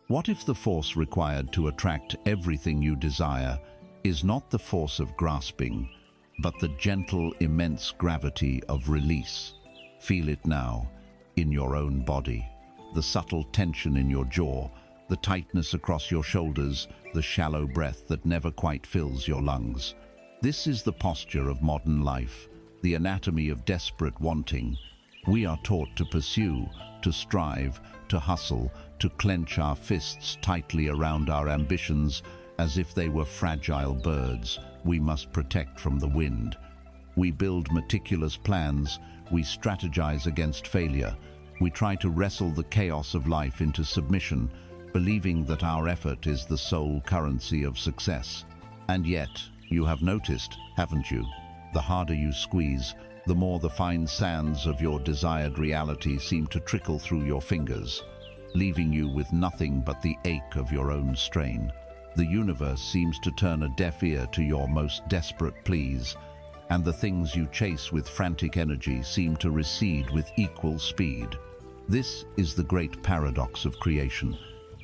What if the force required to attract everything you desire is not the force of grasping, but the gentle, immense gravity of release? Feel it now, in your own body. The subtle tension in your jaw, the tightness across your shoulders, the shallow breath that never quite fills your lungs. This is the posture of modern life, the anatomy of desperate wanting. We are taught to pursue, to strive, to hustle, to clench our fists tightly around our ambitions as if they were fragile birds we must protect from the wind. We build meticulous plans, we strategize against failure, we try to wrestle the chaos of life into submission, believing that our effort is the sole currency of success. And yet, you have noticed, haven't you? The harder you squeeze, the more the fine sands of your desired reality seem to trickle through your fingers, leaving you with nothing but the ache of your own strain. The universe seems to turn a deaf ear to your most desperate pleas, and the things you chase with frantic energy seem to recede with equal speed. This is the great paradox of creation.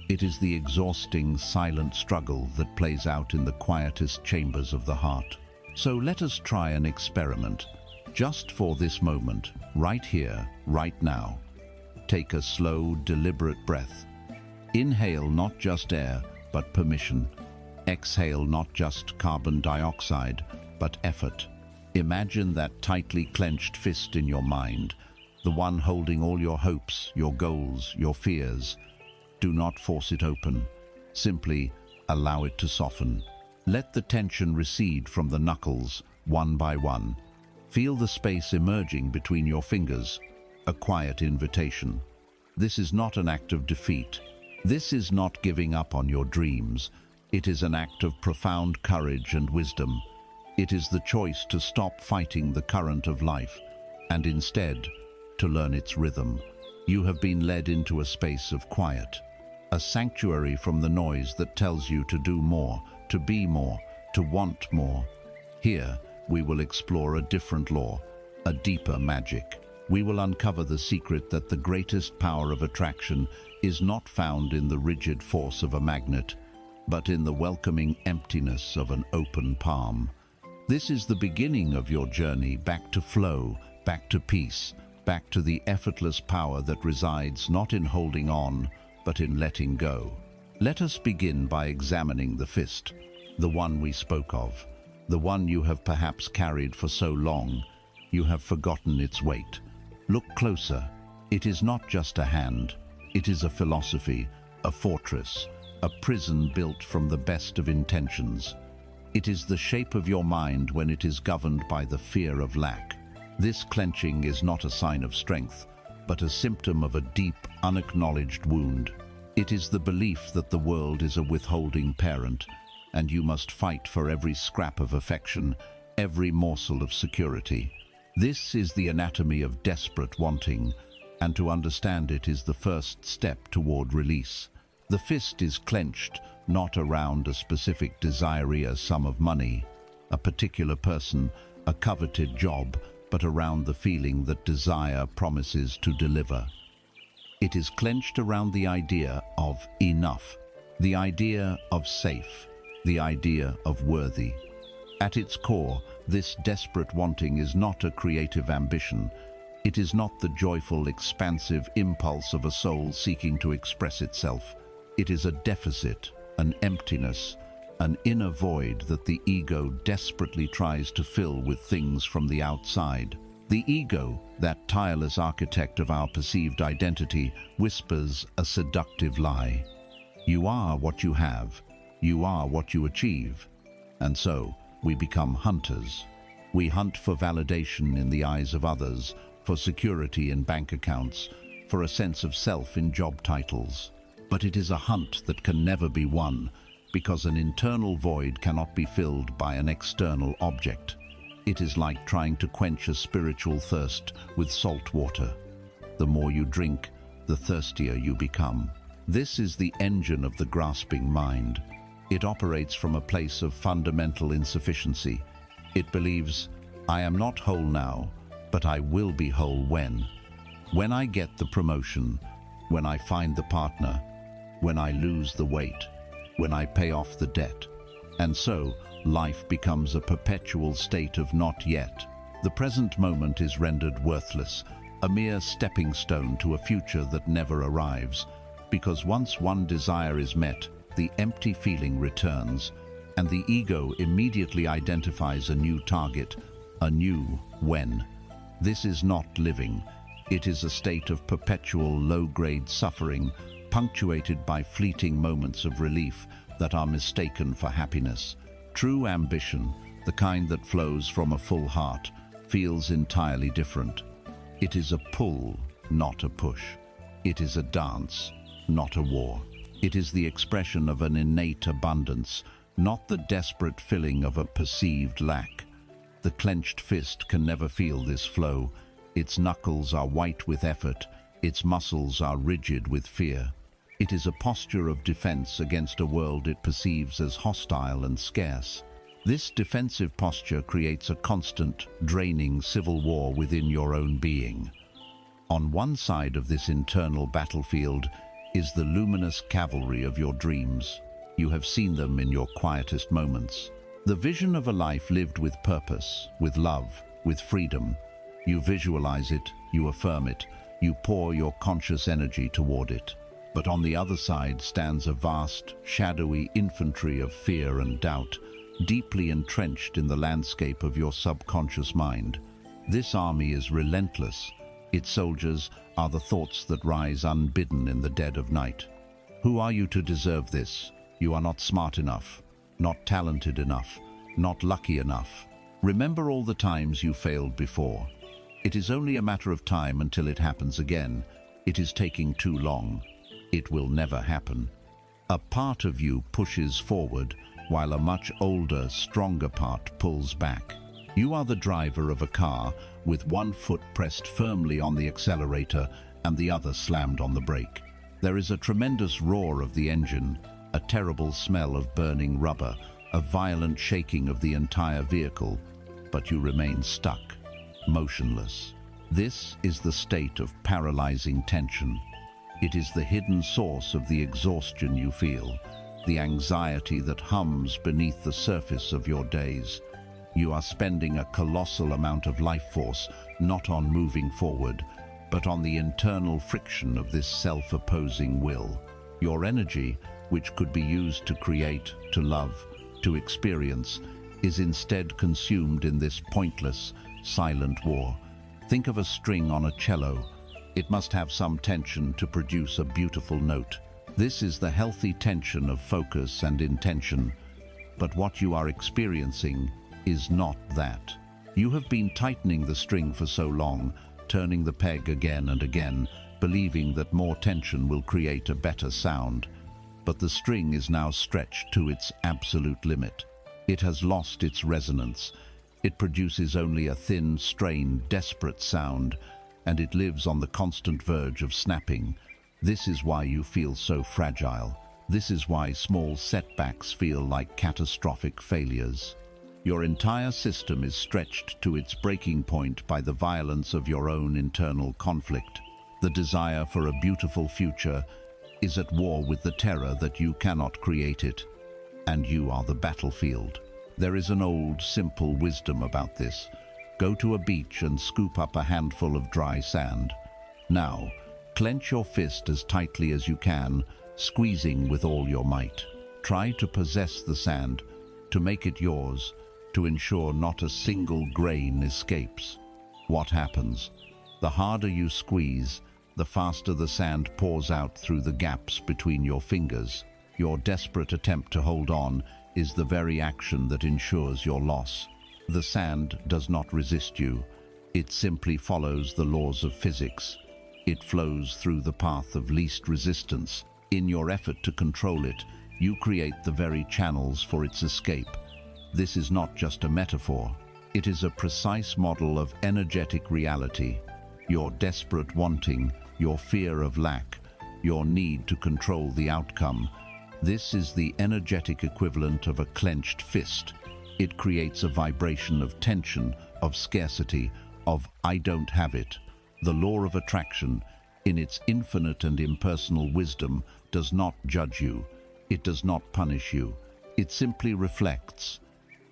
It is the exhausting, silent struggle that plays out in the quietest chambers of the heart. So let us try an experiment. Just for this moment, right here, right now. Take a slow, deliberate breath. Inhale not just air, but permission. Exhale not just carbon dioxide, but effort. Imagine that tightly clenched fist in your mind, the one holding all your hopes, your goals, your fears. Do not force it open. Simply allow it to soften. Let the tension recede from the knuckles, one by one. Feel the space emerging between your fingers, a quiet invitation. This is not an act of defeat. This is not giving up on your dreams. It is an act of profound courage and wisdom. It is the choice to stop fighting the current of life and instead to learn its rhythm. You have been led into a space of quiet, a sanctuary from the noise that tells you to do more, to be more, to want more. Here, we will explore a different law, a deeper magic. We will uncover the secret that the greatest power of attraction is not found in the rigid force of a magnet, but in the welcoming emptiness of an open palm. This is the beginning of your journey back to flow, back to peace, back to the effortless power that resides not in holding on, but in letting go. Let us begin by examining the fist, the one we spoke of, the one you have perhaps carried for so long, you have forgotten its weight. Look closer. It is not just a hand. It is a philosophy, a fortress, a prison built from the best of intentions. It is the shape of your mind when it is governed by the fear of lack. This clenching is not a sign of strength, but a symptom of a deep, unacknowledged wound. It is the belief that the world is a withholding parent, and you must fight for every scrap of affection, every morsel of security. This is the anatomy of desperate wanting, and to understand it is the first step toward release. The fist is clenched, not around a specific desire, a sum of money, a particular person, a coveted job, but around the feeling that desire promises to deliver. It is clenched around the idea of enough, the idea of safe, the idea of worthy. At its core, this desperate wanting is not a creative ambition. It is not the joyful, expansive impulse of a soul seeking to express itself. It is a deficit, an emptiness, an inner void that the ego desperately tries to fill with things from the outside. The ego, that tireless architect of our perceived identity, whispers a seductive lie. You are what you have. You are what you achieve. And so, we become hunters. We hunt for validation in the eyes of others, for security in bank accounts, for a sense of self in job titles. But it is a hunt that can never be won, because an internal void cannot be filled by an external object. It is like trying to quench a spiritual thirst with salt water. The more you drink, the thirstier you become. This is the engine of the grasping mind. It operates from a place of fundamental insufficiency. It believes, I am not whole now, but I will be whole when. When I get the promotion, when I find the partner, when I lose the weight, when I pay off the debt. And so, life becomes a perpetual state of not yet. The present moment is rendered worthless, a mere stepping stone to a future that never arrives, because once one desire is met, the empty feeling returns, and the ego immediately identifies a new target, a new when. This is not living. It is a state of perpetual low-grade suffering, punctuated by fleeting moments of relief that are mistaken for happiness. True ambition, the kind that flows from a full heart, feels entirely different. It is a pull, not a push. It is a dance, not a war. It is the expression of an innate abundance, not the desperate filling of a perceived lack. The clenched fist can never feel this flow. Its knuckles are white with effort, its muscles are rigid with fear. It is a posture of defense against a world it perceives as hostile and scarce. This defensive posture creates a constant, draining civil war within your own being. On one side of this internal battlefield is the luminous cavalry of your dreams. You have seen them in your quietest moments. The vision of a life lived with purpose, with love, with freedom. You visualize it, you affirm it, you pour your conscious energy toward it. But on the other side stands a vast, shadowy infantry of fear and doubt, deeply entrenched in the landscape of your subconscious mind. This army is relentless. Its soldiers are the thoughts that rise unbidden in the dead of night. Who are you to deserve this? You are not smart enough, not talented enough, not lucky enough. Remember all the times you failed before. It is only a matter of time until it happens again. It is taking too long. It will never happen. A part of you pushes forward, while a much older, stronger part pulls back. You are the driver of a car with one foot pressed firmly on the accelerator and the other slammed on the brake. There is a tremendous roar of the engine, a terrible smell of burning rubber, a violent shaking of the entire vehicle, but you remain stuck, motionless. This is the state of paralyzing tension. It is the hidden source of the exhaustion you feel, the anxiety that hums beneath the surface of your days. You are spending a colossal amount of life force not on moving forward, but on the internal friction of this self-opposing will. Your energy, which could be used to create, to love, to experience, is instead consumed in this pointless, silent war. Think of a string on a cello. It must have some tension to produce a beautiful note. This is the healthy tension of focus and intention. But what you are experiencing is not that. You have been tightening the string for so long, turning the peg again and again, believing that more tension will create a better sound. But the string is now stretched to its absolute limit. It has lost its resonance. It produces only a thin, strained, desperate sound, and it lives on the constant verge of snapping. This is why you feel so fragile. This is why small setbacks feel like catastrophic failures. Your entire system is stretched to its breaking point by the violence of your own internal conflict. The desire for a beautiful future is at war with the terror that you cannot create it, and you are the battlefield. There is an old, simple wisdom about this. Go to a beach and scoop up a handful of dry sand. Now, clench your fist as tightly as you can, squeezing with all your might. Try to possess the sand, to make it yours, to ensure not a single grain escapes. What happens? The harder you squeeze, the faster the sand pours out through the gaps between your fingers. Your desperate attempt to hold on is the very action that ensures your loss. The sand does not resist you. It simply follows the laws of physics. It flows through the path of least resistance. In your effort to control it, you create the very channels for its escape. This is not just a metaphor. It is a precise model of energetic reality. Your desperate wanting, your fear of lack, your need to control the outcome. This is the energetic equivalent of a clenched fist. It creates a vibration of tension, of scarcity, of "I don't have it." The law of attraction, in its infinite and impersonal wisdom, does not judge you. It does not punish you. It simply reflects.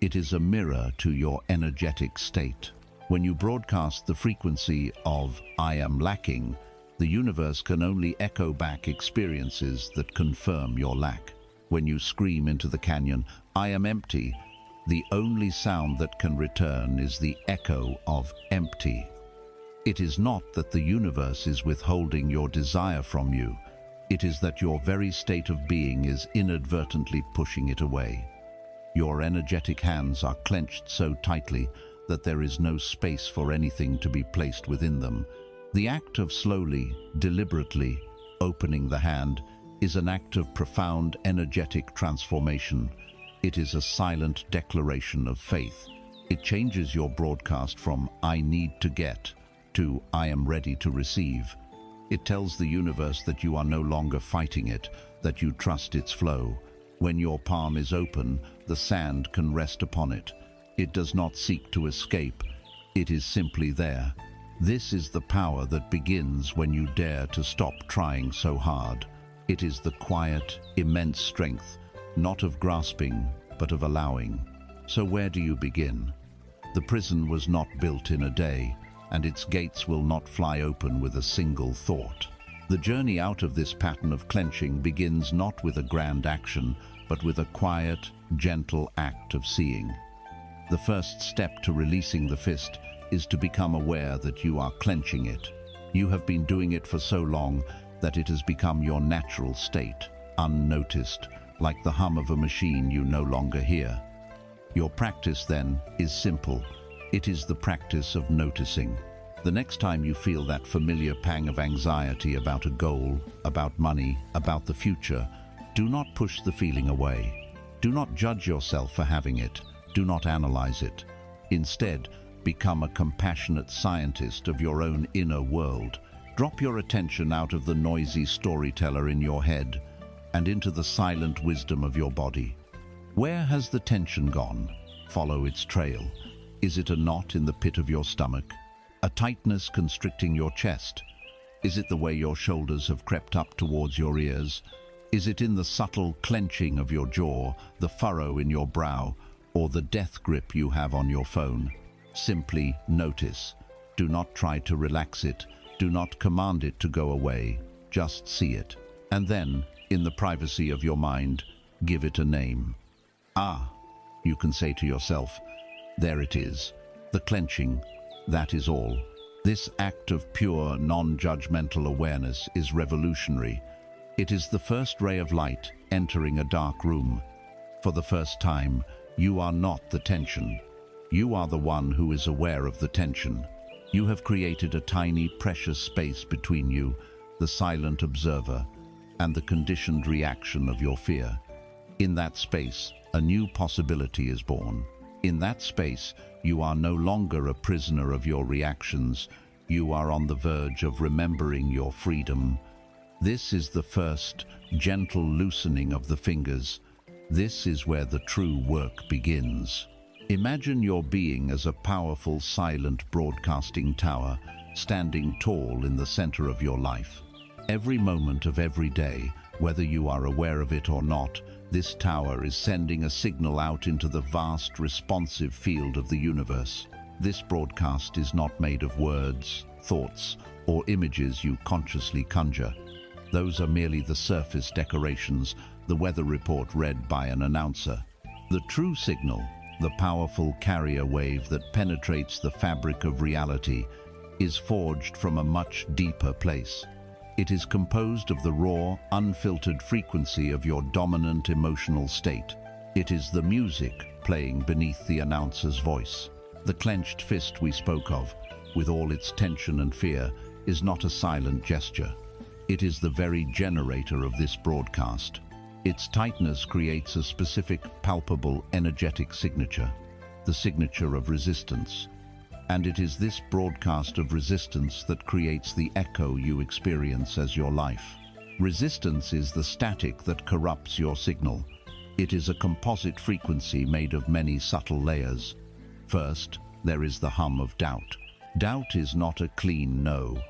It is a mirror to your energetic state. When you broadcast the frequency of "I am lacking," the universe can only echo back experiences that confirm your lack. When you scream into the canyon, "I am empty," the only sound that can return is the echo of empty. It is not that the universe is withholding your desire from you. It is that your very state of being is inadvertently pushing it away. Your energetic hands are clenched so tightly that there is no space for anything to be placed within them. The act of slowly, deliberately opening the hand is an act of profound energetic transformation. It is a silent declaration of faith. It changes your broadcast from "I need to get" to "I am ready to receive." It tells the universe that you are no longer fighting it, that you trust its flow. When your palm is open, the sand can rest upon it. It does not seek to escape. It is simply there. This is the power that begins when you dare to stop trying so hard. It is the quiet, immense strength, not of grasping, but of allowing. So where do you begin? The prison was not built in a day, and its gates will not fly open with a single thought. The journey out of this pattern of clenching begins not with a grand action, but with a quiet, gentle act of seeing. The first step to releasing the fist is to become aware that you are clenching it. You have been doing it for so long that it has become your natural state, unnoticed, like the hum of a machine you no longer hear. Your practice, then, is simple. It is the practice of noticing. The next time you feel that familiar pang of anxiety about a goal, about money, about the future, do not push the feeling away. Do not judge yourself for having it. Do not analyze it. Instead, become a compassionate scientist of your own inner world. Drop your attention out of the noisy storyteller in your head and into the silent wisdom of your body. Where has the tension gone? Follow its trail. Is it a knot in the pit of your stomach? A tightness constricting your chest? Is it the way your shoulders have crept up towards your ears? Is it in the subtle clenching of your jaw, the furrow in your brow, or the death grip you have on your phone? Simply notice. Do not try to relax it. Do not command it to go away. Just see it. And then, in the privacy of your mind, give it a name. Ah, you can say to yourself, there it is. The clenching, that is all. This act of pure, non-judgmental awareness is revolutionary. It is the first ray of light entering a dark room. For the first time, you are not the tension. You are the one who is aware of the tension. You have created a tiny, precious space between you, the silent observer, and the conditioned reaction of your fear. In that space, a new possibility is born. In that space, you are no longer a prisoner of your reactions. You are on the verge of remembering your freedom. This is the first, gentle loosening of the fingers. This is where the true work begins. Imagine your being as a powerful, silent broadcasting tower, standing tall in the center of your life. Every moment of every day, whether you are aware of it or not, this tower is sending a signal out into the vast, responsive field of the universe. This broadcast is not made of words, thoughts, or images you consciously conjure. Those are merely the surface decorations, the weather report read by an announcer. The true signal, the powerful carrier wave that penetrates the fabric of reality, is forged from a much deeper place. It is composed of the raw, unfiltered frequency of your dominant emotional state. It is the music playing beneath the announcer's voice. The clenched fist we spoke of, with all its tension and fear, is not a silent gesture. It is the very generator of this broadcast. Its tightness creates a specific, palpable, energetic signature, the signature of resistance. And it is this broadcast of resistance that creates the echo you experience as your life. Resistance is the static that corrupts your signal. It is a composite frequency made of many subtle layers. First, there is the hum of doubt. Doubt is not a clean no.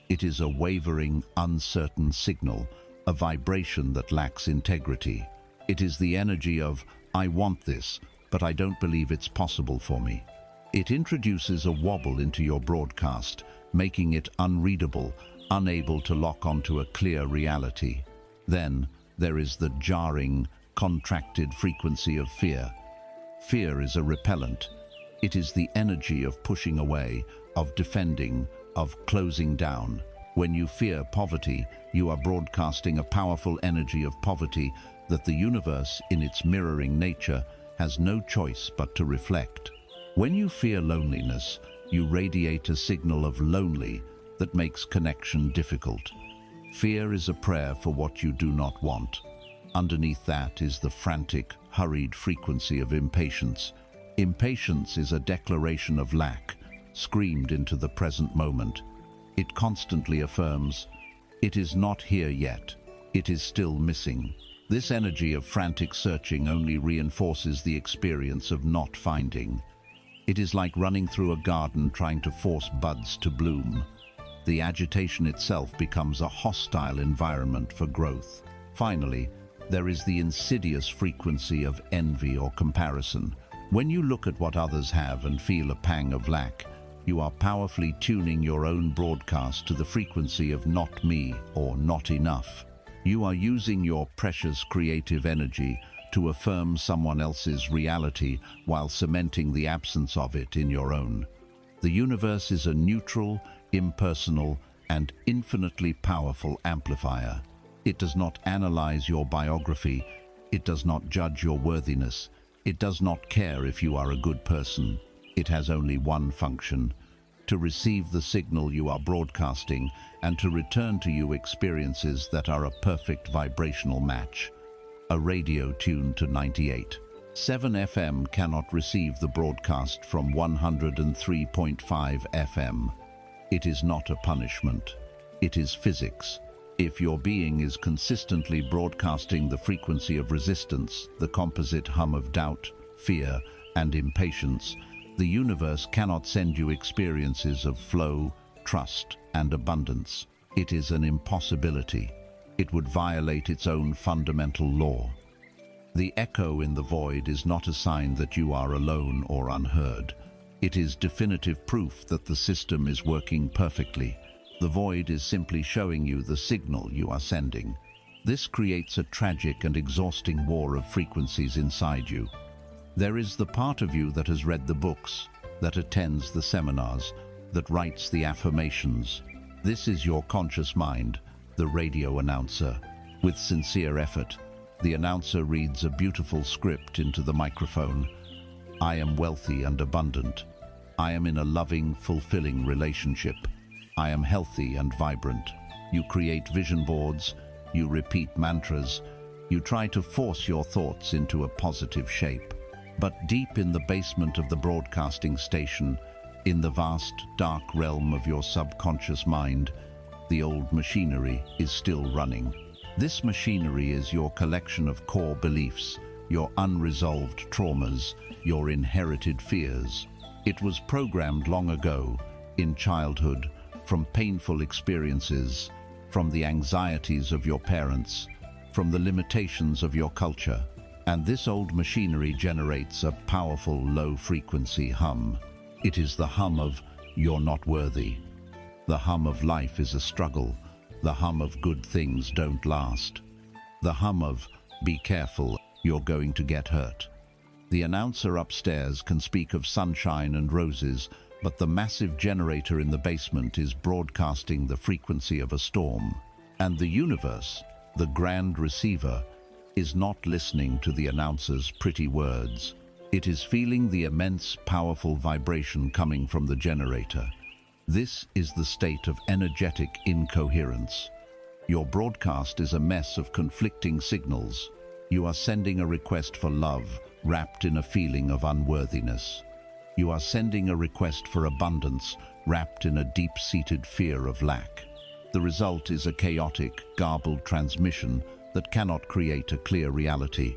It is a wavering, uncertain signal, a vibration that lacks integrity. It is the energy of, "I want this, but I don't believe it's possible for me." It introduces a wobble into your broadcast, making it unreadable, unable to lock onto a clear reality. Then there is the jarring, contracted frequency of fear. Fear is a repellent. It is the energy of pushing away, of defending, of closing down. When you fear poverty, you are broadcasting a powerful energy of poverty that the universe, in its mirroring nature, has no choice but to reflect. When you fear loneliness, you radiate a signal of lonely that makes connection difficult. Fear is a prayer for what you do not want. Underneath that is the frantic, hurried frequency of impatience. Impatience is a declaration of lack, screamed into the present moment. It constantly affirms, "It is not here yet. It is still missing." This energy of frantic searching only reinforces the experience of not finding. It is like running through a garden trying to force buds to bloom. The agitation itself becomes a hostile environment for growth. Finally, there is the insidious frequency of envy or comparison. When you look at what others have and feel a pang of lack, you are powerfully tuning your own broadcast to the frequency of "not me" or "not enough." You are using your precious creative energy to affirm someone else's reality while cementing the absence of it in your own. The universe is a neutral, impersonal, and infinitely powerful amplifier. It does not analyze your biography. It does not judge your worthiness. It does not care if you are a good person. It has only one function: to receive the signal you are broadcasting and to return to you experiences that are a perfect vibrational match. A radio tuned to 98.7 FM cannot receive the broadcast from 103.5 FM. It is not a punishment. It is physics. If your being is consistently broadcasting the frequency of resistance, the composite hum of doubt, fear, and impatience, the universe cannot send you experiences of flow, trust, and abundance. It is an impossibility. It would violate its own fundamental law. The echo in the void is not a sign that you are alone or unheard. It is definitive proof that the system is working perfectly. The void is simply showing you the signal you are sending. This creates a tragic and exhausting war of frequencies inside you. There is the part of you that has read the books, that attends the seminars, that writes the affirmations. This is your conscious mind, the radio announcer. With sincere effort, the announcer reads a beautiful script into the microphone. "I am wealthy and abundant. I am in a loving, fulfilling relationship. I am healthy and vibrant." You create vision boards, you repeat mantras, you try to force your thoughts into a positive shape. But deep in the basement of the broadcasting station, in the vast, dark realm of your subconscious mind, the old machinery is still running. This machinery is your collection of core beliefs, your unresolved traumas, your inherited fears. It was programmed long ago, in childhood, from painful experiences, from the anxieties of your parents, from the limitations of your culture. And this old machinery generates a powerful low-frequency hum. It is the hum of "you're not worthy." The hum of life is a struggle. The hum of good things don't last. The hum of "be careful, you're going to get hurt." The announcer upstairs can speak of sunshine and roses, but the massive generator in the basement is broadcasting the frequency of a storm. And the universe, the grand receiver, is not listening to the announcer's pretty words. It is feeling the immense, powerful vibration coming from the generator. This is the state of energetic incoherence. Your broadcast is a mess of conflicting signals. You are sending a request for love, wrapped in a feeling of unworthiness. You are sending a request for abundance, wrapped in a deep-seated fear of lack. The result is a chaotic, garbled transmission that cannot create a clear reality.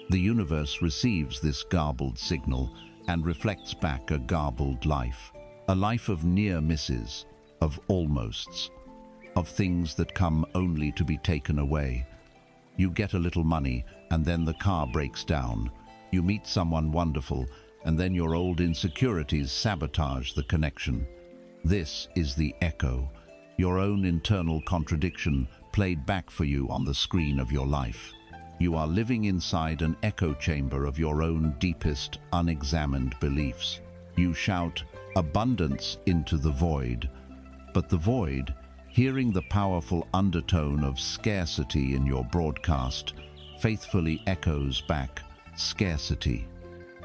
The universe receives this garbled signal and reflects back a garbled life. A life of near misses, of almosts. of things that come only to be taken away. You get a little money, and then the car breaks down. You meet someone wonderful, and then your old insecurities sabotage the connection. This is the echo, your own internal contradiction played back for you on the screen of your life. You are living inside an echo chamber of your own deepest, unexamined beliefs. You shout abundance into the void, but the void, hearing the powerful undertone of scarcity in your broadcast, faithfully echoes back scarcity.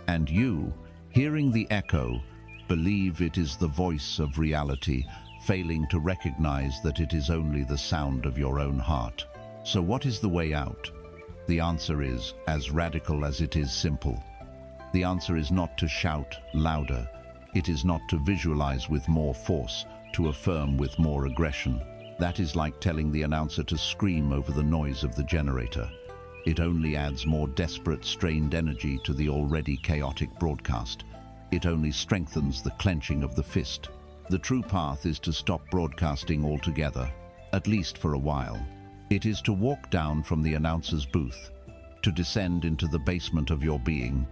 And you, hearing the echo, believe it is the voice of reality, failing to recognize that it is only the sound of your own heart. So what is the way out? The answer is as radical as it is simple. The answer is not to shout louder. It is not to visualize with more force, to affirm with more aggression. That is like telling the announcer to scream over the noise of the generator. It only adds more desperate, strained energy to the already chaotic broadcast. It only strengthens the clenching of the fist. The true path is to stop broadcasting altogether, at least for a while. It is to walk down from the announcer's booth, to descend into the basement of your being,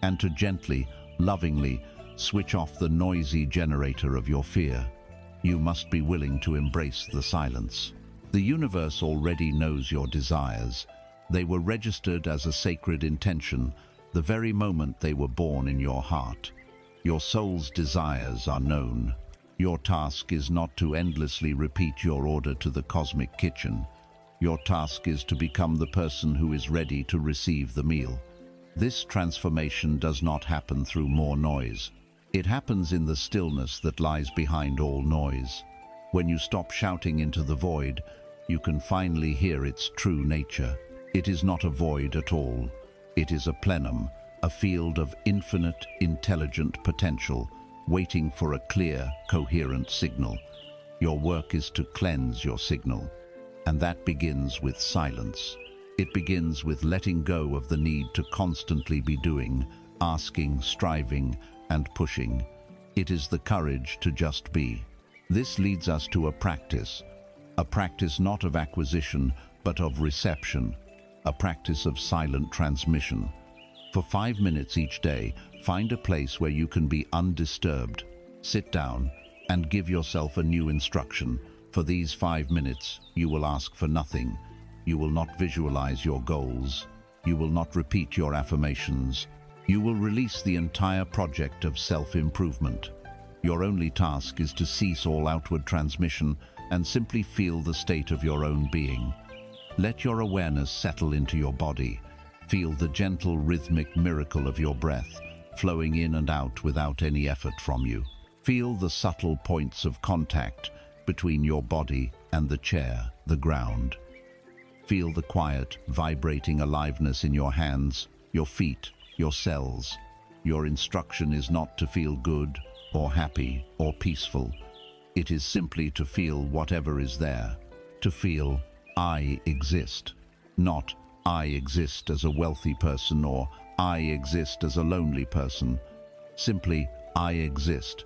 and to gently, lovingly switch off the noisy generator of your fear. You must be willing to embrace the silence. The universe already knows your desires. They were registered as a sacred intention the very moment they were born in your heart. Your soul's desires are known. Your task is not to endlessly repeat your order to the cosmic kitchen. Your task is to become the person who is ready to receive the meal. This transformation does not happen through more noise. It happens in the stillness that lies behind all noise. When you stop shouting into the void, you can finally hear its true nature. It is not a void at all. It is a plenum, a field of infinite, intelligent potential, waiting for a clear, coherent signal. Your work is to cleanse your signal, and that begins with silence. It begins with letting go of the need to constantly be doing, asking, striving, and pushing. It is the courage to just be. This leads us to a practice not of acquisition, but of reception, a practice of silent transmission. For 5 minutes each day, find a place where you can be undisturbed. Sit down and give yourself a new instruction. For these 5 minutes, you will ask for nothing. You will not visualize your goals. You will not repeat your affirmations. You will release the entire project of self-improvement. Your only task is to cease all outward transmission and simply feel the state of your own being. Let your awareness settle into your body. Feel the gentle rhythmic miracle of your breath, flowing in and out without any effort from you. Feel the subtle points of contact between your body and the chair, the ground. Feel the quiet, vibrating aliveness in your hands, your feet, your cells. Your instruction is not to feel good or happy or peaceful. It is simply to feel whatever is there, to feel I exist, not I exist as a wealthy person or I exist as a lonely person. Simply I exist.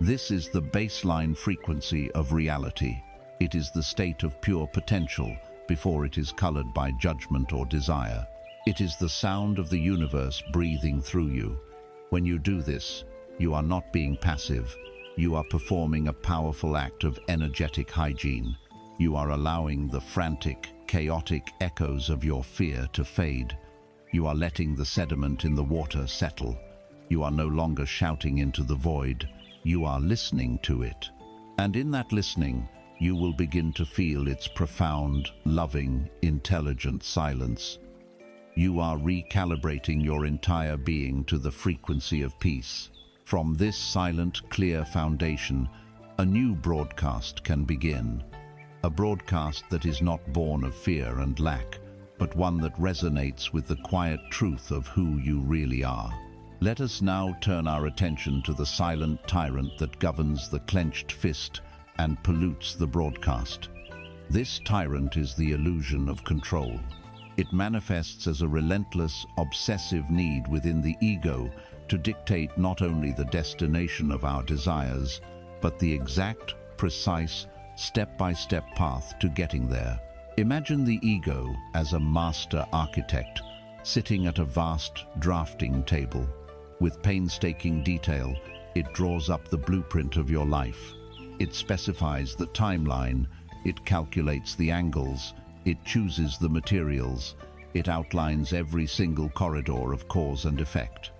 This is the baseline frequency of reality. It is the state of pure potential before it is colored by judgment or desire. It is the sound of the universe breathing through you. When you do this, you are not being passive. You are performing a powerful act of energetic hygiene. You are allowing the frantic, chaotic echoes of your fear to fade. You are letting the sediment in the water settle. You are no longer shouting into the void. You are listening to it. And in that listening, you will begin to feel its profound, loving, intelligent silence. You are recalibrating your entire being to the frequency of peace. From this silent, clear foundation, a new broadcast can begin. A broadcast that is not born of fear and lack, but one that resonates with the quiet truth of who you really are. Let us now turn our attention to the silent tyrant that governs the clenched fist and pollutes the broadcast. This tyrant is the illusion of control. It manifests as a relentless, obsessive need within the ego to dictate not only the destination of our desires, but the exact, precise, step-by-step path to getting there. Imagine the ego as a master architect sitting at a vast drafting table. With painstaking detail, it draws up the blueprint of your life. It specifies the timeline, it calculates the angles, it chooses the materials, it outlines every single corridor of cause and effect.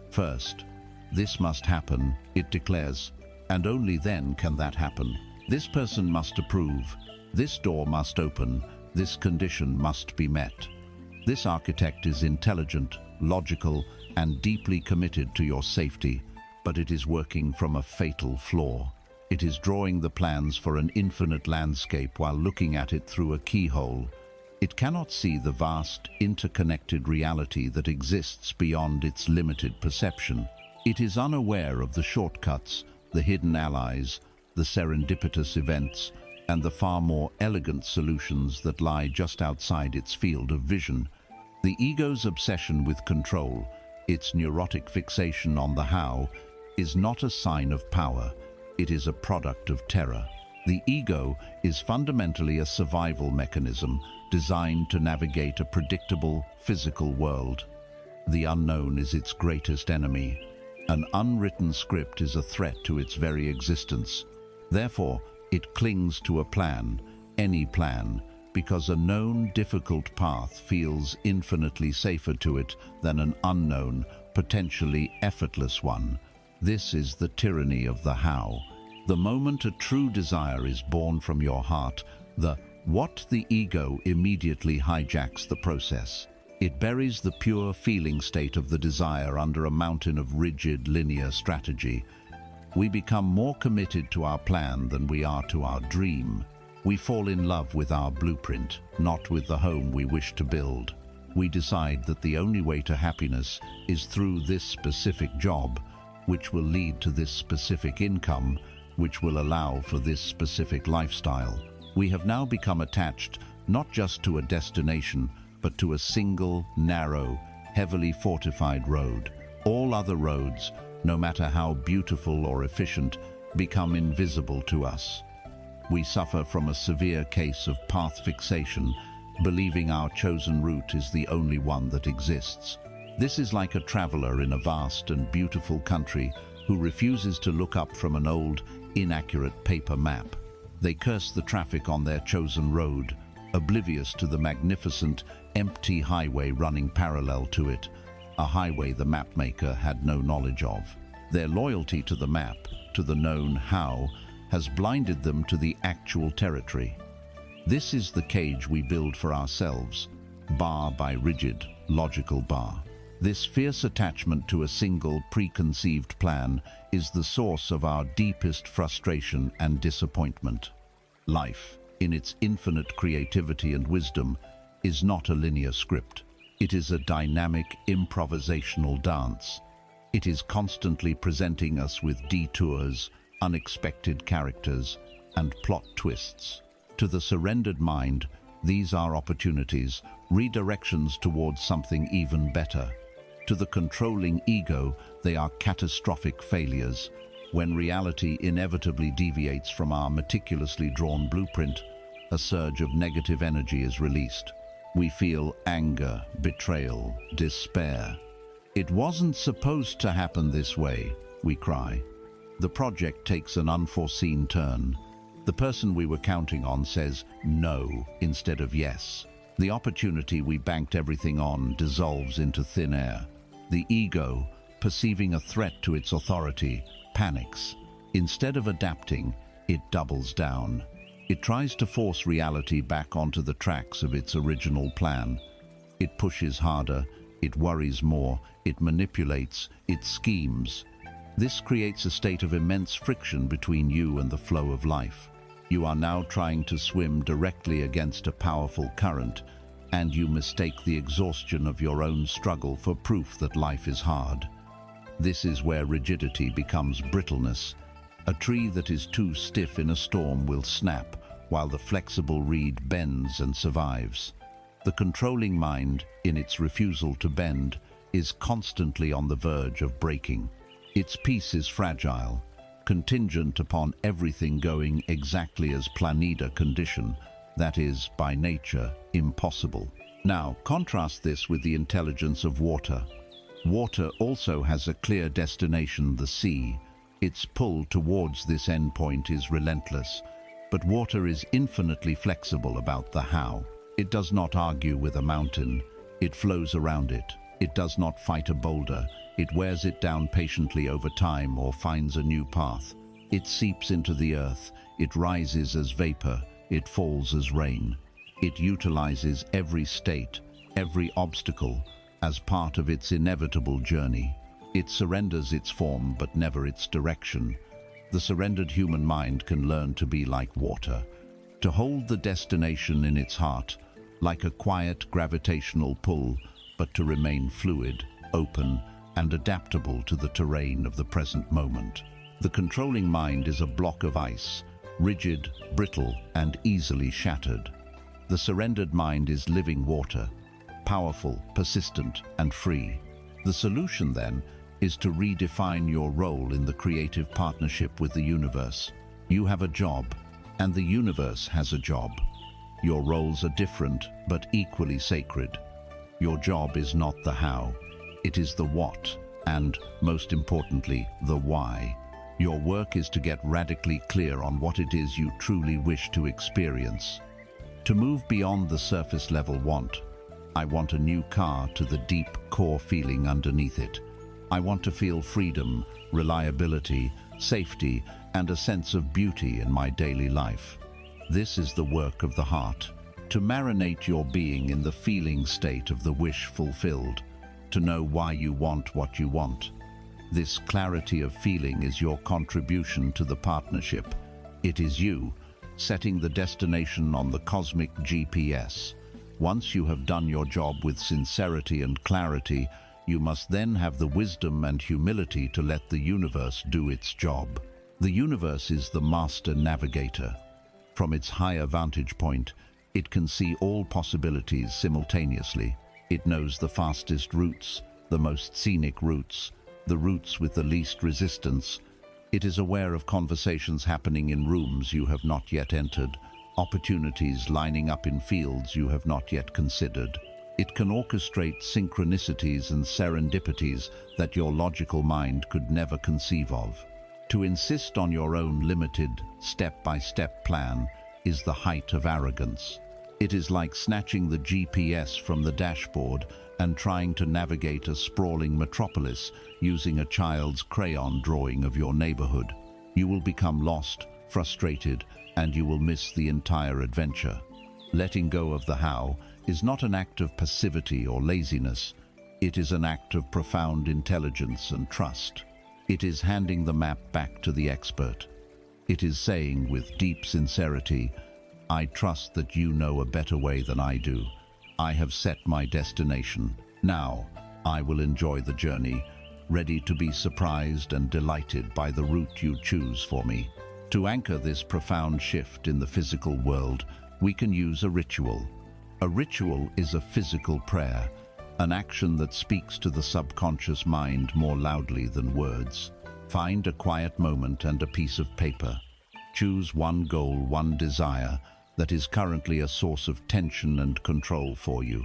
First, this must happen, it declares, and only then can that happen. This person must approve, this door must open, this condition must be met. This architect is intelligent, logical, and deeply committed to your safety, but it is working from a fatal flaw. It is drawing the plans for an infinite landscape while looking at it through a keyhole. It cannot see the vast, interconnected reality that exists beyond its limited perception. It is unaware of the shortcuts, the hidden allies, the serendipitous events, and the far more elegant solutions that lie just outside its field of vision. The ego's obsession with control, its neurotic fixation on the how, is not a sign of power. It is a product of terror. The ego is fundamentally a survival mechanism designed to navigate a predictable, physical world. The unknown is its greatest enemy. An unwritten script is a threat to its very existence. Therefore, it clings to a plan, any plan, because a known, difficult path feels infinitely safer to it than an unknown, potentially effortless one. This is the tyranny of the how. The moment a true desire is born from your heart, the ego immediately hijacks the process. It buries the pure feeling state of the desire under a mountain of rigid, linear strategy. We become more committed to our plan than we are to our dream. We fall in love with our blueprint, not with the home we wish to build. We decide that the only way to happiness is through this specific job, which will lead to this specific income, which will allow for this specific lifestyle. We have now become attached not just to a destination, but to a single, narrow, heavily fortified road. All other roads, no matter how beautiful or efficient, become invisible to us. We suffer from a severe case of path fixation, believing our chosen route is the only one that exists. This is like a traveler in a vast and beautiful country who refuses to look up from an old, inaccurate paper map. They curse the traffic on their chosen road, oblivious to the magnificent, empty highway running parallel to it, a highway the mapmaker had no knowledge of. Their loyalty to the map, to the known how, has blinded them to the actual territory. This is the cage we build for ourselves, bar by rigid, logical bar. This fierce attachment to a single, preconceived plan is the source of our deepest frustration and disappointment. Life, in its infinite creativity and wisdom, is not a linear script. It is a dynamic, improvisational dance. It is constantly presenting us with detours, unexpected characters, and plot twists. To the surrendered mind, these are opportunities, redirections towards something even better. To the controlling ego, they are catastrophic failures. When reality inevitably deviates from our meticulously drawn blueprint, a surge of negative energy is released. We feel anger, betrayal, despair. "It wasn't supposed to happen this way," we cry. The project takes an unforeseen turn. The person we were counting on says no instead of yes. The opportunity we banked everything on dissolves into thin air. The ego, perceiving a threat to its authority, panics. Instead of adapting, it doubles down. It tries to force reality back onto the tracks of its original plan. It pushes harder, it worries more, it manipulates, it schemes. This creates a state of immense friction between you and the flow of life. You are now trying to swim directly against a powerful current, and you mistake the exhaustion of your own struggle for proof that life is hard. This is where rigidity becomes brittleness. A tree that is too stiff in a storm will snap, while the flexible reed bends and survives. The controlling mind, in its refusal to bend, is constantly on the verge of breaking. Its peace is fragile. contingent upon everything going exactly as planida condition, that is, by nature, impossible. Now, contrast this with the intelligence of water. Water also has a clear destination, the sea. Its pull towards this endpoint is relentless, but water is infinitely flexible about the how. It does not argue with a mountain, it flows around it. It does not fight a boulder, it wears it down patiently over time or finds a new path. It seeps into the earth, it rises as vapor, it falls as rain. It utilizes every state, every obstacle, as part of its inevitable journey. It surrenders its form but never its direction. The surrendered human mind can learn to be like water, to hold the destination in its heart, like a quiet gravitational pull, but to remain fluid, open, and adaptable to the terrain of the present moment. The controlling mind is a block of ice, rigid, brittle, and easily shattered. The surrendered mind is living water, powerful, persistent, and free. The solution, then, is to redefine your role in the creative partnership with the universe. You have a job, and the universe has a job. Your roles are different, but equally sacred. Your job is not the how, it is the what, and, most importantly, the why. Your work is to get radically clear on what it is you truly wish to experience. To move beyond the surface level want. I want a new car, to the deep core feeling underneath it. I want to feel freedom, reliability, safety, and a sense of beauty in my daily life. This is the work of the heart. To marinate your being in the feeling state of the wish fulfilled. To know why you want what you want. This clarity of feeling is your contribution to the partnership. It is you, setting the destination on the cosmic GPS. Once you have done your job with sincerity and clarity, you must then have the wisdom and humility to let the universe do its job. The universe is the master navigator. From its higher vantage point, it can see all possibilities simultaneously. It knows the fastest routes, the most scenic routes, the routes with the least resistance. It is aware of conversations happening in rooms you have not yet entered, opportunities lining up in fields you have not yet considered. It can orchestrate synchronicities and serendipities that your logical mind could never conceive of. To insist on your own limited, step-by-step plan is the height of arrogance. It is like snatching the GPS from the dashboard and trying to navigate a sprawling metropolis using a child's crayon drawing of your neighborhood. You will become lost, frustrated, and you will miss the entire adventure. Letting go of the how is not an act of passivity or laziness. It is an act of profound intelligence and trust. It is handing the map back to the expert. It is saying with deep sincerity, I trust that you know a better way than I do. I have set my destination. Now, I will enjoy the journey, ready to be surprised and delighted by the route you choose for me. To anchor this profound shift in the physical world, we can use a ritual. A ritual is a physical prayer, an action that speaks to the subconscious mind more loudly than words. Find a quiet moment and a piece of paper. Choose one goal, one desire that is currently a source of tension and control for you.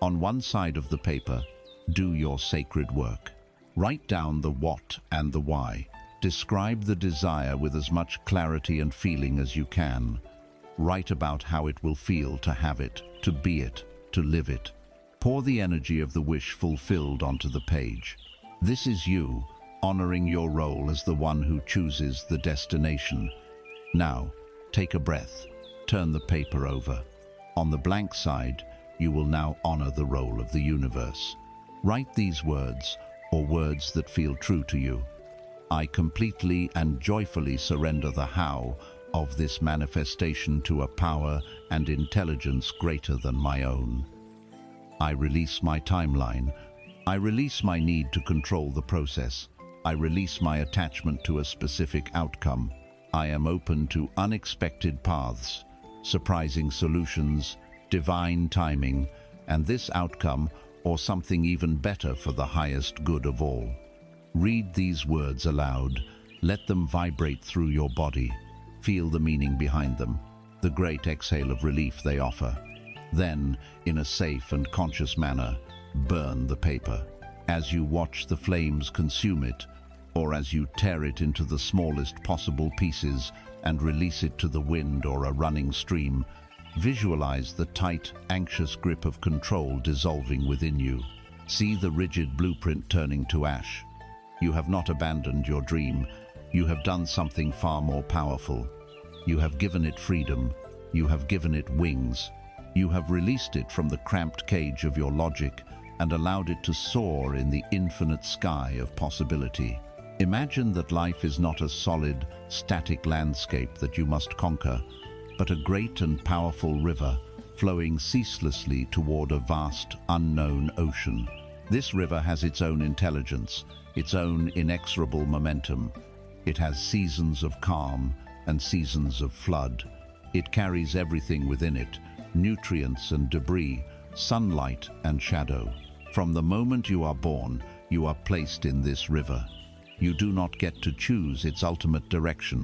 On one side of the paper, do your sacred work. Write down the what and the why. Describe the desire with as much clarity and feeling as you can. Write about how it will feel to have it, to be it, to live it. Pour the energy of the wish fulfilled onto the page. This is you, honoring your role as the one who chooses the destination. Now, take a breath. Turn the paper over. On the blank side, you will now honor the role of the universe. Write these words, or words that feel true to you. I completely and joyfully surrender the how of this manifestation to a power and intelligence greater than my own. I release my timeline. I release my need to control the process. I release my attachment to a specific outcome. I am open to unexpected paths, surprising solutions, divine timing, and this outcome, or something even better for the highest good of all. Read these words aloud, Let them vibrate through your body. Feel the meaning behind them, the great exhale of relief they offer. Then, in a safe and conscious manner, burn the paper. As you watch the flames consume it, or as you tear it into the smallest possible pieces and release it to the wind or a running stream, visualize the tight, anxious grip of control dissolving within you. See the rigid blueprint turning to ash. You have not abandoned your dream. You have done something far more powerful. You have given it freedom. You have given it wings. You have released it from the cramped cage of your logic and allowed it to soar in the infinite sky of possibility. Imagine that life is not a solid, static landscape that you must conquer, but a great and powerful river flowing ceaselessly toward a vast, unknown ocean. This river has its own intelligence, its own inexorable momentum. It has seasons of calm and seasons of flood. It carries everything within it, nutrients and debris, sunlight and shadow. From the moment you are born, you are placed in this river. You do not get to choose its ultimate direction.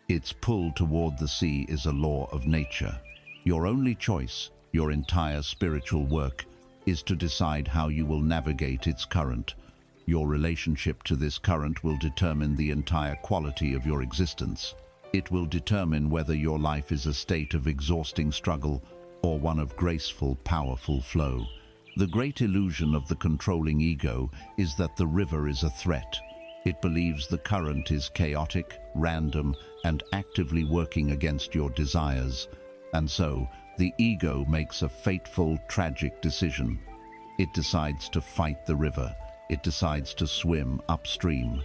Its pull toward the sea is a law of nature. Your only choice, your entire spiritual work, is to decide how you will navigate its current. Your relationship to this current will determine the entire quality of your existence. It will determine whether your life is a state of exhausting struggle or one of graceful, powerful flow. The great illusion of the controlling ego is that the river is a threat. It believes the current is chaotic, random, and actively working against your desires. And so, the ego makes a fateful, tragic decision. It decides to fight the river. It decides to swim upstream.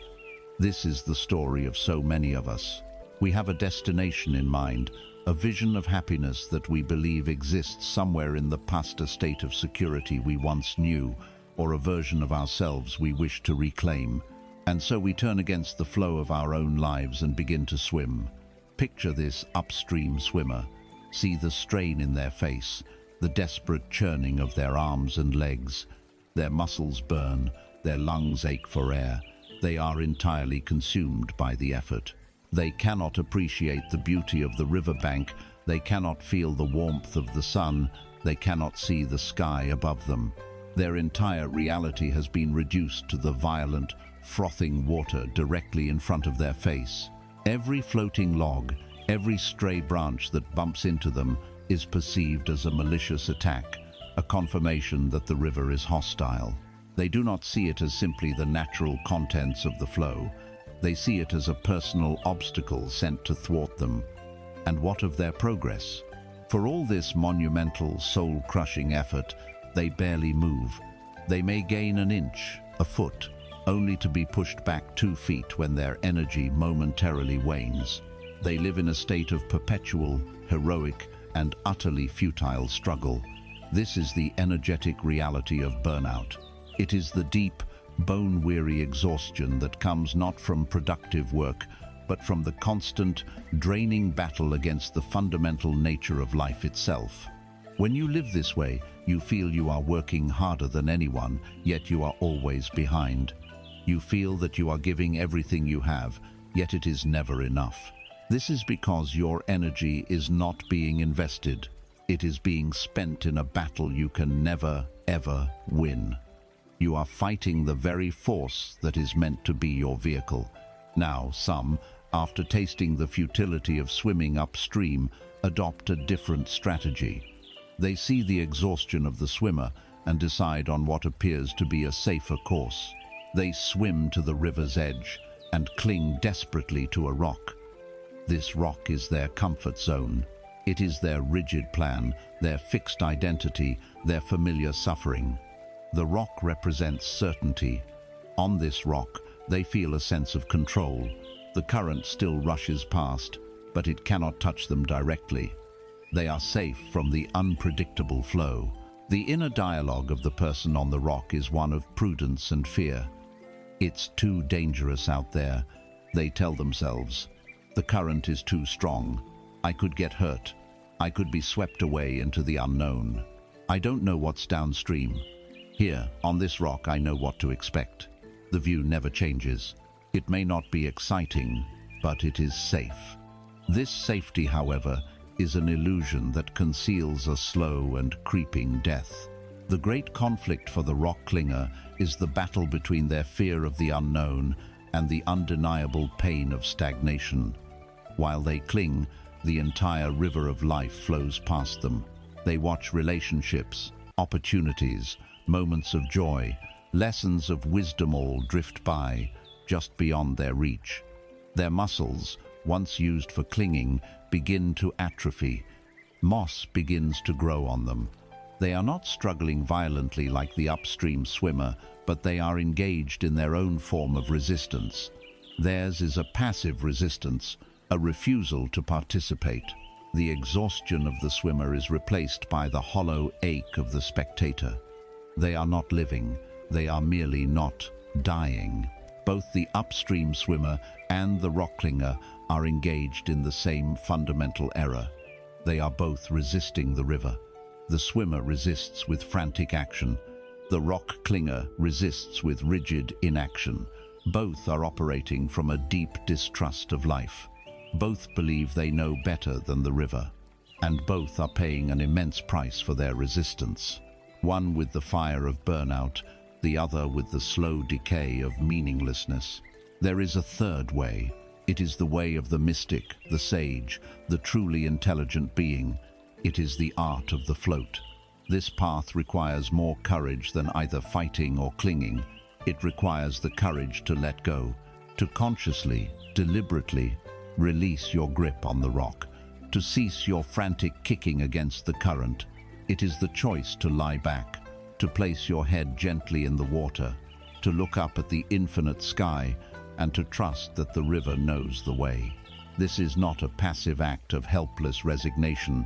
This is the story of so many of us. We have a destination in mind, a vision of happiness that we believe exists somewhere in the past, a state of security we once knew, or a version of ourselves we wish to reclaim. And so we turn against the flow of our own lives and begin to swim. Picture this upstream swimmer. See the strain in their face, the desperate churning of their arms and legs. Their muscles burn, their lungs ache for air. They are entirely consumed by the effort. They cannot appreciate the beauty of the riverbank. They cannot feel the warmth of the sun. They cannot see the sky above them. Their entire reality has been reduced to the violent, frothing water directly in front of their face. Every floating log, every stray branch that bumps into them is perceived as a malicious attack, a confirmation that the river is hostile. They do not see it as simply the natural contents of the flow. They see it as a personal obstacle sent to thwart them. And what of their progress? For all this monumental, soul-crushing effort, they barely move. They may gain an inch, a foot, only to be pushed back 2 feet when their energy momentarily wanes. They live in a state of perpetual, heroic, and utterly futile struggle. This is the energetic reality of burnout. It is the deep, bone-weary exhaustion that comes not from productive work, but from the constant, draining battle against the fundamental nature of life itself. When you live this way, you feel you are working harder than anyone, yet you are always behind. You feel that you are giving everything you have, yet it is never enough. This is because your energy is not being invested. It is being spent in a battle you can never, ever win. You are fighting the very force that is meant to be your vehicle. Now, some, after tasting the futility of swimming upstream, adopt a different strategy. They see the exhaustion of the swimmer and decide on what appears to be a safer course. They swim to the river's edge and cling desperately to a rock. This rock is their comfort zone. It is their rigid plan, their fixed identity, their familiar suffering. The rock represents certainty. On this rock, they feel a sense of control. The current still rushes past, but it cannot touch them directly. They are safe from the unpredictable flow. The inner dialogue of the person on the rock is one of prudence and fear. It's too dangerous out there, they tell themselves. The current is too strong. I could get hurt. I could be swept away into the unknown. I don't know what's downstream. Here, on this rock, I know what to expect. The view never changes. It may not be exciting, but it is safe. This safety, however, is an illusion that conceals a slow and creeping death. The great conflict for the rock clinger is the battle between their fear of the unknown and the undeniable pain of stagnation. While they cling, the entire river of life flows past them. They watch relationships, opportunities, moments of joy, lessons of wisdom all drift by, just beyond their reach. Their muscles, once used for clinging, begin to atrophy. Moss begins to grow on them. They are not struggling violently like the upstream swimmer, but they are engaged in their own form of resistance. Theirs is a passive resistance, a refusal to participate. The exhaustion of the swimmer is replaced by the hollow ache of the spectator. They are not living, they are merely not dying. Both the upstream swimmer and the rock clinger are engaged in the same fundamental error. They are both resisting the river. The swimmer resists with frantic action. The rock clinger resists with rigid inaction. Both are operating from a deep distrust of life. Both believe they know better than the river. And both are paying an immense price for their resistance. One with the fire of burnout, the other with the slow decay of meaninglessness. There is a third way. It is the way of the mystic, the sage, the truly intelligent being. It is the art of the float. This path requires more courage than either fighting or clinging. It requires the courage to let go, to consciously, deliberately release your grip on the rock, to cease your frantic kicking against the current. It is the choice to lie back, to place your head gently in the water, to look up at the infinite sky, and to trust that the river knows the way. This is not a passive act of helpless resignation.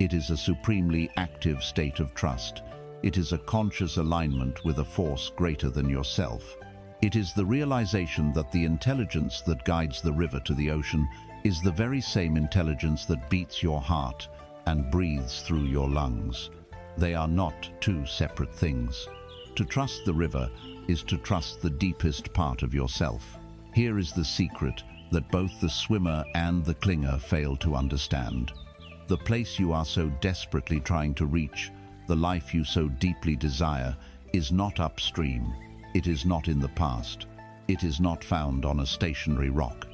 It is a supremely active state of trust. It is a conscious alignment with a force greater than yourself. It is the realization that the intelligence that guides the river to the ocean is the very same intelligence that beats your heart and breathes through your lungs. They are not two separate things. To trust the river is to trust the deepest part of yourself. Here is the secret that both the swimmer and the clinger fail to understand. The place you are so desperately trying to reach, the life you so deeply desire, is not upstream. It is not in the past. It is not found on a stationary rock.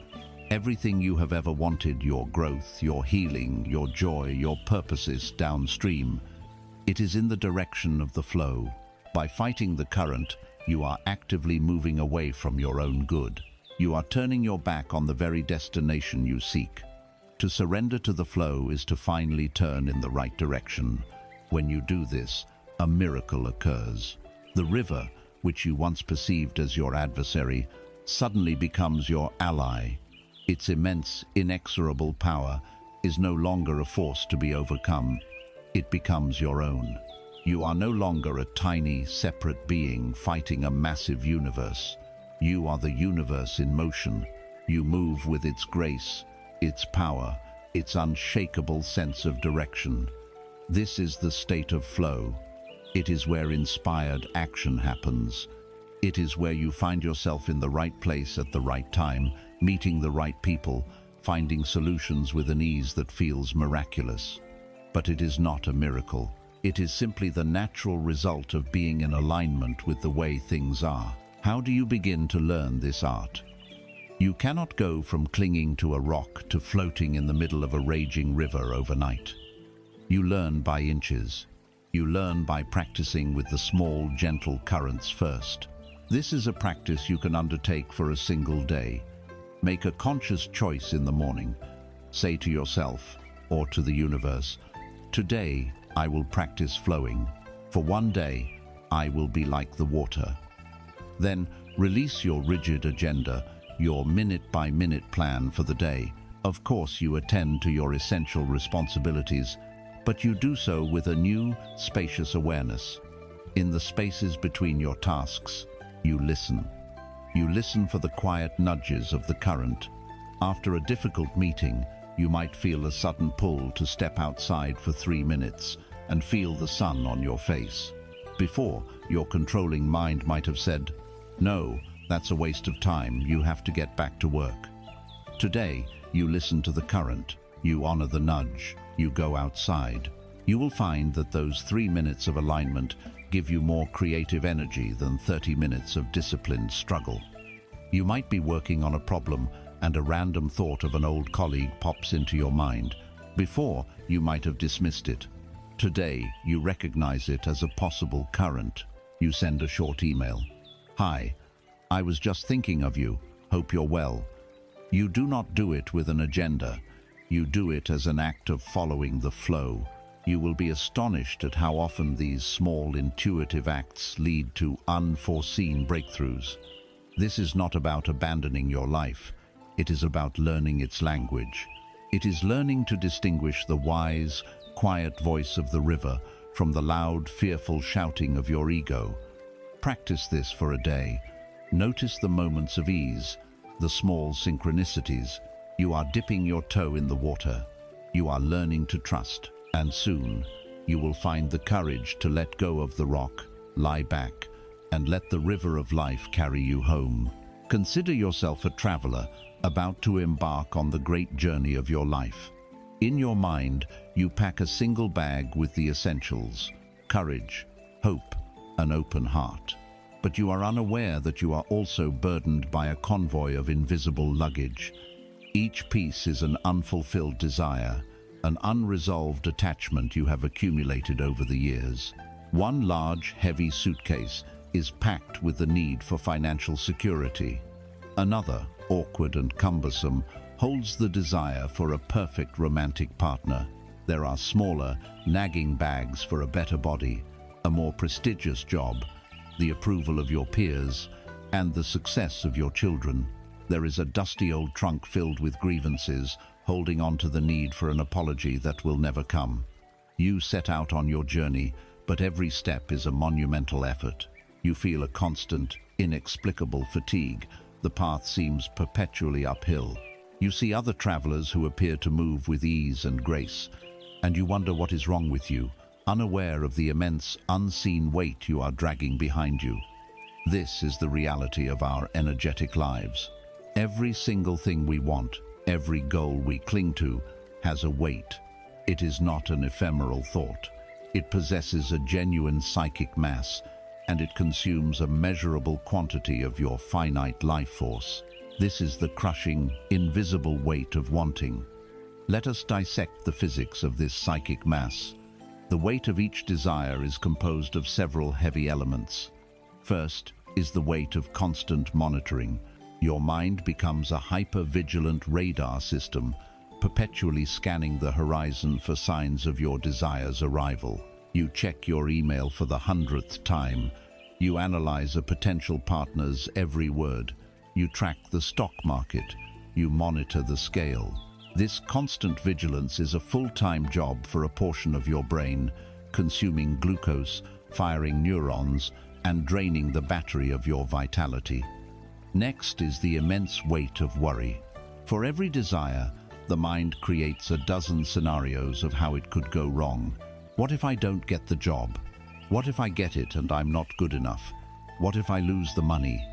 Everything you have ever wanted, your growth, your healing, your joy, your purpose, is downstream. It is in the direction of the flow. By fighting the current, you are actively moving away from your own good. You are turning your back on the very destination you seek. To surrender to the flow is to finally turn in the right direction. When you do this, a miracle occurs. The river, which you once perceived as your adversary, suddenly becomes your ally. Its immense, inexorable power is no longer a force to be overcome. It becomes your own. You are no longer a tiny, separate being fighting a massive universe. You are the universe in motion. You move with its grace, its power, its unshakable sense of direction. This is the state of flow. It is where inspired action happens. It is where you find yourself in the right place at the right time, meeting the right people, finding solutions with an ease that feels miraculous. But it is not a miracle. It is simply the natural result of being in alignment with the way things are. How do you begin to learn this art? You cannot go from clinging to a rock to floating in the middle of a raging river overnight. You learn by inches. You learn by practicing with the small, gentle currents first. This is a practice you can undertake for a single day. Make a conscious choice in the morning. Say to yourself, or to the universe, "Today, I will practice flowing. For one day, I will be like the water." Then, release your rigid agenda, your minute-by-minute plan for the day. Of course, you attend to your essential responsibilities, but you do so with a new, spacious awareness. In the spaces between your tasks, you listen. You listen for the quiet nudges of the current. After a difficult meeting, you might feel a sudden pull to step outside for 3 minutes and feel the sun on your face. Before, your controlling mind might have said, "No, That's a waste of time. You have to get back to work. Today, you listen to the current. You honor the nudge. You go outside. You will find that those 3 minutes of alignment give you more creative energy than 30 minutes of disciplined struggle. You might be working on a problem and a random thought of an old colleague pops into your mind. Before, you might have dismissed it. Today, you recognize it as a possible current. You send a short email. Hi, I was just thinking of you. Hope you're well. You do not do it with an agenda. You do it as an act of following the flow. You will be astonished at how often these small intuitive acts lead to unforeseen breakthroughs. This is not about abandoning your life. It is about learning its language. It is learning to distinguish the wise, quiet voice of the river from the loud, fearful shouting of your ego. Practice this for a day. Notice the moments of ease, the small synchronicities. You are dipping your toe in the water. You are learning to trust. And soon, you will find the courage to let go of the rock, lie back, and let the river of life carry you home. Consider yourself a traveler about to embark on the great journey of your life. In your mind, you pack a single bag with the essentials: courage, hope, an open heart. But you are unaware that you are also burdened by a convoy of invisible luggage. Each piece is an unfulfilled desire, an unresolved attachment you have accumulated over the years. One large, heavy suitcase is packed with the need for financial security. Another, awkward and cumbersome, holds the desire for a perfect romantic partner. There are smaller, nagging bags for a better body, a more prestigious job, the approval of your peers, and the success of your children. There is a dusty old trunk filled with grievances, holding on to the need for an apology that will never come. You set out on your journey, but every step is a monumental effort. You feel a constant, inexplicable fatigue. The path seems perpetually uphill. You see other travelers who appear to move with ease and grace, and you wonder what is wrong with you, unaware of the immense, unseen weight you are dragging behind you. This is the reality of our energetic lives. Every single thing we want, every goal we cling to, has a weight. It is not an ephemeral thought. It possesses a genuine psychic mass, and it consumes a measurable quantity of your finite life force. This is the crushing, invisible weight of wanting. Let us dissect the physics of this psychic mass. The weight of each desire is composed of several heavy elements. First is the weight of constant monitoring. Your mind becomes a hyper-vigilant radar system, perpetually scanning the horizon for signs of your desire's arrival. You check your email for the 100th time. You analyze a potential partner's every word. You track the stock market. You monitor the scale. This constant vigilance is a full-time job for a portion of your brain, consuming glucose, firing neurons, and draining the battery of your vitality. Next is the immense weight of worry. For every desire, the mind creates a dozen scenarios of how it could go wrong. What if I don't get the job? What if I get it and I'm not good enough? What if I lose the money?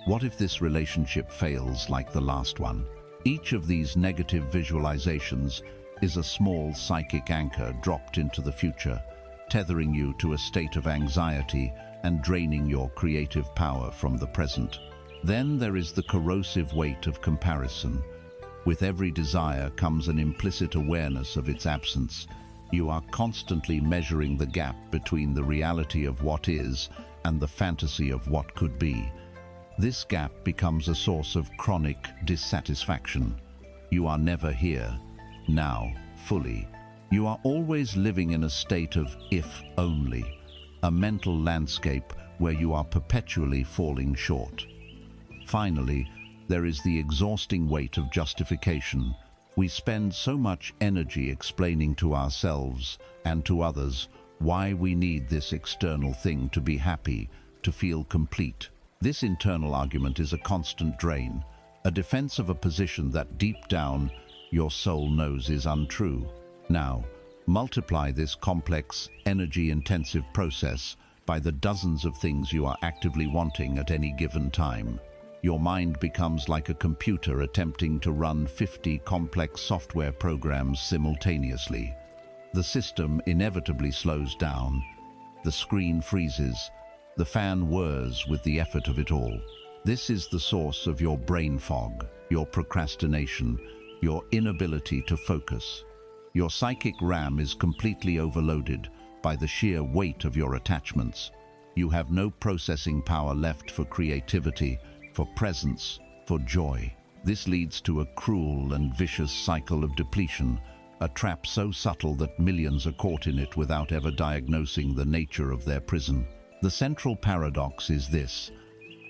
What if this relationship fails like the last one? Each of these negative visualizations is a small psychic anchor dropped into the future, tethering you to a state of anxiety and draining your creative power from the present. Then there is the corrosive weight of comparison. With every desire comes an implicit awareness of its absence. You are constantly measuring the gap between the reality of what is and the fantasy of what could be. This gap becomes a source of chronic dissatisfaction. You are never here, now, fully. You are always living in a state of if only, a mental landscape where you are perpetually falling short. Finally, there is the exhausting weight of justification. We spend so much energy explaining to ourselves and to others why we need this external thing to be happy, to feel complete. This internal argument is a constant drain, a defense of a position that deep down your soul knows is untrue. Now, multiply this complex, energy-intensive process by the dozens of things you are actively wanting at any given time. Your mind becomes like a computer attempting to run 50 complex software programs simultaneously. The system inevitably slows down, the screen freezes, the fan whirs with the effort of it all. This is the source of your brain fog, your procrastination, your inability to focus. Your psychic RAM is completely overloaded by the sheer weight of your attachments. You have no processing power left for creativity, for presence, for joy. This leads to a cruel and vicious cycle of depletion, a trap so subtle that millions are caught in it without ever diagnosing the nature of their prison. The central paradox is this: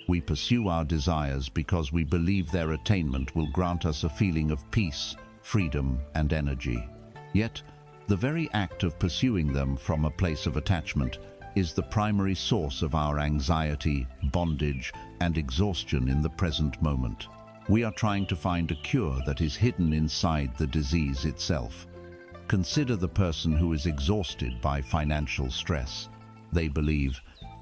we pursue our desires because we believe their attainment will grant us a feeling of peace, freedom, and energy. Yet, the very act of pursuing them from a place of attachment is the primary source of our anxiety, bondage, and exhaustion in the present moment. We are trying to find a cure that is hidden inside the disease itself. Consider the person who is exhausted by financial stress. They believe,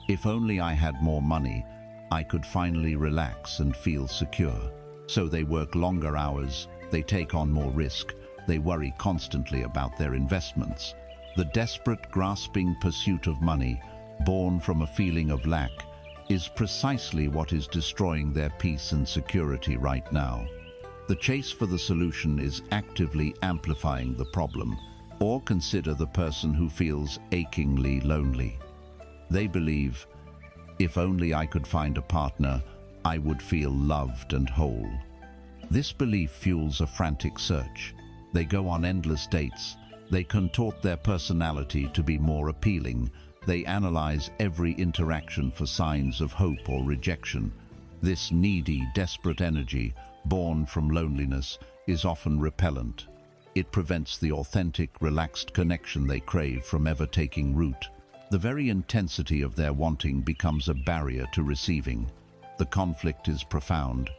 if only I had more money, I could finally relax and feel secure. So they work longer hours, they take on more risk, they worry constantly about their investments. The desperate, grasping pursuit of money, born from a feeling of lack, is precisely what is destroying their peace and security right now. The chase for the solution is actively amplifying the problem. Or consider the person who feels achingly lonely. They believe, if only I could find a partner, I would feel loved and whole. This belief fuels a frantic search. They go on endless dates. They contort their personality to be more appealing. They analyze every interaction for signs of hope or rejection. This needy, desperate energy, born from loneliness, is often repellent. It prevents the authentic, relaxed connection they crave from ever taking root. The very intensity of their wanting becomes a barrier to receiving. The conflict is profound.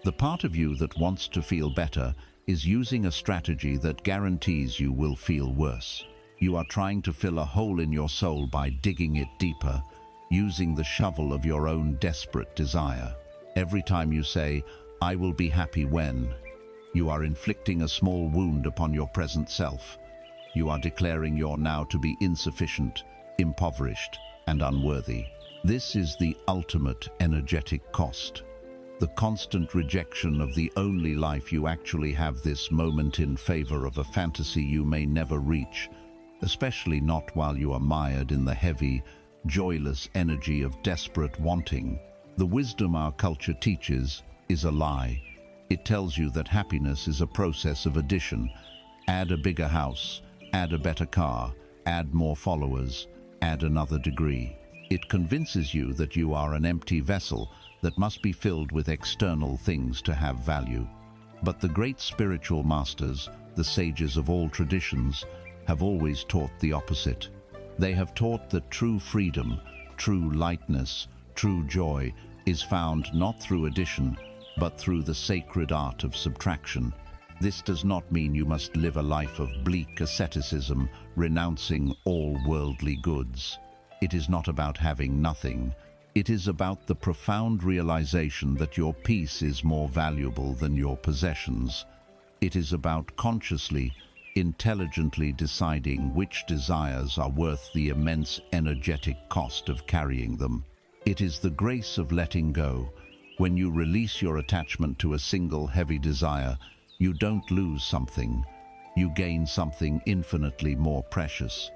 The part of you that wants to feel better is using a strategy that guarantees you will feel worse. You are trying to fill a hole in your soul by digging it deeper, using the shovel of your own desperate desire. Every time you say, "I will be happy when," you are inflicting a small wound upon your present self. You are declaring you're now to be insufficient, impoverished, and unworthy. This is the ultimate energetic cost. The constant rejection of the only life you actually have this moment in favor of a fantasy you may never reach, especially not while you are mired in the heavy, joyless energy of desperate wanting. The wisdom our culture teaches is a lie. It tells you that happiness is a process of addition. Add a bigger house, add a better car, add more followers, add another degree. It convinces you that you are an empty vessel that must be filled with external things to have value. But the great spiritual masters, the sages of all traditions, have always taught the opposite. They have taught that true freedom, true lightness, true joy is found not through addition, but through the sacred art of subtraction. This does not mean you must live a life of bleak asceticism, renouncing all worldly goods. It is not about having nothing. It is about the profound realization that your peace is more valuable than your possessions. It is about consciously, intelligently deciding which desires are worth the immense energetic cost of carrying them. It is the grace of letting go. When you release your attachment to a single heavy desire, you don't lose something. You gain something infinitely more precious.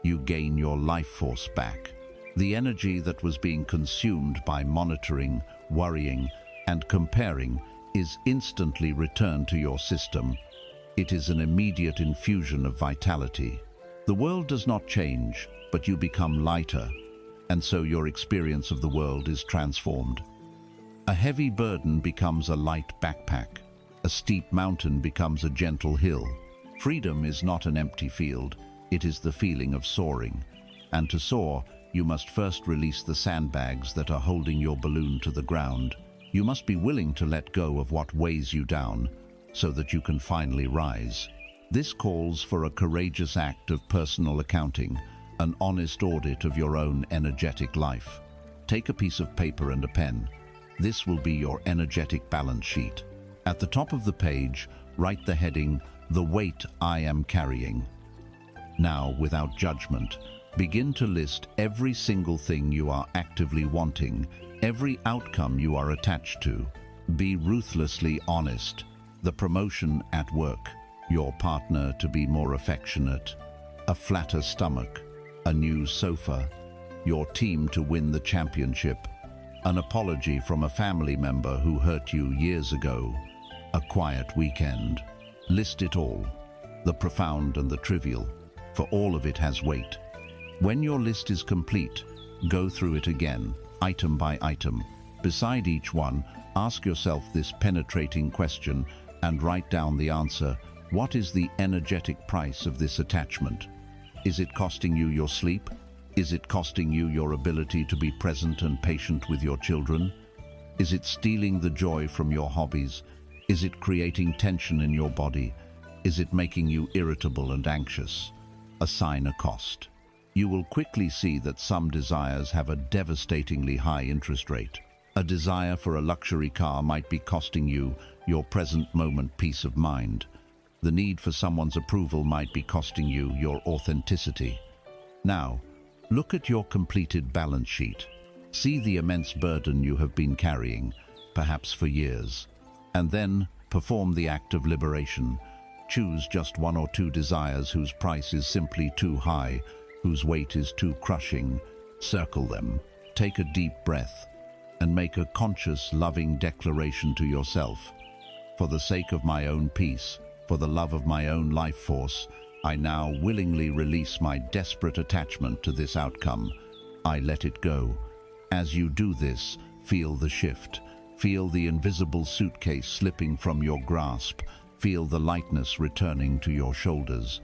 You gain your life force back. The energy that was being consumed by monitoring, worrying, and comparing is instantly returned to your system. It is an immediate infusion of vitality. The world does not change, but you become lighter, and so your experience of the world is transformed. A heavy burden becomes a light backpack. A steep mountain becomes a gentle hill. Freedom is not an empty field. It is the feeling of soaring. And to soar, you must first release the sandbags that are holding your balloon to the ground. You must be willing to let go of what weighs you down so that you can finally rise. This calls for a courageous act of personal accounting, an honest audit of your own energetic life. Take a piece of paper and a pen. This will be your energetic balance sheet. At the top of the page, write the heading, "The Weight I Am Carrying." Now, without judgment, begin to list every single thing you are actively wanting, every outcome you are attached to. Be ruthlessly honest. The promotion at work, your partner to be more affectionate, a flatter stomach, a new sofa, your team to win the championship, an apology from a family member who hurt you years ago, a quiet weekend. List it all, the profound and the trivial, for all of it has weight. When your list is complete, go through it again, item by item. Beside each one, ask yourself this penetrating question and write down the answer. What is the energetic price of this attachment? Is it costing you your sleep? Is it costing you your ability to be present and patient with your children? Is it stealing the joy from your hobbies? Is it creating tension in your body? Is it making you irritable and anxious? Assign a cost. You will quickly see that some desires have a devastatingly high interest rate. A desire for a luxury car might be costing you your present moment peace of mind. The need for someone's approval might be costing you your authenticity. Now, look at your completed balance sheet. See the immense burden you have been carrying, perhaps for years. And then perform the act of liberation. Choose just one or two desires whose price is simply too high, whose weight is too crushing. Circle them. Take a deep breath and make a conscious, loving declaration to yourself. For the sake of my own peace, for the love of my own life force, I now willingly release my desperate attachment to this outcome. I let it go. As you do this, feel the shift. Feel the invisible suitcase slipping from your grasp. Feel the lightness returning to your shoulders.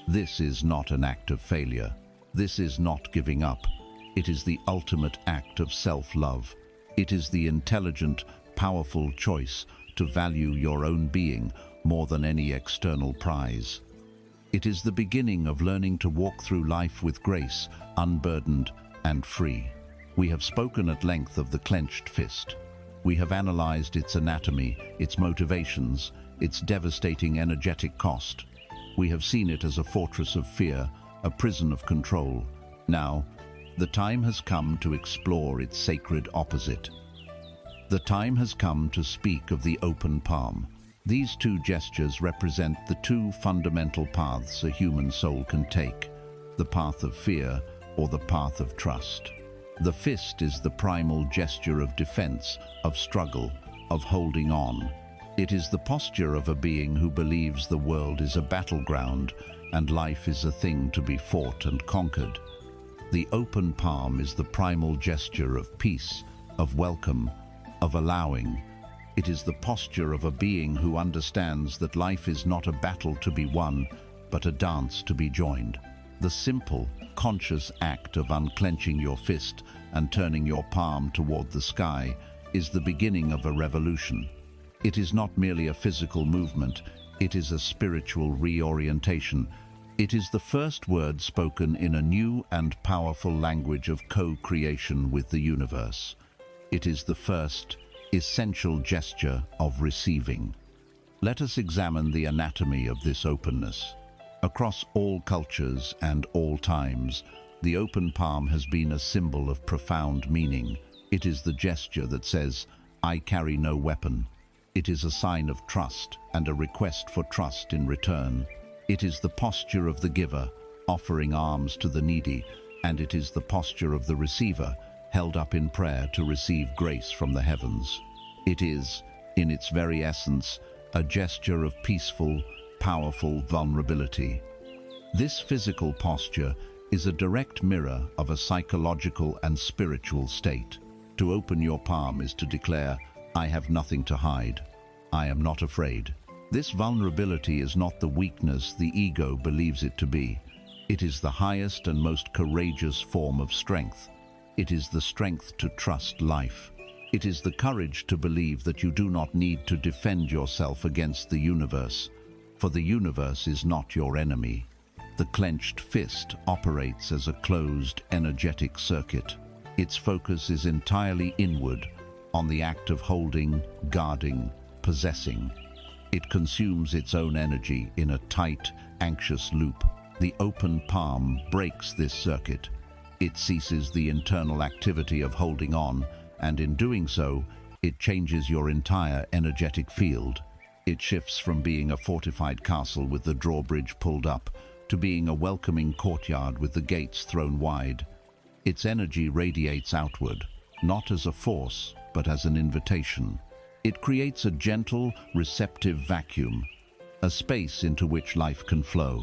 This is not an act of failure. This is not giving up. It is the ultimate act of self-love. It is the intelligent, powerful choice to value your own being more than any external prize. It is the beginning of learning to walk through life with grace, unburdened and free. We have spoken at length of the clenched fist. We have analyzed its anatomy, its motivations, its devastating energetic cost. We have seen it as a fortress of fear, a prison of control. Now, the time has come to explore its sacred opposite. The time has come to speak of the open palm. These two gestures represent the two fundamental paths a human soul can take, the path of fear or the path of trust. The fist is the primal gesture of defense, of struggle, of holding on. It is the posture of a being who believes the world is a battleground and life is a thing to be fought and conquered. The open palm is the primal gesture of peace, of welcome, of allowing. It is the posture of a being who understands that life is not a battle to be won, but a dance to be joined. The simple, conscious act of unclenching your fist and turning your palm toward the sky is the beginning of a revolution. It is not merely a physical movement, it is a spiritual reorientation. It is the first word spoken in a new and powerful language of co-creation with the universe. It is the first, essential gesture of receiving. Let us examine the anatomy of this openness. Across all cultures and all times, the open palm has been a symbol of profound meaning. It is the gesture that says, "I carry no weapon." It is a sign of trust and a request for trust in return. It is the posture of the giver, offering alms to the needy, and it is the posture of the receiver, held up in prayer to receive grace from the heavens. It is, in its very essence, a gesture of peaceful, powerful vulnerability. This physical posture is a direct mirror of a psychological and spiritual state. To open your palm is to declare, "I have nothing to hide. I am not afraid." This vulnerability is not the weakness the ego believes it to be. It is the highest and most courageous form of strength. It is the strength to trust life. It is the courage to believe that you do not need to defend yourself against the universe, for the universe is not your enemy. The clenched fist operates as a closed, energetic circuit. Its focus is entirely inward, on the act of holding, guarding, possessing. It consumes its own energy in a tight, anxious loop. The open palm breaks this circuit. It ceases the internal activity of holding on, and in doing so, it changes your entire energetic field. It shifts from being a fortified castle with the drawbridge pulled up to being a welcoming courtyard with the gates thrown wide. Its energy radiates outward, not as a force, but as an invitation. It creates a gentle, receptive vacuum, a space into which life can flow.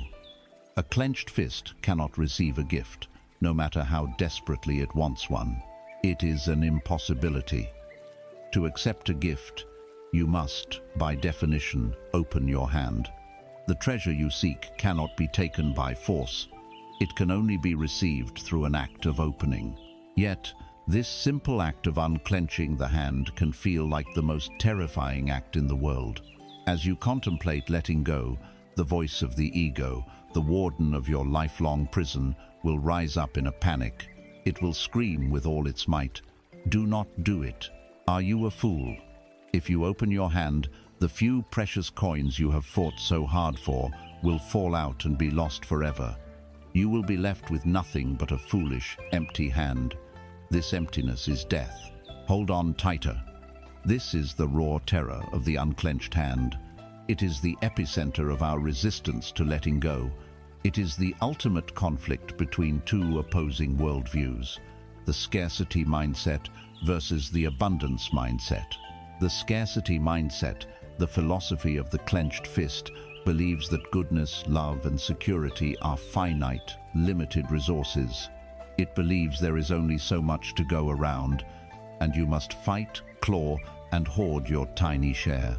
A clenched fist cannot receive a gift, no matter how desperately it wants one. It is an impossibility. To accept a gift, you must, by definition, open your hand. The treasure you seek cannot be taken by force. It can only be received through an act of opening. Yet, this simple act of unclenching the hand can feel like the most terrifying act in the world. As you contemplate letting go, the voice of the ego, the warden of your lifelong prison, will rise up in a panic. It will scream with all its might, "Do not do it. Are you a fool?" If you open your hand, the few precious coins you have fought so hard for will fall out and be lost forever. You will be left with nothing but a foolish, empty hand. This emptiness is death. Hold on tighter. This is the raw terror of the unclenched hand. It is the epicenter of our resistance to letting go. It is the ultimate conflict between two opposing worldviews, the scarcity mindset versus the abundance mindset. The scarcity mindset, the philosophy of the clenched fist, believes that goodness, love, and security are finite, limited resources. It believes there is only so much to go around, and you must fight, claw, and hoard your tiny share.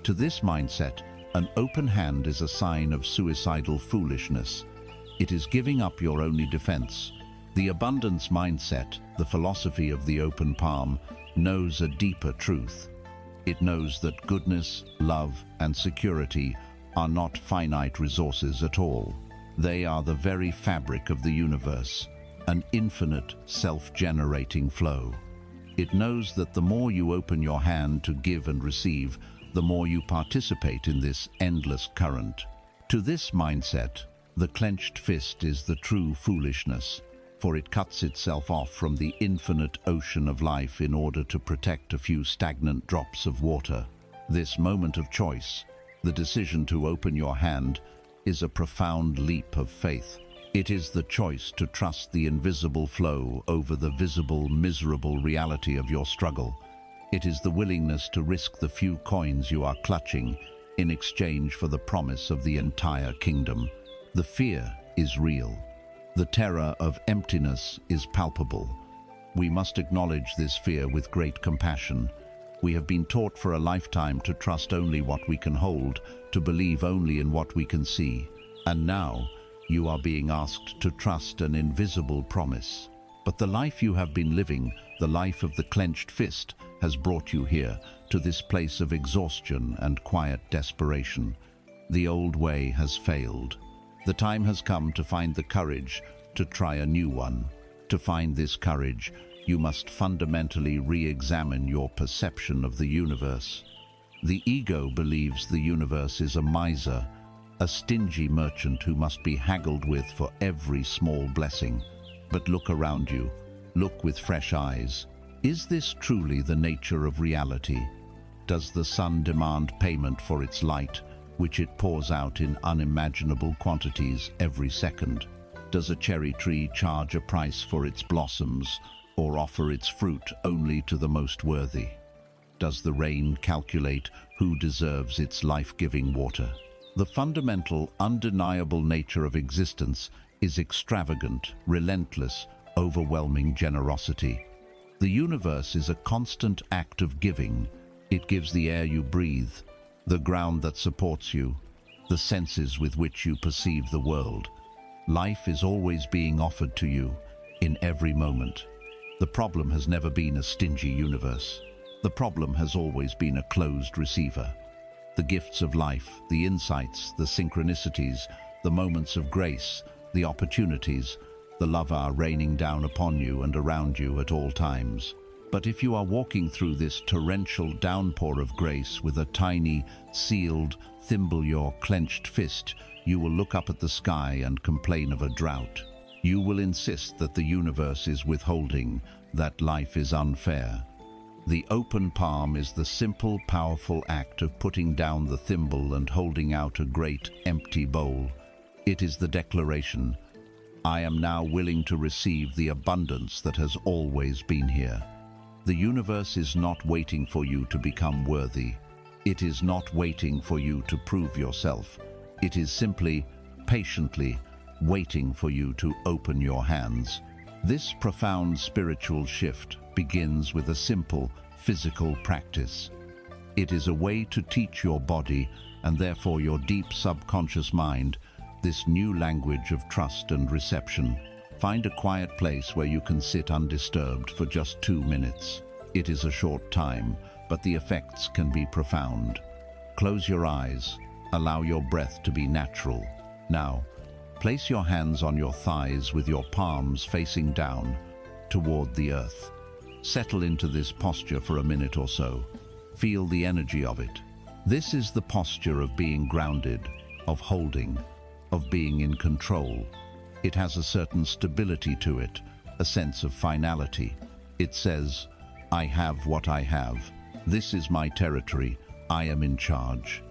To this mindset, an open hand is a sign of suicidal foolishness. It is giving up your only defense. The abundance mindset, the philosophy of the open palm, knows a deeper truth. It knows that goodness, love, and security are not finite resources at all. They are the very fabric of the universe, an infinite, self-generating flow. It knows that the more you open your hand to give and receive, the more you participate in this endless current. To this mindset, the clenched fist is the true foolishness, for it cuts itself off from the infinite ocean of life in order to protect a few stagnant drops of water. This moment of choice, the decision to open your hand, is a profound leap of faith. It is the choice to trust the invisible flow over the visible, miserable reality of your struggle. It is the willingness to risk the few coins you are clutching in exchange for the promise of the entire kingdom. The fear is real. The terror of emptiness is palpable. We must acknowledge this fear with great compassion. We have been taught for a lifetime to trust only what we can hold, to believe only in what we can see. And now, you are being asked to trust an invisible promise. But the life you have been living, the life of the clenched fist, has brought you here, to this place of exhaustion and quiet desperation. The old way has failed. The time has come to find the courage to try a new one. To find this courage, you must fundamentally re-examine your perception of the universe. The ego believes the universe is a miser, a stingy merchant who must be haggled with for every small blessing. But look around you. Look with fresh eyes. Is this truly the nature of reality? Does the sun demand payment for its light, which it pours out in unimaginable quantities every second? Does a cherry tree charge a price for its blossoms, or offer its fruit only to the most worthy? Does the rain calculate who deserves its life-giving water? The fundamental, undeniable nature of existence is extravagant, relentless, overwhelming generosity. The universe is a constant act of giving. It gives the air you breathe, the ground that supports you, the senses with which you perceive the world. Life is always being offered to you, in every moment. The problem has never been a stingy universe. The problem has always been a closed receiver. The gifts of life, the insights, the synchronicities, the moments of grace, the opportunities, the love are raining down upon you and around you at all times. But if you are walking through this torrential downpour of grace with a tiny, sealed, thimble your clenched fist, you will look up at the sky and complain of a drought. You will insist that the universe is withholding, that life is unfair. The open palm is the simple, powerful act of putting down the thimble and holding out a great, empty bowl. It is the declaration, I am now willing to receive the abundance that has always been here. The universe is not waiting for you to become worthy. It is not waiting for you to prove yourself. It is simply, patiently, waiting for you to open your hands. This profound spiritual shift begins with a simple physical practice. It is a way to teach your body, and therefore your deep subconscious mind, this new language of trust and reception. Find a quiet place where you can sit undisturbed for just 2 minutes. It is a short time, but the effects can be profound. Close your eyes. Allow your breath to be natural. Now, place your hands on your thighs with your palms facing down toward the earth. Settle into this posture for a minute or so. Feel the energy of it. This is the posture of being grounded, of holding, of being in control. It has a certain stability to it, a sense of finality. It says, I have what I have. This is my territory. I am in charge.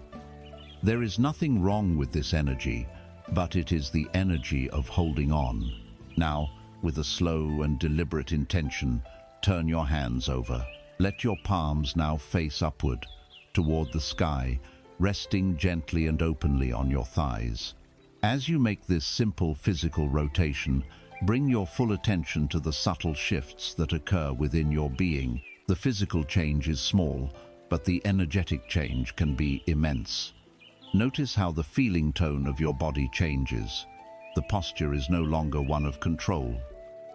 There is nothing wrong with this energy, but it is the energy of holding on. Now, with a slow and deliberate intention, turn your hands over. Let your palms now face upward, toward the sky, resting gently and openly on your thighs. As you make this simple physical rotation, bring your full attention to the subtle shifts that occur within your being. The physical change is small, but the energetic change can be immense. Notice how the feeling tone of your body changes. The posture is no longer one of control,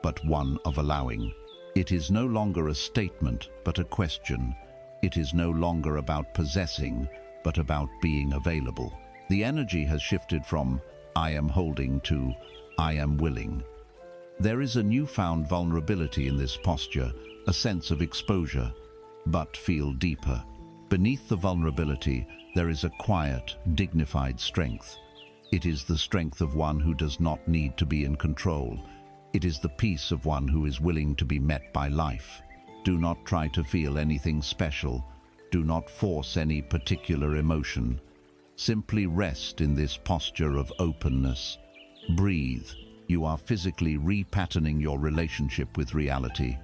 but one of allowing. It is no longer a statement, but a question. It is no longer about possessing, but about being available. The energy has shifted from I am holding to I am willing. There is a newfound vulnerability in this posture, a sense of exposure, but feel deeper. Beneath the vulnerability, there is a quiet, dignified strength. It is the strength of one who does not need to be in control. It is the peace of one who is willing to be met by life. Do not try to feel anything special. Do not force any particular emotion. Simply rest in this posture of openness. Breathe. You are physically repatterning your relationship with reality.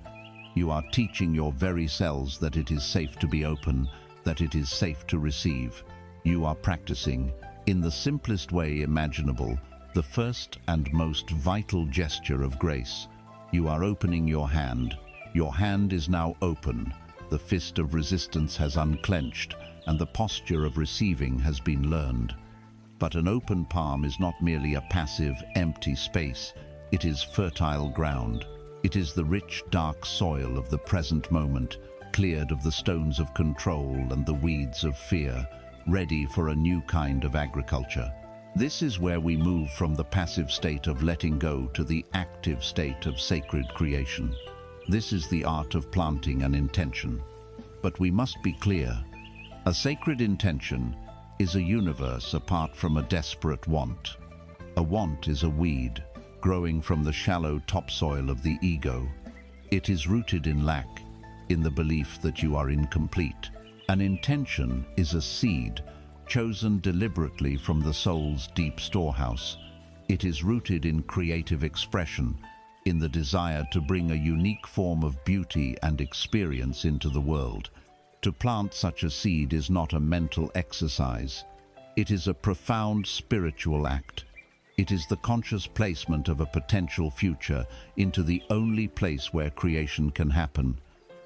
You are teaching your very cells that it is safe to be open, that it is safe to receive. You are practicing, in the simplest way imaginable, the first and most vital gesture of grace. You are opening your hand. Your hand is now open. The fist of resistance has unclenched, and the posture of receiving has been learned. But an open palm is not merely a passive, empty space. It is fertile ground. It is the rich, dark soil of the present moment, cleared of the stones of control and the weeds of fear, ready for a new kind of agriculture. This is where we move from the passive state of letting go to the active state of sacred creation. This is the art of planting an intention. But we must be clear. A sacred intention is a universe apart from a desperate want. A want is a weed, growing from the shallow topsoil of the ego. It is rooted in lack, in the belief that you are incomplete. An intention is a seed, chosen deliberately from the soul's deep storehouse. It is rooted in creative expression, in the desire to bring a unique form of beauty and experience into the world. To plant such a seed is not a mental exercise. It is a profound spiritual act. It is the conscious placement of a potential future into the only place where creation can happen,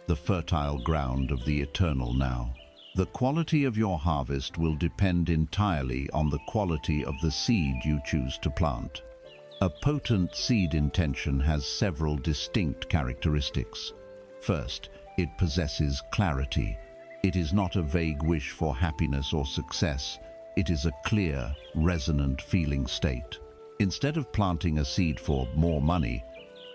the fertile ground of the eternal now. The quality of your harvest will depend entirely on the quality of the seed you choose to plant. A potent seed intention has several distinct characteristics. First, it possesses clarity. It is not a vague wish for happiness or success. It is a clear, resonant feeling state. Instead of planting a seed for more money,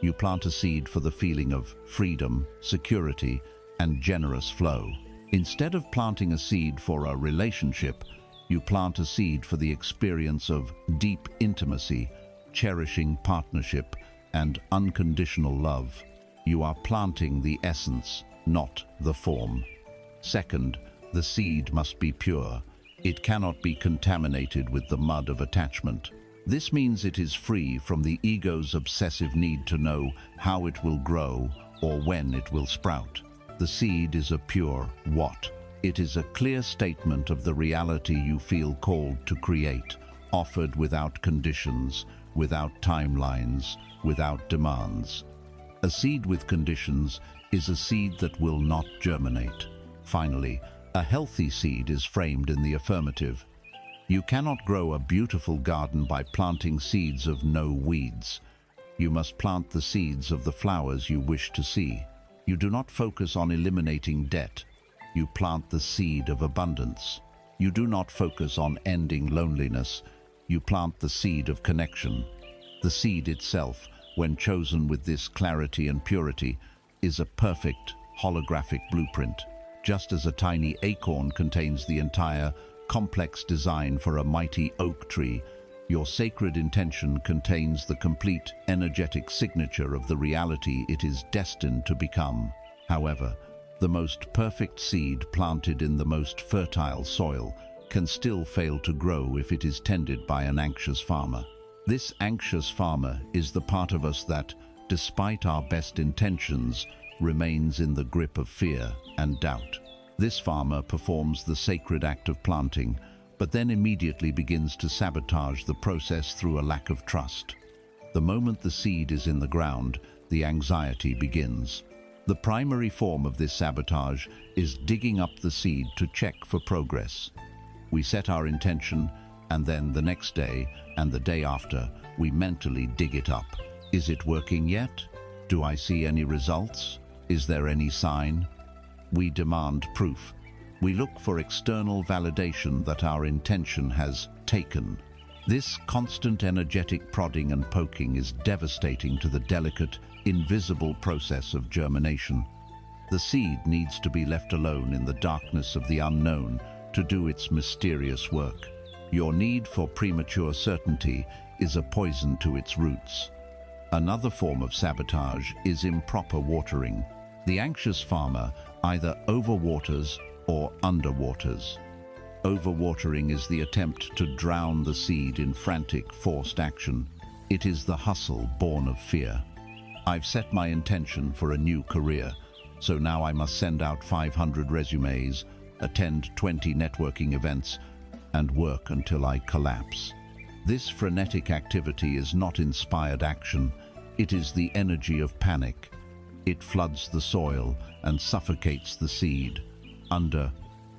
You plant a seed for the feeling of freedom, security, and generous flow. Instead of planting a seed for a relationship, you plant a seed for the experience of deep intimacy, cherishing partnership, and unconditional love. You are planting the essence, not the form. Second, the seed must be pure. It cannot be contaminated with the mud of attachment. This means it is free from the ego's obsessive need to know how it will grow or when it will sprout. The seed is a pure what. It is a clear statement of the reality you feel called to create, offered without conditions, without timelines, without demands. A seed with conditions is a seed that will not germinate. Finally, a healthy seed is framed in the affirmative. You cannot grow a beautiful garden by planting seeds of no weeds. You must plant the seeds of the flowers you wish to see. You do not focus on eliminating debt. You plant the seed of abundance. You do not focus on ending loneliness. You plant the seed of connection. The seed itself, when chosen with this clarity and purity, is a perfect holographic blueprint. Just as a tiny acorn contains the entire complex design for a mighty oak tree, your sacred intention contains the complete energetic signature of the reality it is destined to become. However, the most perfect seed planted in the most fertile soil can still fail to grow if it is tended by an anxious farmer. This anxious farmer is the part of us that, despite our best intentions, remains in the grip of fear and doubt. This farmer performs the sacred act of planting, but then immediately begins to sabotage the process through a lack of trust. The moment the seed is in the ground, the anxiety begins. The primary form of this sabotage is digging up the seed to check for progress. We set our intention, and then the next day and the day after, we mentally dig it up. Is it working yet? Do I see any results? Is there any sign? We demand proof. We look for external validation that our intention has taken. This constant energetic prodding and poking is devastating to the delicate, invisible process of germination. The seed needs to be left alone in the darkness of the unknown to do its mysterious work. Your need for premature certainty is a poison to its roots. Another form of sabotage is improper watering. The anxious farmer either overwaters or underwaters. Overwatering is the attempt to drown the seed in frantic, forced action. It is the hustle born of fear. I've set my intention for a new career, so now I must send out 500 resumes, attend 20 networking events, and work until I collapse. This frenetic activity is not inspired action. It is the energy of panic. It floods the soil and suffocates the seed.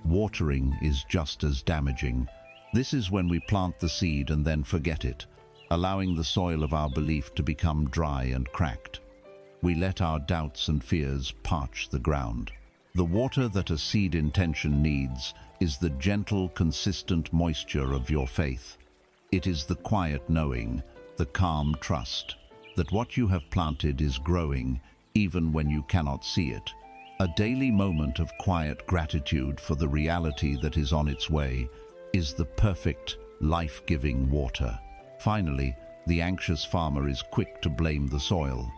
Watering is just as damaging. This is when we plant the seed and then forget it, allowing the soil of our belief to become dry and cracked. We let our doubts and fears parch the ground. The water that a seed intention needs is the gentle, consistent moisture of your faith. It is the quiet knowing, the calm trust, that what you have planted is growing, even when you cannot see it. A daily moment of quiet gratitude for the reality that is on its way is the perfect, life-giving water. Finally, the anxious farmer is quick to blame the soil.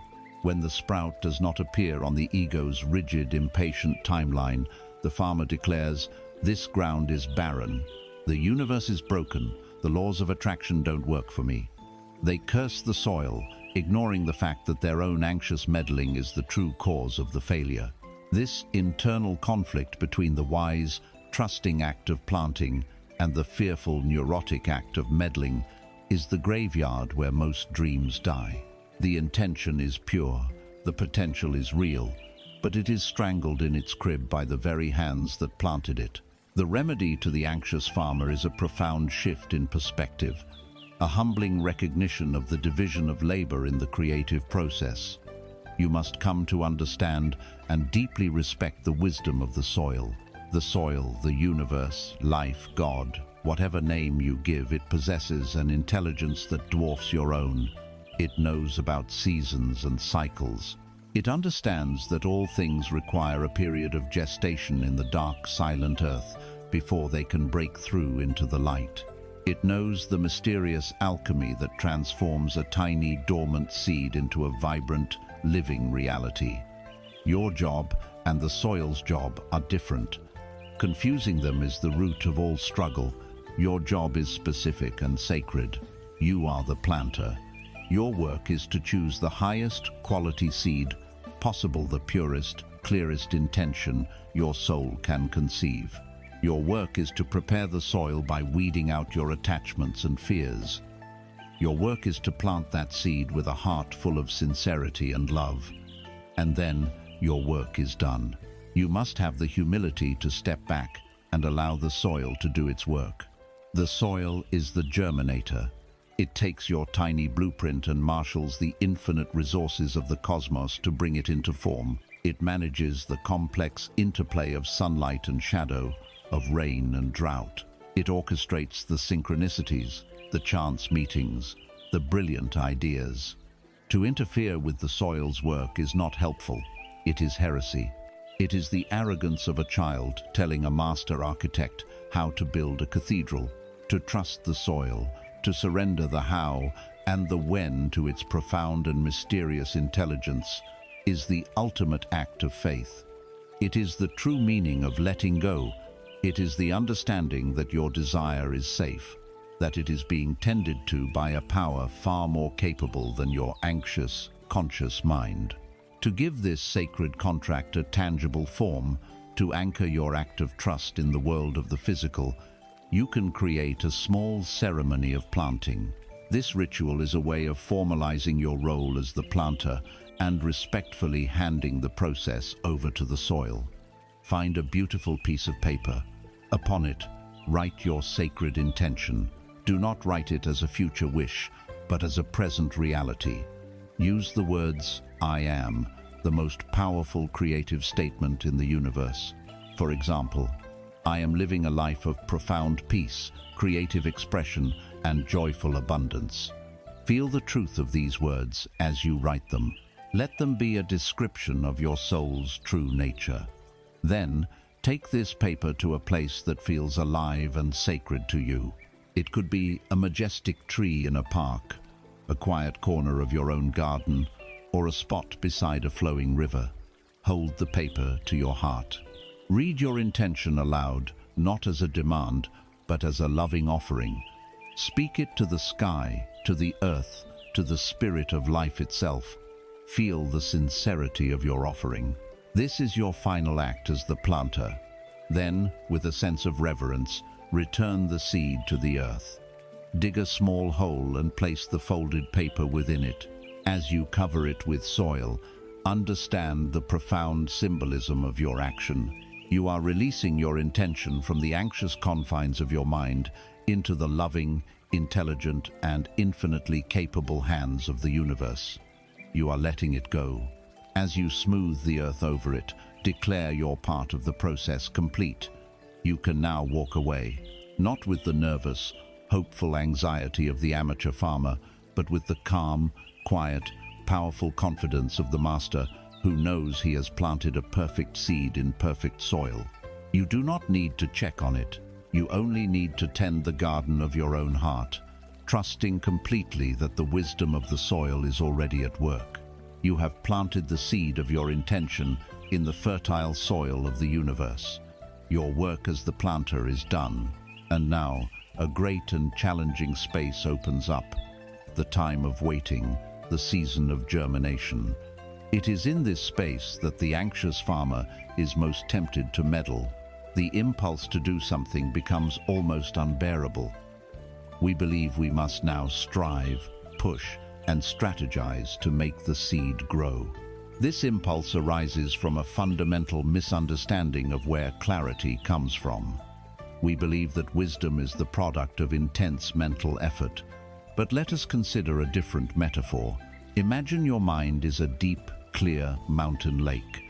When the sprout does not appear on the ego's rigid, impatient timeline, the farmer declares, "This ground is barren. The universe is broken. The laws of attraction don't work for me." They curse the soil, ignoring the fact that their own anxious meddling is the true cause of the failure. This internal conflict between the wise, trusting act of planting and the fearful, neurotic act of meddling is the graveyard where most dreams die. The intention is pure, the potential is real, but it is strangled in its crib by the very hands that planted it. The remedy to the anxious farmer is a profound shift in perspective, a humbling recognition of the division of labor in the creative process. You must come to understand and deeply respect the wisdom of the soil. The soil, the universe, life, God, whatever name you give, it possesses an intelligence that dwarfs your own. It knows about seasons and cycles. It understands that all things require a period of gestation in the dark, silent earth before they can break through into the light. It knows the mysterious alchemy that transforms a tiny, dormant seed into a vibrant, living reality. Your job and the soil's job are different. Confusing them is the root of all struggle. Your job is specific and sacred. You are the planter. Your work is to choose the highest quality seed possible, the purest, clearest intention your soul can conceive. Your work is to prepare the soil by weeding out your attachments and fears. Your work is to plant that seed with a heart full of sincerity and love. And then your work is done. You must have the humility to step back and allow the soil to do its work. The soil is the germinator. It takes your tiny blueprint and marshals the infinite resources of the cosmos to bring it into form. It manages the complex interplay of sunlight and shadow, of rain and drought. It orchestrates the synchronicities, the chance meetings, the brilliant ideas. To interfere with the soil's work is not helpful. It is heresy. It is the arrogance of a child telling a master architect how to build a cathedral. To trust the soil, to surrender the how and the when to its profound and mysterious intelligence, is the ultimate act of faith. It is the true meaning of letting go. It is the understanding that your desire is safe, that it is being tended to by a power far more capable than your anxious, conscious mind. To give this sacred contract a tangible form, to anchor your act of trust in the world of the physical, you can create a small ceremony of planting. This ritual is a way of formalizing your role as the planter and respectfully handing the process over to the soil. Find a beautiful piece of paper. Upon it, write your sacred intention. Do not write it as a future wish, but as a present reality. Use the words, "I am," the most powerful creative statement in the universe. For example, I am living a life of profound peace, creative expression, and joyful abundance. Feel the truth of these words as you write them. Let them be a description of your soul's true nature. Then, take this paper to a place that feels alive and sacred to you. It could be a majestic tree in a park, a quiet corner of your own garden, or a spot beside a flowing river. Hold the paper to your heart. Read your intention aloud, not as a demand, but as a loving offering. Speak it to the sky, to the earth, to the spirit of life itself. Feel the sincerity of your offering. This is your final act as the planter. Then, with a sense of reverence, return the seed to the earth. Dig a small hole and place the folded paper within it. As you cover it with soil, understand the profound symbolism of your action. You are releasing your intention from the anxious confines of your mind into the loving, intelligent, and infinitely capable hands of the universe. You are letting it go. As you smooth the earth over it, declare your part of the process complete. You can now walk away, not with the nervous, hopeful anxiety of the amateur farmer, but with the calm, quiet, powerful confidence of the master who knows he has planted a perfect seed in perfect soil. You do not need to check on it. You only need to tend the garden of your own heart, trusting completely that the wisdom of the soil is already at work. You have planted the seed of your intention in the fertile soil of the universe. Your work as the planter is done, and now a great and challenging space opens up, the time of waiting, the season of germination. It is in this space that the anxious farmer is most tempted to meddle. The impulse to do something becomes almost unbearable. We believe we must now strive, push, and strategize to make the seed grow. This impulse arises from a fundamental misunderstanding of where clarity comes from. We believe that wisdom is the product of intense mental effort. But let us consider a different metaphor. Imagine your mind is a deep, clear mountain lake.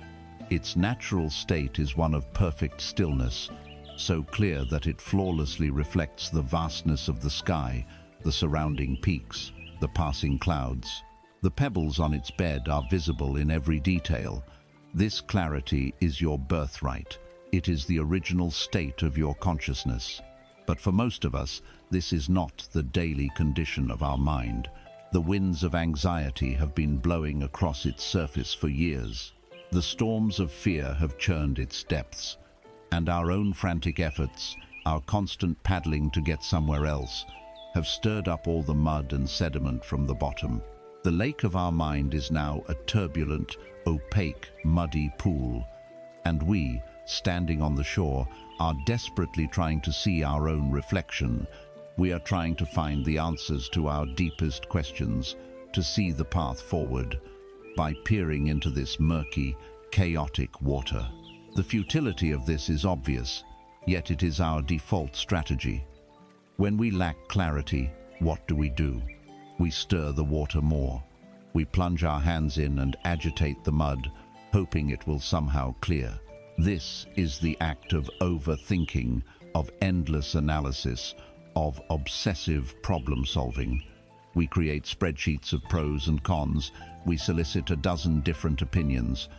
Its natural state is one of perfect stillness, so clear that it flawlessly reflects the vastness of the sky, the surrounding peaks, the passing clouds. The pebbles on its bed are visible in every detail. This clarity is your birthright. It is the original state of your consciousness. But for most of us, this is not the daily condition of our mind. The winds of anxiety have been blowing across its surface for years. The storms of fear have churned its depths, and our own frantic efforts, our constant paddling to get somewhere else, have stirred up all the mud and sediment from the bottom. The lake of our mind is now a turbulent, opaque, muddy pool, and we, standing on the shore, are desperately trying to see our own reflection. We are trying to find the answers to our deepest questions, to see the path forward, by peering into this murky, chaotic water. The futility of this is obvious, yet it is our default strategy. When we lack clarity, what do? We stir the water more. We plunge our hands in and agitate the mud, hoping it will somehow clear. This is the act of overthinking, of endless analysis, of obsessive problem-solving. We create spreadsheets of pros and cons. We solicit a dozen different opinions.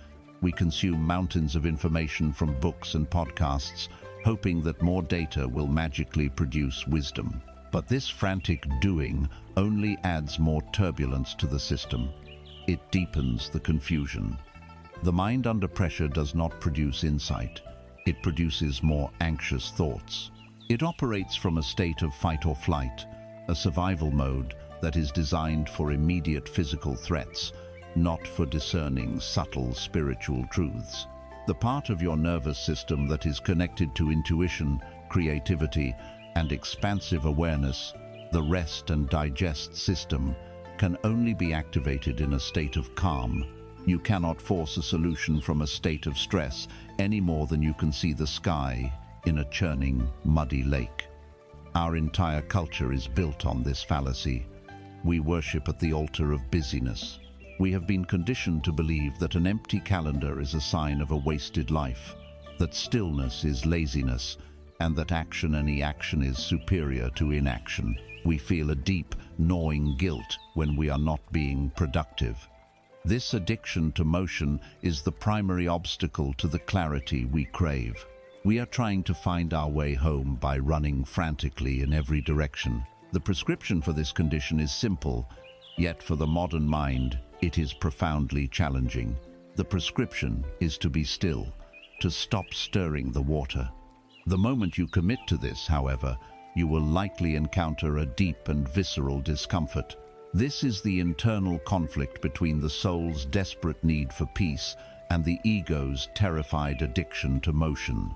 We consume mountains of information from books and podcasts, hoping that more data will magically produce wisdom. But this frantic doing only adds more turbulence to the system. It deepens the confusion. The mind under pressure does not produce insight. It produces more anxious thoughts. It operates from a state of fight or flight, a survival mode that is designed for immediate physical threats, not for discerning subtle spiritual truths. The part of your nervous system that is connected to intuition, creativity, and expansive awareness, the rest and digest system, can only be activated in a state of calm. You cannot force a solution from a state of stress any more than you can see the sky in a churning, muddy lake. Our entire culture is built on this fallacy. We worship at the altar of busyness. We have been conditioned to believe that an empty calendar is a sign of a wasted life, that stillness is laziness, and that any action is superior to inaction. We feel a deep, gnawing guilt when we are not being productive. This addiction to motion is the primary obstacle to the clarity we crave. We are trying to find our way home by running frantically in every direction. The prescription for this condition is simple, yet for the modern mind, it is profoundly challenging. The prescription is to be still, to stop stirring the water. The moment you commit to this, however, you will likely encounter a deep and visceral discomfort. This is the internal conflict between the soul's desperate need for peace and the ego's terrified addiction to motion.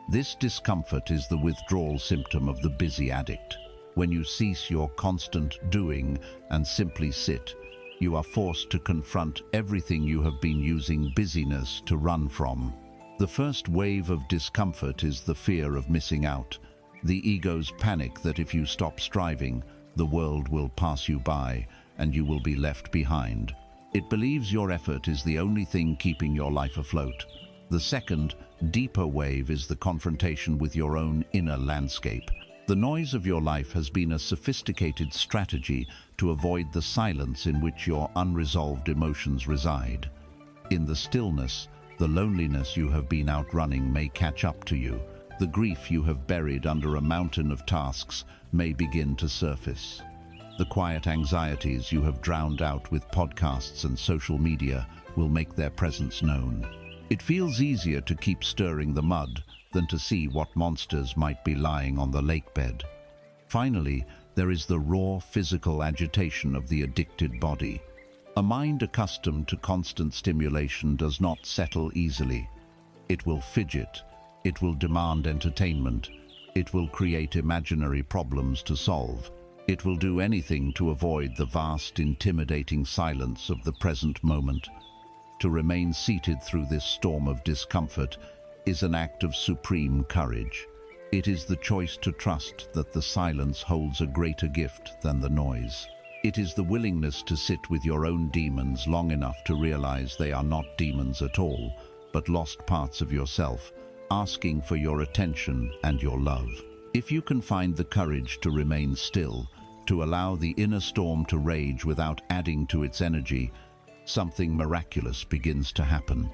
This discomfort is the withdrawal symptom of the busy addict. When you cease your constant doing and simply sit, you are forced to confront everything you have been using busyness to run from. The first wave of discomfort is the fear of missing out, the ego's panic that if you stop striving, the world will pass you by and you will be left behind. It believes your effort is the only thing keeping your life afloat. The second, deeper wave is the confrontation with your own inner landscape. The noise of your life has been a sophisticated strategy to avoid the silence in which your unresolved emotions reside. In the stillness, the loneliness you have been outrunning may catch up to you. The grief you have buried under a mountain of tasks may begin to surface. The quiet anxieties you have drowned out with podcasts and social media will make their presence known. It feels easier to keep stirring the mud than to see what monsters might be lying on the lake bed. Finally, there is the raw physical agitation of the addicted body. A mind accustomed to constant stimulation does not settle easily. It will fidget, it will demand entertainment, it will create imaginary problems to solve. It will do anything to avoid the vast, intimidating silence of the present moment. To remain seated through this storm of discomfort is an act of supreme courage. It is the choice to trust that the silence holds a greater gift than the noise. It is the willingness to sit with your own demons long enough to realize they are not demons at all, but lost parts of yourself, asking for your attention and your love. If you can find the courage to remain still, to allow the inner storm to rage without adding to its energy, something miraculous begins to happen.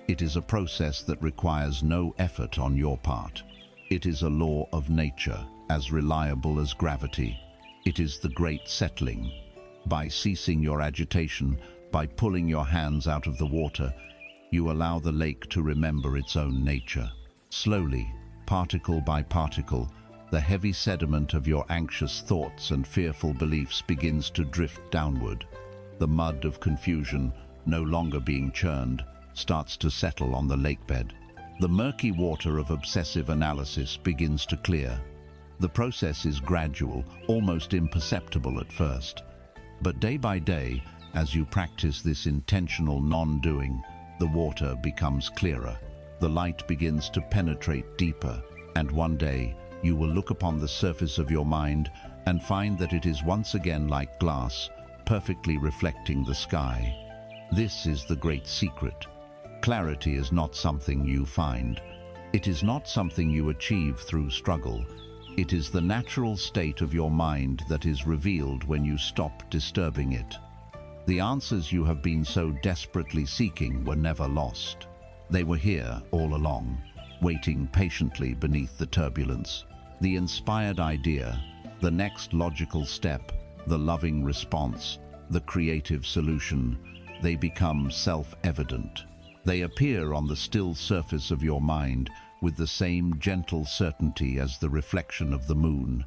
It is a process that requires no effort on your part. It is a law of nature, as reliable as gravity. It is the great settling. By ceasing your agitation, by pulling your hands out of the water, you allow the lake to remember its own nature. Slowly, particle by particle, the heavy sediment of your anxious thoughts and fearful beliefs begins to drift downward. The mud of confusion, no longer being churned, starts to settle on the lakebed. The murky water of obsessive analysis begins to clear. The process is gradual, almost imperceptible at first. But day by day, as you practice this intentional non-doing, the water becomes clearer. The light begins to penetrate deeper, and one day you will look upon the surface of your mind and find that it is once again like glass, perfectly reflecting the sky. This is the great secret. Clarity is not something you find. It is not something you achieve through struggle. It is the natural state of your mind that is revealed when you stop disturbing it. The answers you have been so desperately seeking were never lost. They were here all along, waiting patiently beneath the turbulence. The inspired idea, the next logical step, the loving response, the creative solution, they become self-evident. They appear on the still surface of your mind with the same gentle certainty as the reflection of the moon.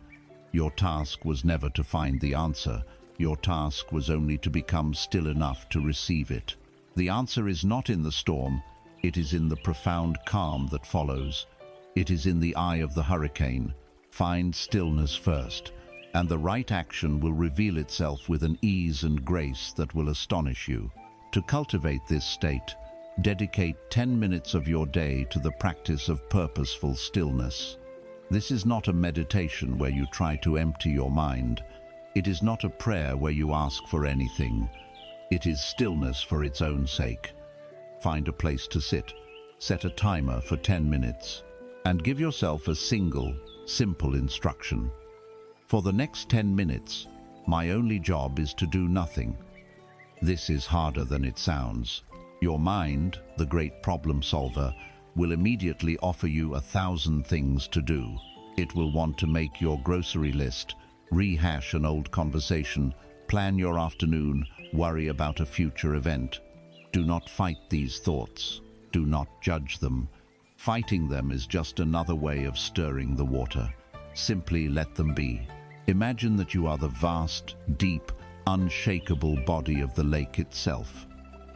Your task was never to find the answer. Your task was only to become still enough to receive it. The answer is not in the storm. It is in the profound calm that follows. It is in the eye of the hurricane. Find stillness first, and the right action will reveal itself with an ease and grace that will astonish you. To cultivate this state, dedicate 10 minutes of your day to the practice of purposeful stillness. This is not a meditation where you try to empty your mind. It is not a prayer where you ask for anything. It is stillness for its own sake. Find a place to sit, set a timer for 10 minutes, and give yourself a single, simple instruction. For the next 10 minutes, my only job is to do nothing. This is harder than it sounds. Your mind, the great problem solver, will immediately offer you 1,000 things to do. It will want to make your grocery list, rehash an old conversation, plan your afternoon, worry about a future event. Do not fight these thoughts. Do not judge them. Fighting them is just another way of stirring the water. Simply let them be. Imagine that you are the vast, deep, unshakable body of the lake itself.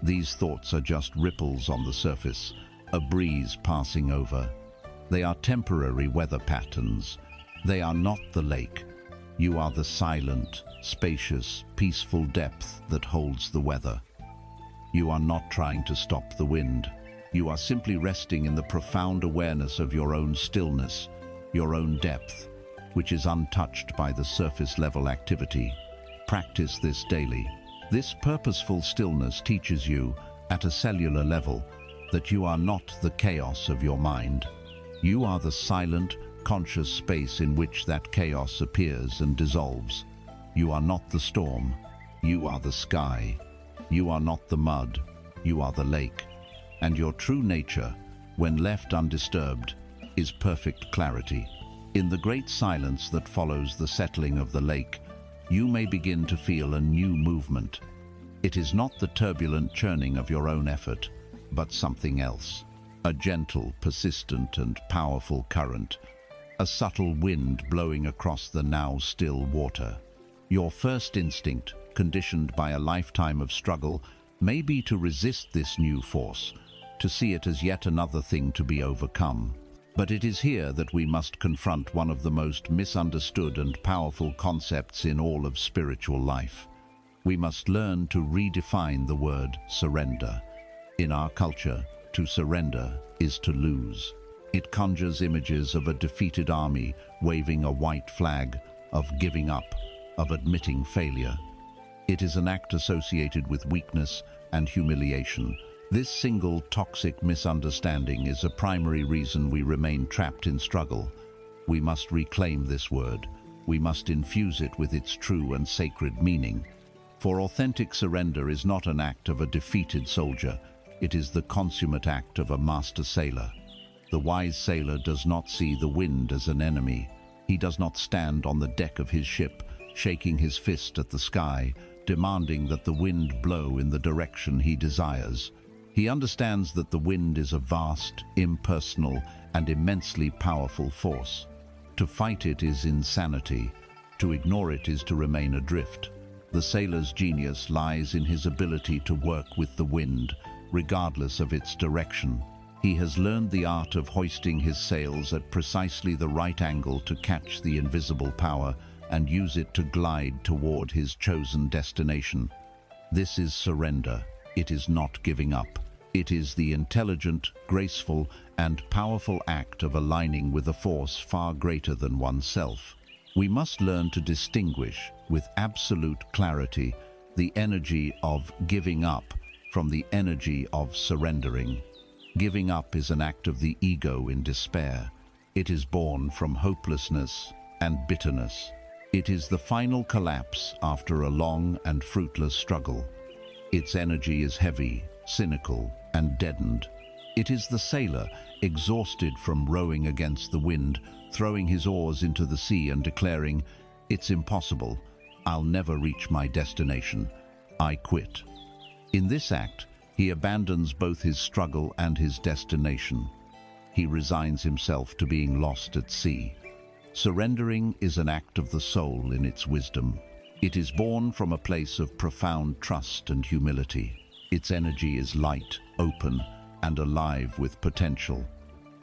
These thoughts are just ripples on the surface, a breeze passing over. They are temporary weather patterns. They are not the lake. You are the silent, spacious, peaceful depth that holds the weather. You are not trying to stop the wind. You are simply resting in the profound awareness of your own stillness, your own depth, which is untouched by the surface-level activity. Practice this daily. This purposeful stillness teaches you, at a cellular level, that you are not the chaos of your mind. You are the silent, conscious space in which that chaos appears and dissolves. You are not the storm. You are the sky. You are not the mud. You are the lake. And your true nature, when left undisturbed, is perfect clarity. In the great silence that follows the settling of the lake, you may begin to feel a new movement. It is not the turbulent churning of your own effort, but something else. A gentle, persistent, and powerful current. A subtle wind blowing across the now still water. Your first instinct, conditioned by a lifetime of struggle, may be to resist this new force, to see it as yet another thing to be overcome. But it is here that we must confront one of the most misunderstood and powerful concepts in all of spiritual life. We must learn to redefine the word surrender. In our culture, to surrender is to lose. It conjures images of a defeated army waving a white flag, of giving up, of admitting failure. It is an act associated with weakness and humiliation. This single toxic misunderstanding is a primary reason we remain trapped in struggle. We must reclaim this word. we must infuse it with its true and sacred meaning. For authentic surrender is not an act of a defeated soldier, it is the consummate act of a master sailor. The wise sailor does not see the wind as an enemy. He does not stand on the deck of his ship, shaking his fist at the sky, demanding that the wind blow in the direction he desires. He understands that the wind is a vast, impersonal, and immensely powerful force. To fight it is insanity. To ignore it is to remain adrift. The sailor's genius lies in his ability to work with the wind, regardless of its direction. He has learned the art of hoisting his sails at precisely the right angle to catch the invisible power and use it to glide toward his chosen destination. This is surrender. It is not giving up. It is the intelligent, graceful, and powerful act of aligning with a force far greater than oneself. We must learn to distinguish, with absolute clarity, the energy of giving up from the energy of surrendering. Giving up is an act of the ego in despair. It is born from hopelessness and bitterness. It is the final collapse after a long and fruitless struggle. Its energy is heavy, cynical, and deadened. It is the sailor, exhausted from rowing against the wind, throwing his oars into the sea and declaring, "It's impossible. I'll never reach my destination. I quit." In this act, he abandons both his struggle and his destination. He resigns himself to being lost at sea. Surrendering is an act of the soul in its wisdom. It is born from a place of profound trust and humility. Its energy is light, open, and alive with potential.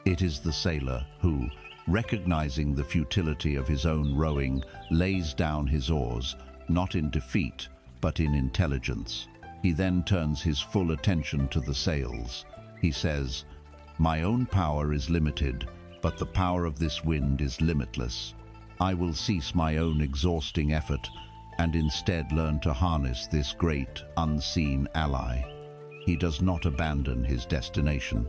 It is the sailor who, recognizing the futility of his own rowing, lays down his oars, not in defeat, but in intelligence. He then turns his full attention to the sails. He says, "My own power is limited, but the power of this wind is limitless. I will cease my own exhausting effort and instead learn to harness this great, unseen ally." He does not abandon his destination.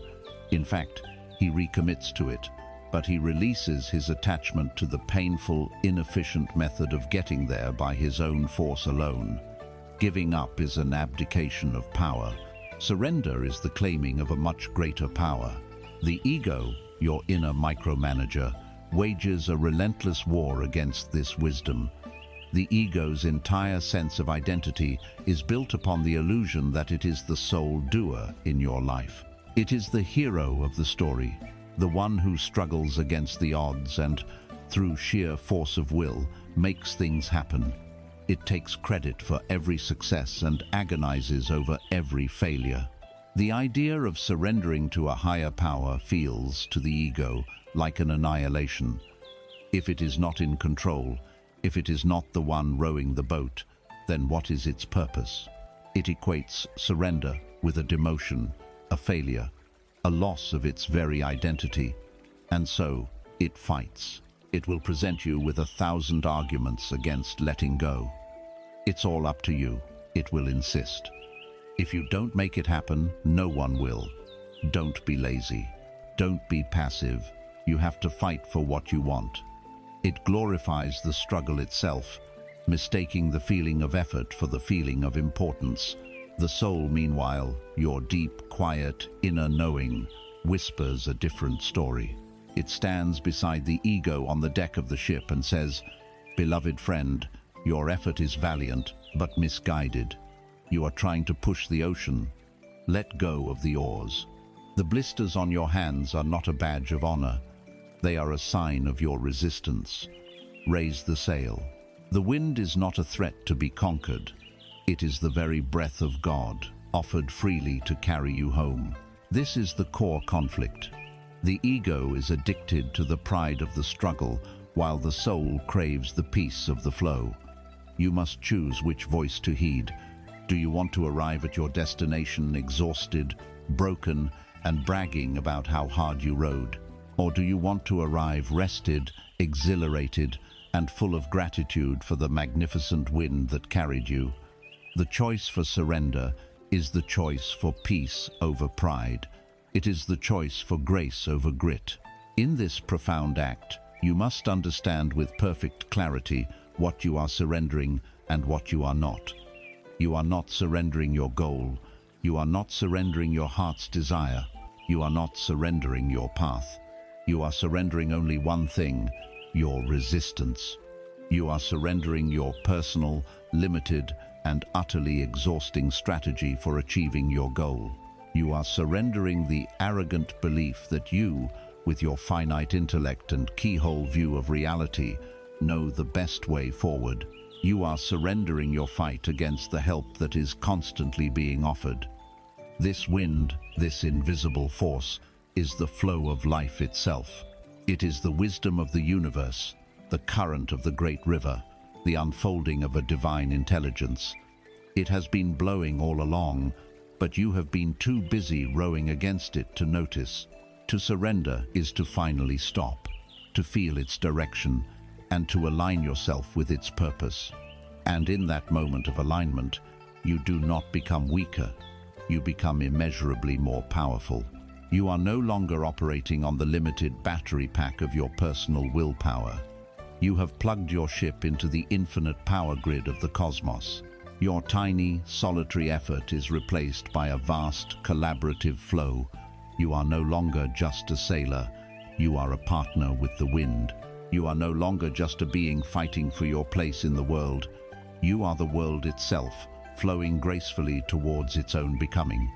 In fact, he recommits to it, but he releases his attachment to the painful, inefficient method of getting there by his own force alone. Giving up is an abdication of power. Surrender is the claiming of a much greater power. The ego, your inner micromanager, wages a relentless war against this wisdom. The ego's entire sense of identity is built upon the illusion that it is the sole doer in your life. It is the hero of the story, the one who struggles against the odds and, through sheer force of will, makes things happen. It takes credit for every success and agonizes over every failure. The idea of surrendering to a higher power feels, to the ego, like an annihilation. If it is not in control, if it is not the one rowing the boat, then what is its purpose? It equates surrender with a demotion, a failure, a loss of its very identity. And so, it fights. It will present you with 1,000 arguments against letting go. It's all up to you, it will insist. If you don't make it happen, no one will. Don't be lazy. Don't be passive. You have to fight for what you want. It glorifies the struggle itself, mistaking the feeling of effort for the feeling of importance. The soul, meanwhile, your deep, quiet, inner knowing, whispers a different story. It stands beside the ego on the deck of the ship and says, "Beloved friend, your effort is valiant, but misguided. You are trying to push the ocean. Let go of the oars. The blisters on your hands are not a badge of honor. They are a sign of your resistance. Raise the sail. The wind is not a threat to be conquered. It is the very breath of God, offered freely to carry you home." This is the core conflict. The ego is addicted to the pride of the struggle, while the soul craves the peace of the flow. You must choose which voice to heed. Do you want to arrive at your destination exhausted, broken, and bragging about how hard you rowed? Or do you want to arrive rested, exhilarated, and full of gratitude for the magnificent wind that carried you? The choice for surrender is the choice for peace over pride. It is the choice for grace over grit. In this profound act, You must understand with perfect clarity what you are surrendering and what you are not. You are not surrendering your goal. You are not surrendering your heart's desire. You are not surrendering your path. You are surrendering only one thing, your resistance. You are surrendering your personal, limited, and utterly exhausting strategy for achieving your goal. You are surrendering the arrogant belief that you, with your finite intellect and keyhole view of reality, know the best way forward. You are surrendering your fight against the help that is constantly being offered. This wind, this invisible force, is the flow of life itself. It is the wisdom of the universe, the current of the great river, the unfolding of a divine intelligence. It has been blowing all along, but you have been too busy rowing against it to notice. To surrender is to finally stop, to feel its direction, and to align yourself with its purpose. And in that moment of alignment, you do not become weaker, you become immeasurably more powerful. You are no longer operating on the limited battery pack of your personal willpower. You have plugged your ship into the infinite power grid of the cosmos. Your tiny, solitary effort is replaced by a vast, collaborative flow. You are no longer just a sailor. You are a partner with the wind. You are no longer just a being fighting for your place in the world. You are the world itself, flowing gracefully towards its own becoming.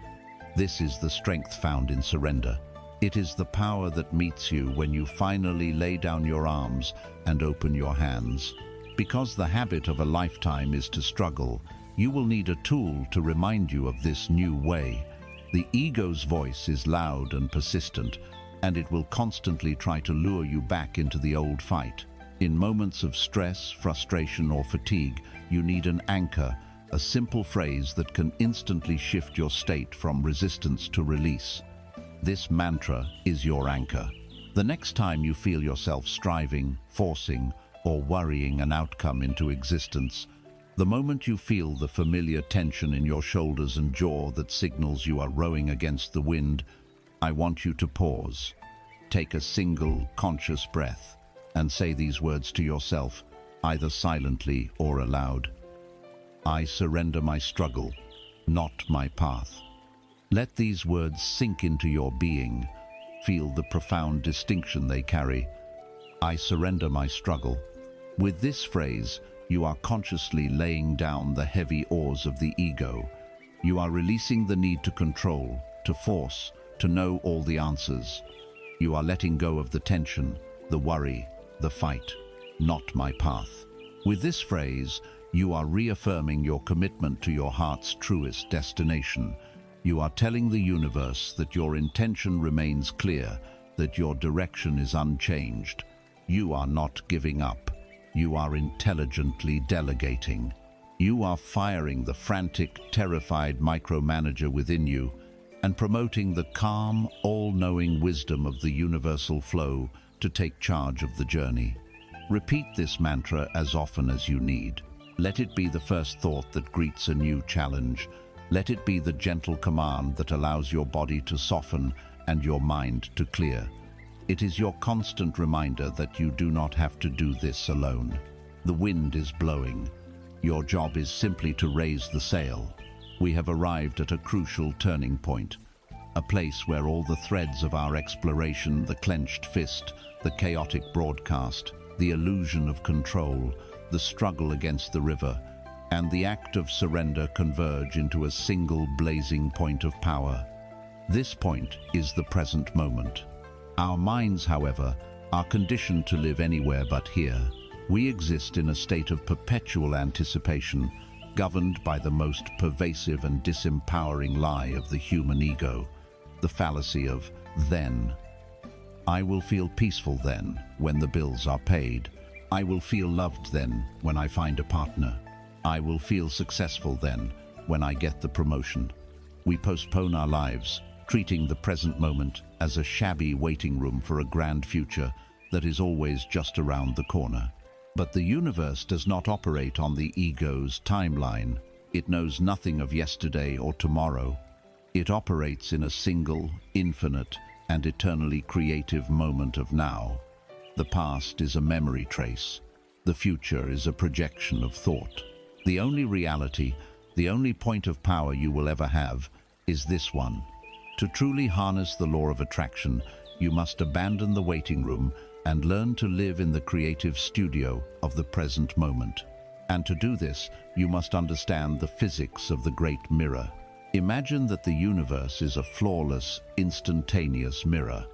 This is the strength found in surrender. It is the power that meets you when you finally lay down your arms and open your hands. Because the habit of a lifetime is to struggle, you will need a tool to remind you of this new way. The ego's voice is loud and persistent, and it will constantly try to lure you back into the old fight. In moments of stress, frustration, or fatigue, you need an anchor, a simple phrase that can instantly shift your state from resistance to release. This mantra is your anchor. The next time you feel yourself striving, forcing, or worrying an outcome into existence, the moment you feel the familiar tension in your shoulders and jaw that signals you are rowing against the wind, I want you to pause. Take a single, conscious breath and say these words to yourself, either silently or aloud. I surrender my struggle, not my path. Let these words sink into your being. Feel the profound distinction they carry. I surrender my struggle. With this phrase, you are consciously laying down the heavy oars of the ego. You are releasing the need to control, to force, to know all the answers. You are letting go of the tension, the worry, the fight, not my path. With this phrase, you are reaffirming your commitment to your heart's truest destination. You are telling the universe that your intention remains clear, that your direction is unchanged. You are not giving up. You are intelligently delegating. You are firing the frantic, terrified micromanager within you and promoting the calm, all-knowing wisdom of the universal flow to take charge of the journey. Repeat this mantra as often as you need. Let it be the first thought that greets a new challenge. Let it be the gentle command that allows your body to soften and your mind to clear. It is your constant reminder that you do not have to do this alone. The wind is blowing. Your job is simply to raise the sail. We have arrived at a crucial turning point, a place where all the threads of our exploration, the clenched fist, the chaotic broadcast, the illusion of control, the struggle against the river, and the act of surrender converge into a single blazing point of power. This point is the present moment. Our minds, however, are conditioned to live anywhere but here. We exist in a state of perpetual anticipation, governed by the most pervasive and disempowering lie of the human ego, the fallacy of then. I will feel peaceful then, when the bills are paid. I will feel loved then, when I find a partner. I will feel successful then, when I get the promotion. We postpone our lives, treating the present moment as a shabby waiting room for a grand future that is always just around the corner. But the universe does not operate on the ego's timeline. It knows nothing of yesterday or tomorrow. It operates in a single, infinite, and eternally creative moment of now. The past is a memory trace. The future is a projection of thought. The only reality, the only point of power you will ever have, is this one. To truly harness the law of attraction, you must abandon the waiting room and learn to live in the creative studio of the present moment. And to do this, you must understand the physics of the great mirror. Imagine that the universe is a flawless, instantaneous mirror.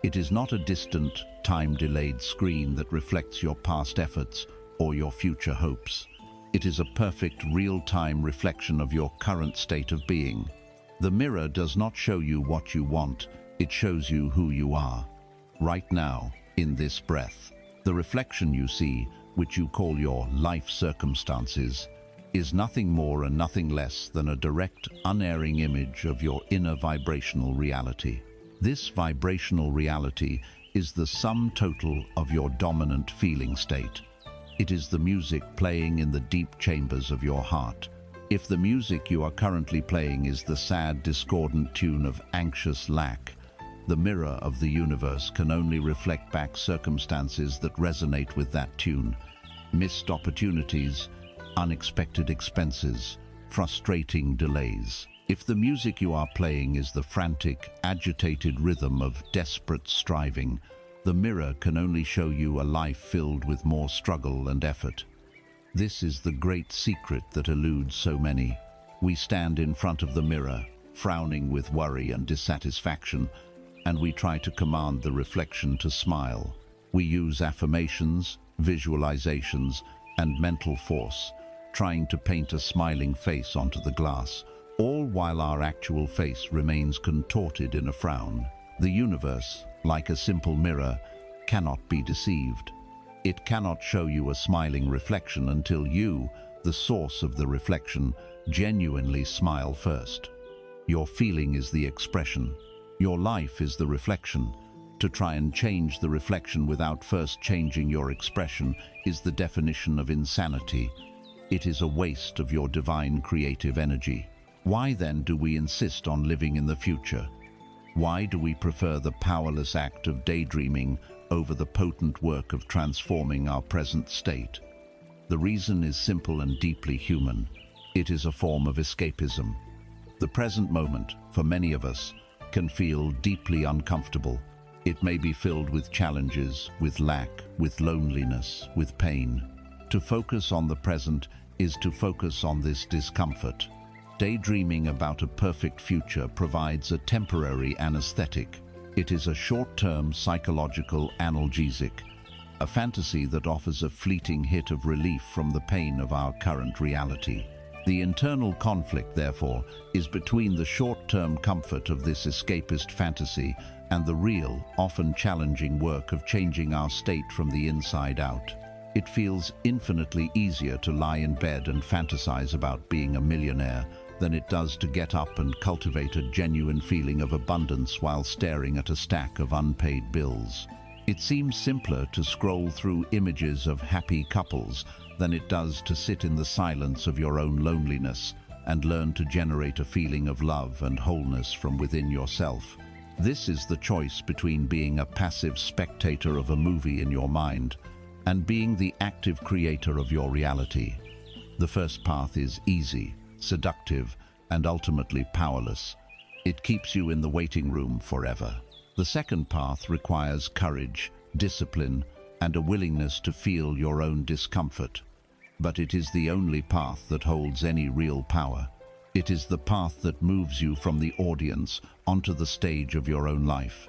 It is not a distant, time-delayed screen that reflects your past efforts or your future hopes. It is a perfect, real-time reflection of your current state of being. The mirror does not show you what you want, it shows you who you are. Right now, in this breath, the reflection you see, which you call your life circumstances, is nothing more and nothing less than a direct, unerring image of your inner vibrational reality. This vibrational reality is the sum total of your dominant feeling state. It is the music playing in the deep chambers of your heart. If the music you are currently playing is the sad, discordant tune of anxious lack, the mirror of the universe can only reflect back circumstances that resonate with that tune. Missed opportunities, unexpected expenses, frustrating delays. If the music you are playing is the frantic, agitated rhythm of desperate striving, the mirror can only show you a life filled with more struggle and effort. This is the great secret that eludes so many. We stand in front of the mirror, frowning with worry and dissatisfaction, and we try to command the reflection to smile. We use affirmations, visualizations, and mental force, trying to paint a smiling face onto the glass, all while our actual face remains contorted in a frown. The universe, like a simple mirror, cannot be deceived. It cannot show you a smiling reflection until you, the source of the reflection, genuinely smile first. Your feeling is the expression. Your life is the reflection. To try and change the reflection without first changing your expression is the definition of insanity. It is a waste of your divine creative energy. Why then do we insist on living in the future? Why do we prefer the powerless act of daydreaming over the potent work of transforming our present state? The reason is simple and deeply human. It is a form of escapism. The present moment, for many of us, can feel deeply uncomfortable. It may be filled with challenges, with lack, with loneliness, with pain. To focus on the present is to focus on this discomfort. Daydreaming about a perfect future provides a temporary anesthetic. It is a short-term psychological analgesic, a fantasy that offers a fleeting hit of relief from the pain of our current reality. The internal conflict, therefore, is between the short-term comfort of this escapist fantasy and the real, often challenging work of changing our state from the inside out. It feels infinitely easier to lie in bed and fantasize about being a millionaire than it does to get up and cultivate a genuine feeling of abundance while staring at a stack of unpaid bills. It seems simpler to scroll through images of happy couples than it does to sit in the silence of your own loneliness and learn to generate a feeling of love and wholeness from within yourself. This is the choice between being a passive spectator of a movie in your mind and being the active creator of your reality. The first path is easy, seductive, and ultimately powerless. It keeps you in the waiting room forever. The second path requires courage, discipline, and a willingness to feel your own discomfort. But it is the only path that holds any real power. It is the path that moves you from the audience onto the stage of your own life.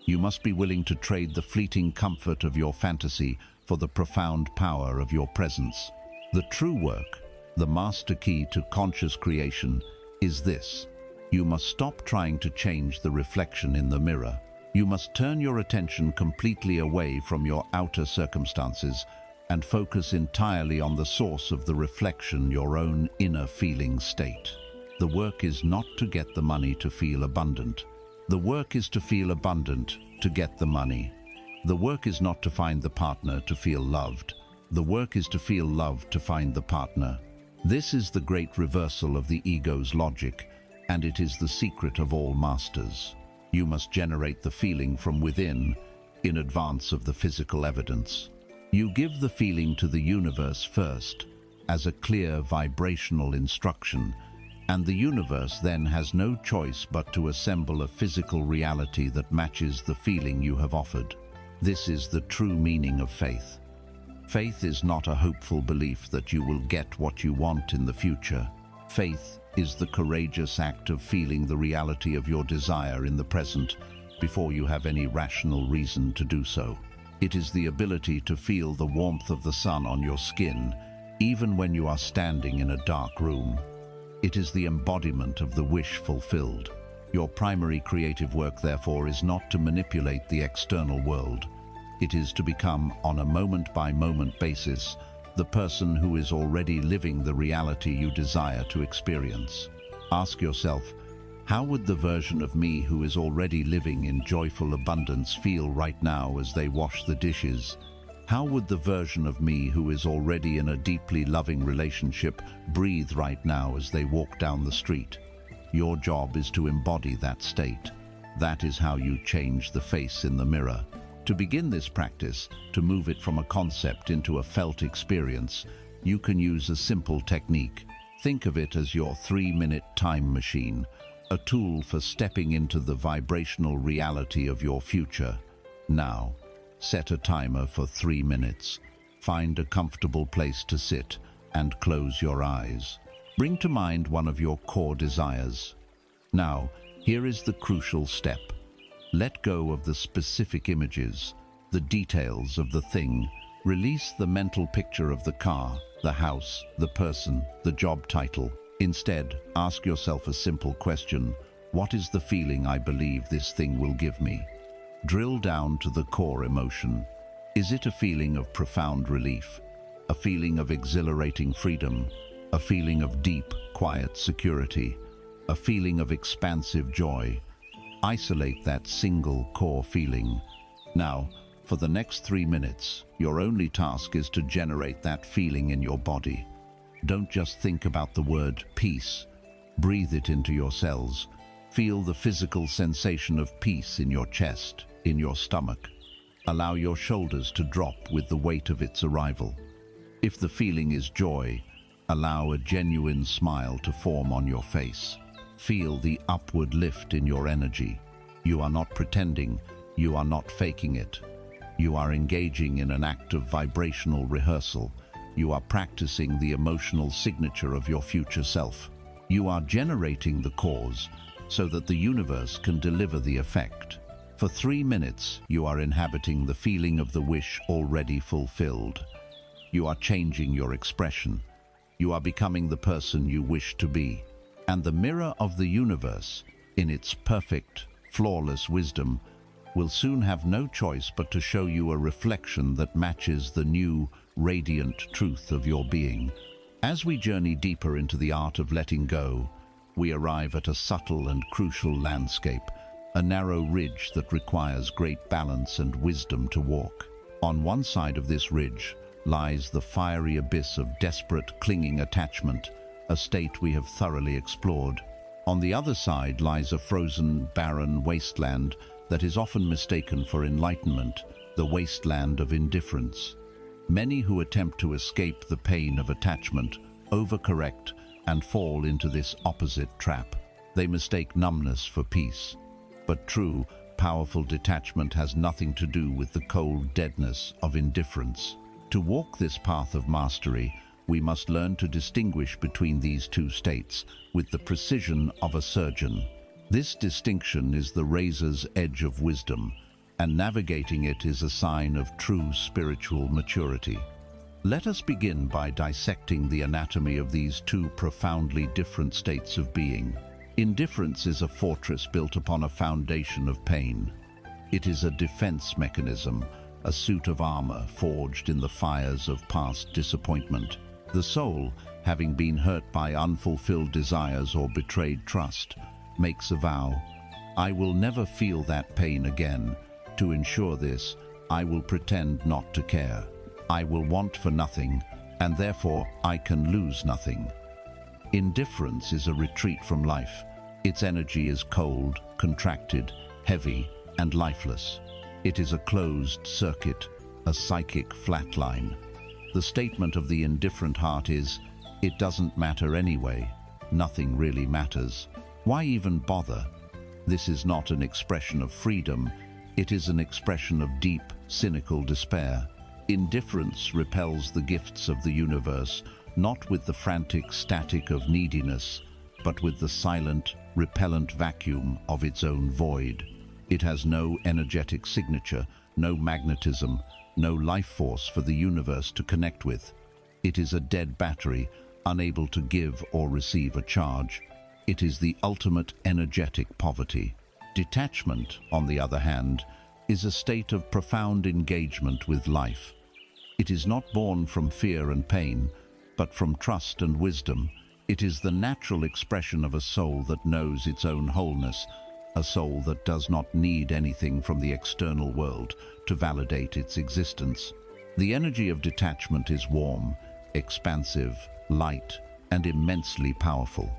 You must be willing to trade the fleeting comfort of your fantasy for the profound power of your presence. The true work, the master key to conscious creation, is this. You must stop trying to change the reflection in the mirror. You must turn your attention completely away from your outer circumstances and focus entirely on the source of the reflection, your own inner feeling state. The work is not to get the money to feel abundant. The work is to feel abundant to get the money. The work is not to find the partner to feel loved. The work is to feel loved to find the partner. This is the great reversal of the ego's logic, and it is the secret of all masters. You must generate the feeling from within. in advance of the physical evidence. You give the feeling to the universe first, as a clear vibrational instruction, and the universe then has no choice but to assemble a physical reality that matches the feeling you have offered. This is the true meaning of faith. Faith is not a hopeful belief that you will get what you want in the future. Faith is the courageous act of feeling the reality of your desire in the present before you have any rational reason to do so. It is the ability to feel the warmth of the sun on your skin, even when you are standing in a dark room. It is the embodiment of the wish fulfilled. Your primary creative work, therefore, is not to manipulate the external world. It is to become, on a moment-by-moment basis, the person who is already living the reality you desire to experience. Ask yourself, how would the version of me who is already living in joyful abundance feel right now as they wash the dishes? How would the version of me who is already in a deeply loving relationship breathe right now as they walk down the street? Your job is to embody that state. That is how you change the face in the mirror. To begin this practice, to move it from a concept into a felt experience, you can use a simple technique. Think of it as your 3-minute time machine, a tool for stepping into the vibrational reality of your future. Now, set a timer for 3 minutes. Find a comfortable place to sit and close your eyes. Bring to mind one of your core desires. Now, here is the crucial step. Let go of the specific images, the details of the thing. Release the mental picture of the car, the house, the person, the job title. Instead, ask yourself a simple question: what is the feeling I believe this thing will give me? Drill down to the core emotion. Is it a feeling of profound relief? A feeling of exhilarating freedom? A feeling of deep, quiet security? A feeling of expansive joy? Isolate that single core feeling. Now, for the next 3 minutes, your only task is to generate that feeling in your body. Don't just think about the word peace. Breathe it into your cells. Feel the physical sensation of peace in your chest, in your stomach. Allow your shoulders to drop with the weight of its arrival. If the feeling is joy, allow a genuine smile to form on your face. Feel the upward lift in your energy. You are not pretending, you are not faking it. You are engaging in an act of vibrational rehearsal. You are practicing the emotional signature of your future self. You are generating the cause so that the universe can deliver the effect. For 3 minutes, you are inhabiting the feeling of the wish already fulfilled. You are changing your expression. You are becoming the person you wish to be. And the mirror of the universe, in its perfect, flawless wisdom, will soon have no choice but to show you a reflection that matches the new, radiant truth of your being. As we journey deeper into the art of letting go, we arrive at a subtle and crucial landscape, a narrow ridge that requires great balance and wisdom to walk. On one side of this ridge lies the fiery abyss of desperate, clinging attachment, a state we have thoroughly explored. On the other side lies a frozen, barren wasteland that is often mistaken for enlightenment, the wasteland of indifference. Many who attempt to escape the pain of attachment overcorrect and fall into this opposite trap. They mistake numbness for peace. But true, powerful detachment has nothing to do with the cold deadness of indifference. To walk this path of mastery, we must learn to distinguish between these two states with the precision of a surgeon. This distinction is the razor's edge of wisdom, and navigating it is a sign of true spiritual maturity. Let us begin by dissecting the anatomy of these two profoundly different states of being. Indifference is a fortress built upon a foundation of pain. It is a defense mechanism, a suit of armor forged in the fires of past disappointment. The soul, having been hurt by unfulfilled desires or betrayed trust, makes a vow: I will never feel that pain again. To ensure this, I will pretend not to care. I will want for nothing, and therefore I can lose nothing. Indifference is a retreat from life. Its energy is cold, contracted, heavy, and lifeless. It is a closed circuit, a psychic flatline. The statement of the indifferent heart is, it doesn't matter anyway. Nothing really matters. Why even bother? This is not an expression of freedom. It is an expression of deep, cynical despair. Indifference repels the gifts of the universe, not with the frantic static of neediness, but with the silent, repellent vacuum of its own void. It has no energetic signature, no magnetism, no life force for the universe to connect with. It is a dead battery, unable to give or receive a charge. It is the ultimate energetic poverty. Detachment, on the other hand, is a state of profound engagement with life. It is not born from fear and pain, but from trust and wisdom. It is the natural expression of a soul that knows its own wholeness, a soul that does not need anything from the external world to validate its existence. The energy of detachment is warm, expansive, light, and immensely powerful.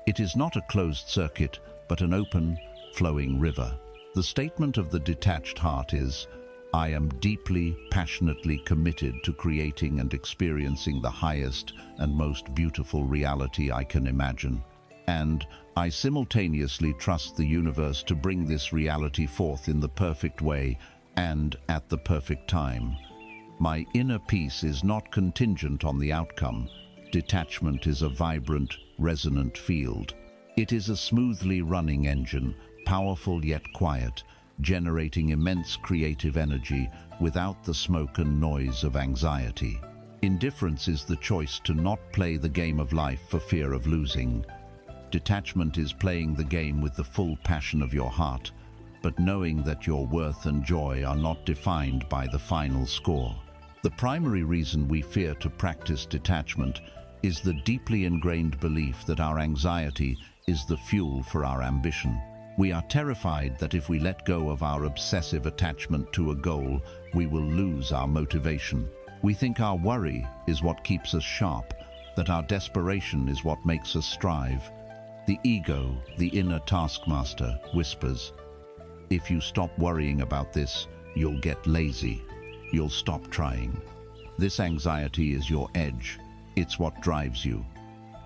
It is not a closed circuit, but an open, flowing river. The statement of the detached heart is, I am deeply, passionately committed to creating and experiencing the highest and most beautiful reality I can imagine. And I simultaneously trust the universe to bring this reality forth in the perfect way and at the perfect time. My inner peace is not contingent on the outcome. Detachment is a vibrant, resonant field. It is a smoothly running engine, powerful yet quiet, generating immense creative energy without the smoke and noise of anxiety. Indifference is the choice to not play the game of life for fear of losing. Detachment is playing the game with the full passion of your heart, but knowing that your worth and joy are not defined by the final score. The primary reason we fear to practice detachment is the deeply ingrained belief that our anxiety is the fuel for our ambition. We are terrified that if we let go of our obsessive attachment to a goal, we will lose our motivation. We think our worry is what keeps us sharp, that our desperation is what makes us strive. The ego, the inner taskmaster, whispers, if you stop worrying about this, you'll get lazy. You'll stop trying. This anxiety is your edge. It's what drives you.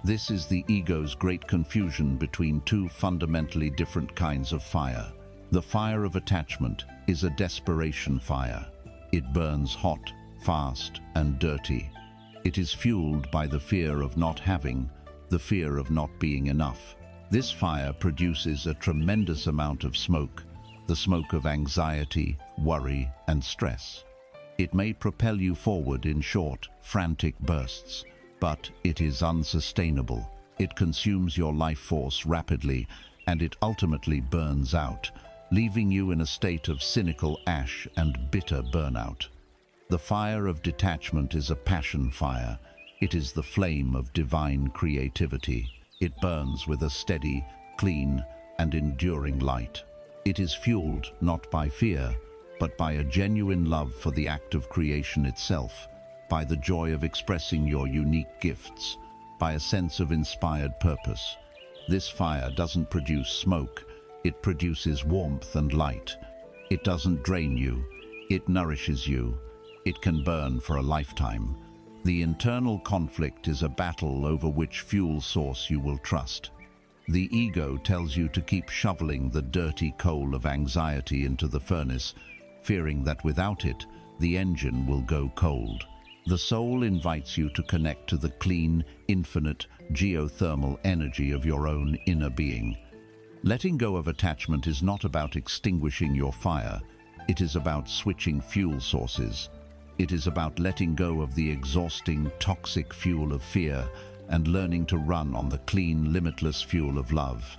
This is the ego's great confusion between two fundamentally different kinds of fire. The fire of attachment is a desperation fire. It burns hot, fast, and dirty. It is fueled by the fear of not having, the fear of not being enough. This fire produces a tremendous amount of smoke, the smoke of anxiety, worry, and stress. It may propel you forward in short, frantic bursts, but it is unsustainable. It consumes your life force rapidly, and it ultimately burns out, leaving you in a state of cynical ash and bitter burnout. The fire of detachment is a passion fire. It is the flame of divine creativity. It burns with a steady, clean, and enduring light. It is fueled not by fear, but by a genuine love for the act of creation itself, by the joy of expressing your unique gifts, by a sense of inspired purpose. This fire doesn't produce smoke, it produces warmth and light. It doesn't drain you, it nourishes you. It can burn for a lifetime. The internal conflict is a battle over which fuel source you will trust. The ego tells you to keep shoveling the dirty coal of anxiety into the furnace, fearing that without it, the engine will go cold. The soul invites you to connect to the clean, infinite, geothermal energy of your own inner being. Letting go of attachment is not about extinguishing your fire. It is about switching fuel sources. It is about letting go of the exhausting, toxic fuel of fear and learning to run on the clean, limitless fuel of love.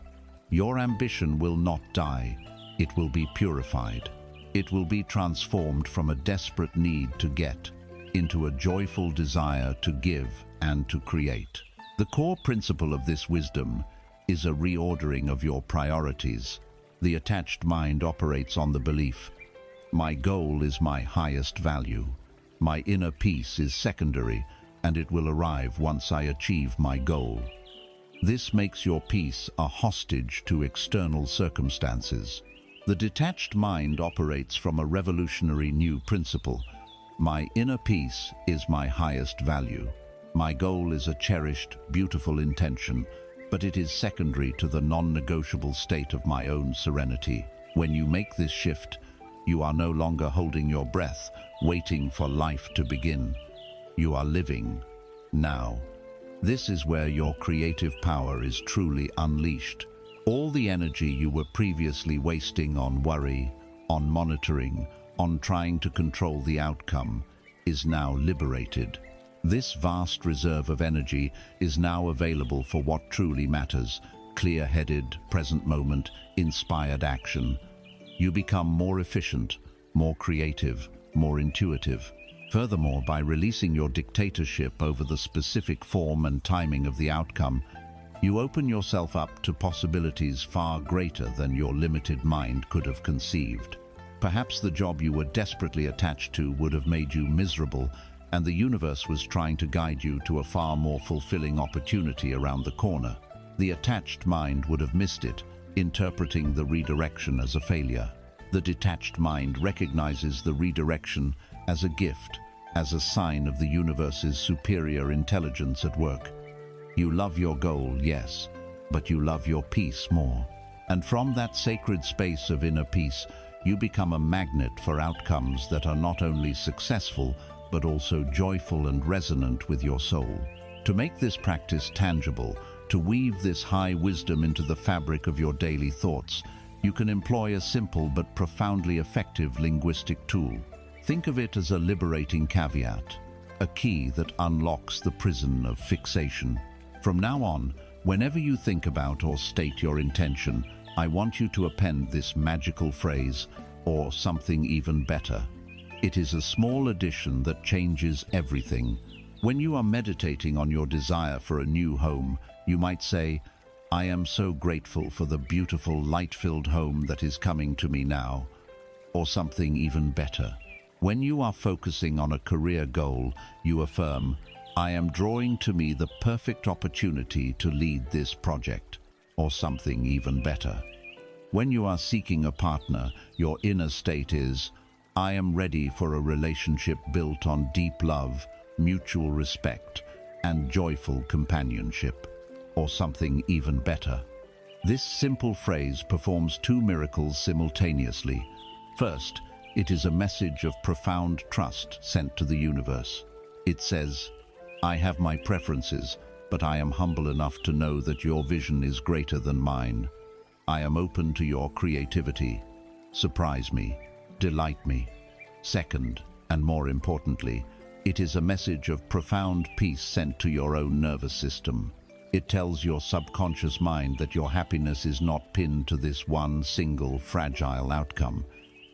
Your ambition will not die. It will be purified. It will be transformed from a desperate need to get into a joyful desire to give and to create. The core principle of this wisdom is a reordering of your priorities. The attached mind operates on the belief, my goal is my highest value. My inner peace is secondary, and it will arrive once I achieve my goal. This makes your peace a hostage to external circumstances. The detached mind operates from a revolutionary new principle. My inner peace is my highest value. My goal is a cherished, beautiful intention, but it is secondary to the non-negotiable state of my own serenity. When you make this shift, you are no longer holding your breath, waiting for life to begin. You are living now. This is where your creative power is truly unleashed. All the energy you were previously wasting on worry, on monitoring, on trying to control the outcome, is now liberated. This vast reserve of energy is now available for what truly matters: clear-headed, present moment, inspired action. You become more efficient, more creative, more intuitive. Furthermore, by releasing your dictatorship over the specific form and timing of the outcome, you open yourself up to possibilities far greater than your limited mind could have conceived. Perhaps the job you were desperately attached to would have made you miserable, and the universe was trying to guide you to a far more fulfilling opportunity around the corner. The attached mind would have missed it, interpreting the redirection as a failure. The detached mind recognizes the redirection as a gift, as a sign of the universe's superior intelligence at work. You love your goal, yes, but you love your peace more. And from that sacred space of inner peace, you become a magnet for outcomes that are not only successful, but also joyful and resonant with your soul. To make this practice tangible, to weave this high wisdom into the fabric of your daily thoughts, you can employ a simple but profoundly effective linguistic tool. Think of it as a liberating caveat, a key that unlocks the prison of fixation. From now on, whenever you think about or state your intention, I want you to append this magical phrase, or something even better. It is a small addition that changes everything. When you are meditating on your desire for a new home, you might say, "I am so grateful for the beautiful, light-filled home that is coming to me now," or something even better. When you are focusing on a career goal, you affirm, "I am drawing to me the perfect opportunity to lead this project," or something even better. When you are seeking a partner, your inner state is, "I am ready for a relationship built on deep love, mutual respect, and joyful companionship," or something even better. This simple phrase performs two miracles simultaneously. First, it is a message of profound trust sent to the universe. It says, "I have my preferences, but I am humble enough to know that your vision is greater than mine. I am open to your creativity. Surprise me, delight me." Second, and more importantly, it is a message of profound peace sent to your own nervous system. It tells your subconscious mind that your happiness is not pinned to this one single fragile outcome.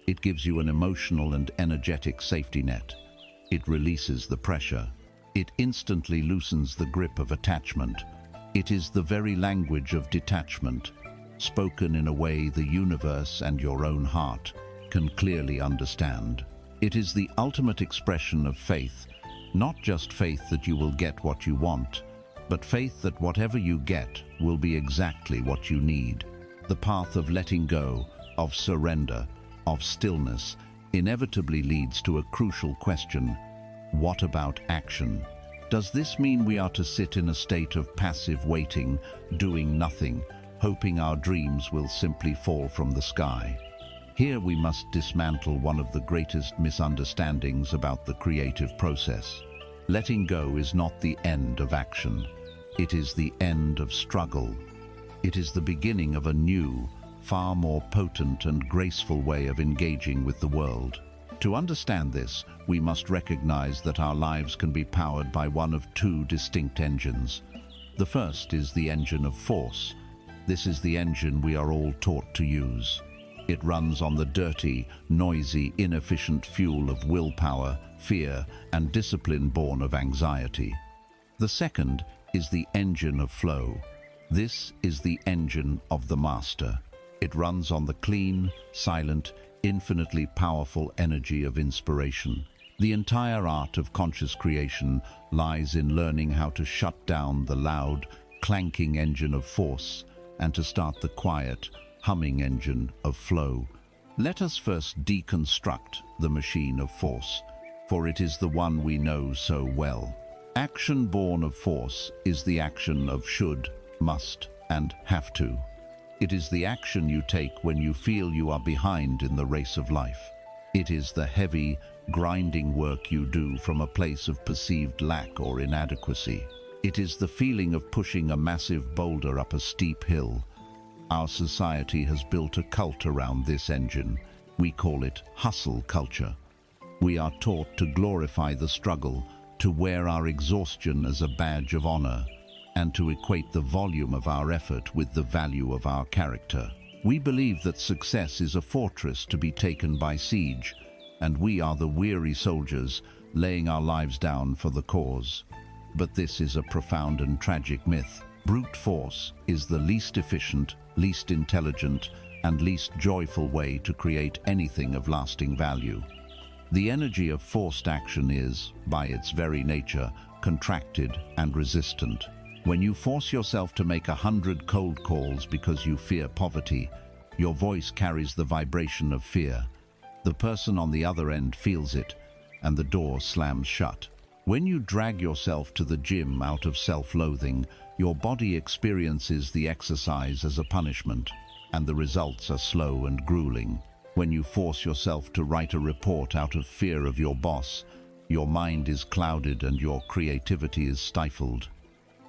It gives you an emotional and energetic safety net. It releases the pressure. It instantly loosens the grip of attachment. It is the very language of detachment, spoken in a way the universe and your own heart can clearly understand. It is the ultimate expression of faith, not just faith that you will get what you want, but faith that whatever you get will be exactly what you need. The path of letting go, of surrender, of stillness, inevitably leads to a crucial question: what about action? Does this mean we are to sit in a state of passive waiting, doing nothing, hoping our dreams will simply fall from the sky? Here we must dismantle one of the greatest misunderstandings about the creative process. Letting go is not the end of action. It is the end of struggle. It is the beginning of a new, far more potent and graceful way of engaging with the world. To understand this, we must recognize that our lives can be powered by one of two distinct engines. The first is the engine of force. This is the engine we are all taught to use. It runs on the dirty, noisy, inefficient fuel of willpower, fear, and discipline born of anxiety. The second is the engine of flow. This is the engine of the master. It runs on the clean, silent, infinitely powerful energy of inspiration. The entire art of conscious creation lies in learning how to shut down the loud, clanking engine of force and to start the quiet, humming engine of flow, Let us first deconstruct the machine of force, for it is the one we know so well. Action born of force is the action of should, must, and have to. It is the action you take when you feel you are behind in the race of life. It is the heavy, grinding work you do from a place of perceived lack or inadequacy. It is the feeling of pushing a massive boulder up a steep hill. Our society has built a cult around this engine. We call it hustle culture. We are taught to glorify the struggle, to wear our exhaustion as a badge of honor, and to equate the volume of our effort with the value of our character. We believe that success is a fortress to be taken by siege, and we are the weary soldiers laying our lives down for the cause. But this is a profound and tragic myth. Brute force is the least efficient, least intelligent, and least joyful way to create anything of lasting value. The energy of forced action is, by its very nature, contracted and resistant. When you force yourself to make 100 cold calls because you fear poverty, your voice carries the vibration of fear. The person on the other end feels it, and the door slams shut. When you drag yourself to the gym out of self-loathing, your body experiences the exercise as a punishment, and the results are slow and grueling. When you force yourself to write a report out of fear of your boss, your mind is clouded and your creativity is stifled.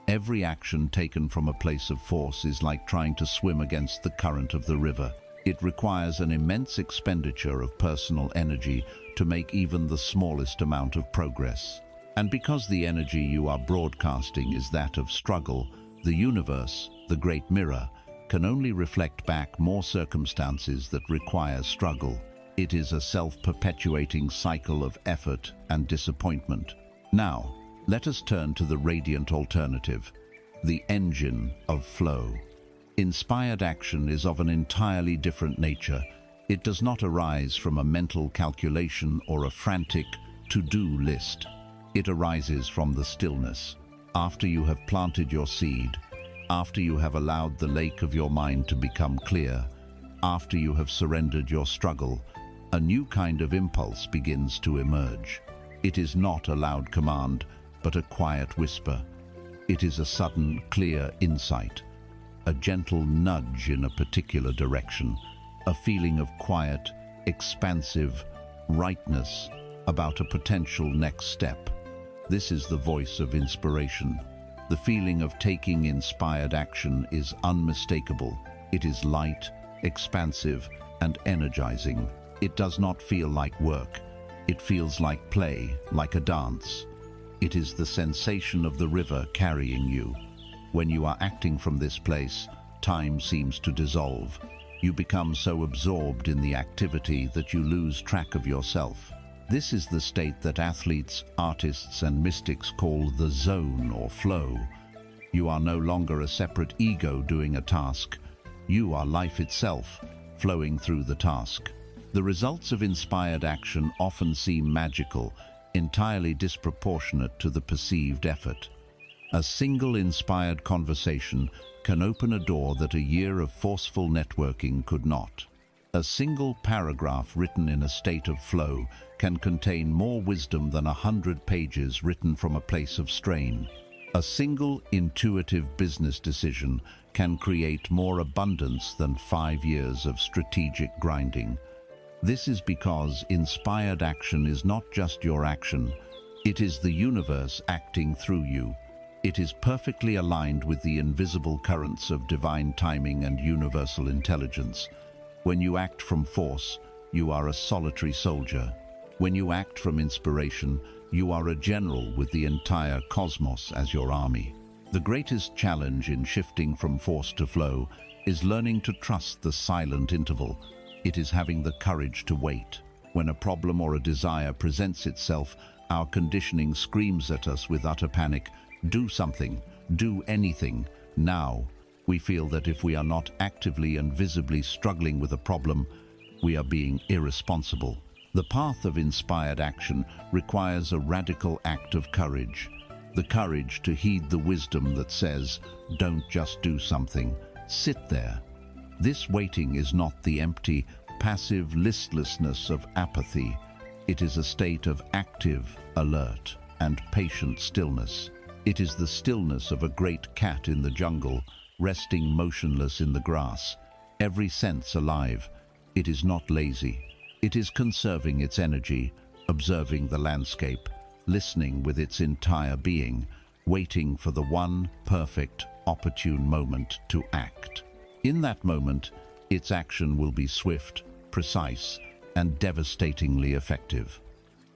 Every action taken from a place of force is like trying to swim against the current of the river. It requires an immense expenditure of personal energy to make even the smallest amount of progress. And because the energy you are broadcasting is that of struggle, the universe, the great mirror, can only reflect back more circumstances that require struggle. It is a self-perpetuating cycle of effort and disappointment. Now, let us turn to the radiant alternative, the engine of flow. Inspired action is of an entirely different nature. It does not arise from a mental calculation or a frantic to-do list. It arises from the stillness. After you have planted your seed, after you have allowed the lake of your mind to become clear, after you have surrendered your struggle, a new kind of impulse begins to emerge. It is not a loud command, but a quiet whisper. It is a sudden, clear insight, a gentle nudge in a particular direction, a feeling of quiet, expansive rightness about a potential next step. This is the voice of inspiration. The feeling of taking inspired action is unmistakable. It is light, expansive, and energizing. It does not feel like work. It feels like play, like a dance. It is the sensation of the river carrying you. When you are acting from this place, time seems to dissolve. You become so absorbed in the activity that you lose track of yourself. This is the state that athletes, artists, and mystics call the zone or flow. You are no longer a separate ego doing a task. You are life itself, flowing through the task. The results of inspired action often seem magical, entirely disproportionate to the perceived effort. A single inspired conversation can open a door that a year of forceful networking could not. A single paragraph written in a state of flow can contain more wisdom than 100 pages written from a place of strain. A single intuitive business decision can create more abundance than 5 years of strategic grinding. This is because inspired action is not just your action, it is the universe acting through you. It is perfectly aligned with the invisible currents of divine timing and universal intelligence. When you act from force, you are a solitary soldier. When you act from inspiration, you are a general with the entire cosmos as your army. The greatest challenge in shifting from force to flow is learning to trust the silent interval. It is having the courage to wait. When a problem or a desire presents itself, our conditioning screams at us with utter panic, "Do something, do anything, now." We feel that if we are not actively and visibly struggling with a problem, we are being irresponsible. The path of inspired action requires a radical act of courage. The courage to heed the wisdom that says, "Don't just do something, sit there." This waiting is not the empty, passive listlessness of apathy. It is a state of active, alert, and patient stillness. It is the stillness of a great cat in the jungle, resting motionless in the grass, every sense alive. It is not lazy. It is conserving its energy, observing the landscape, listening with its entire being, waiting for the one perfect, opportune moment to act. In that moment, its action will be swift, precise, and devastatingly effective.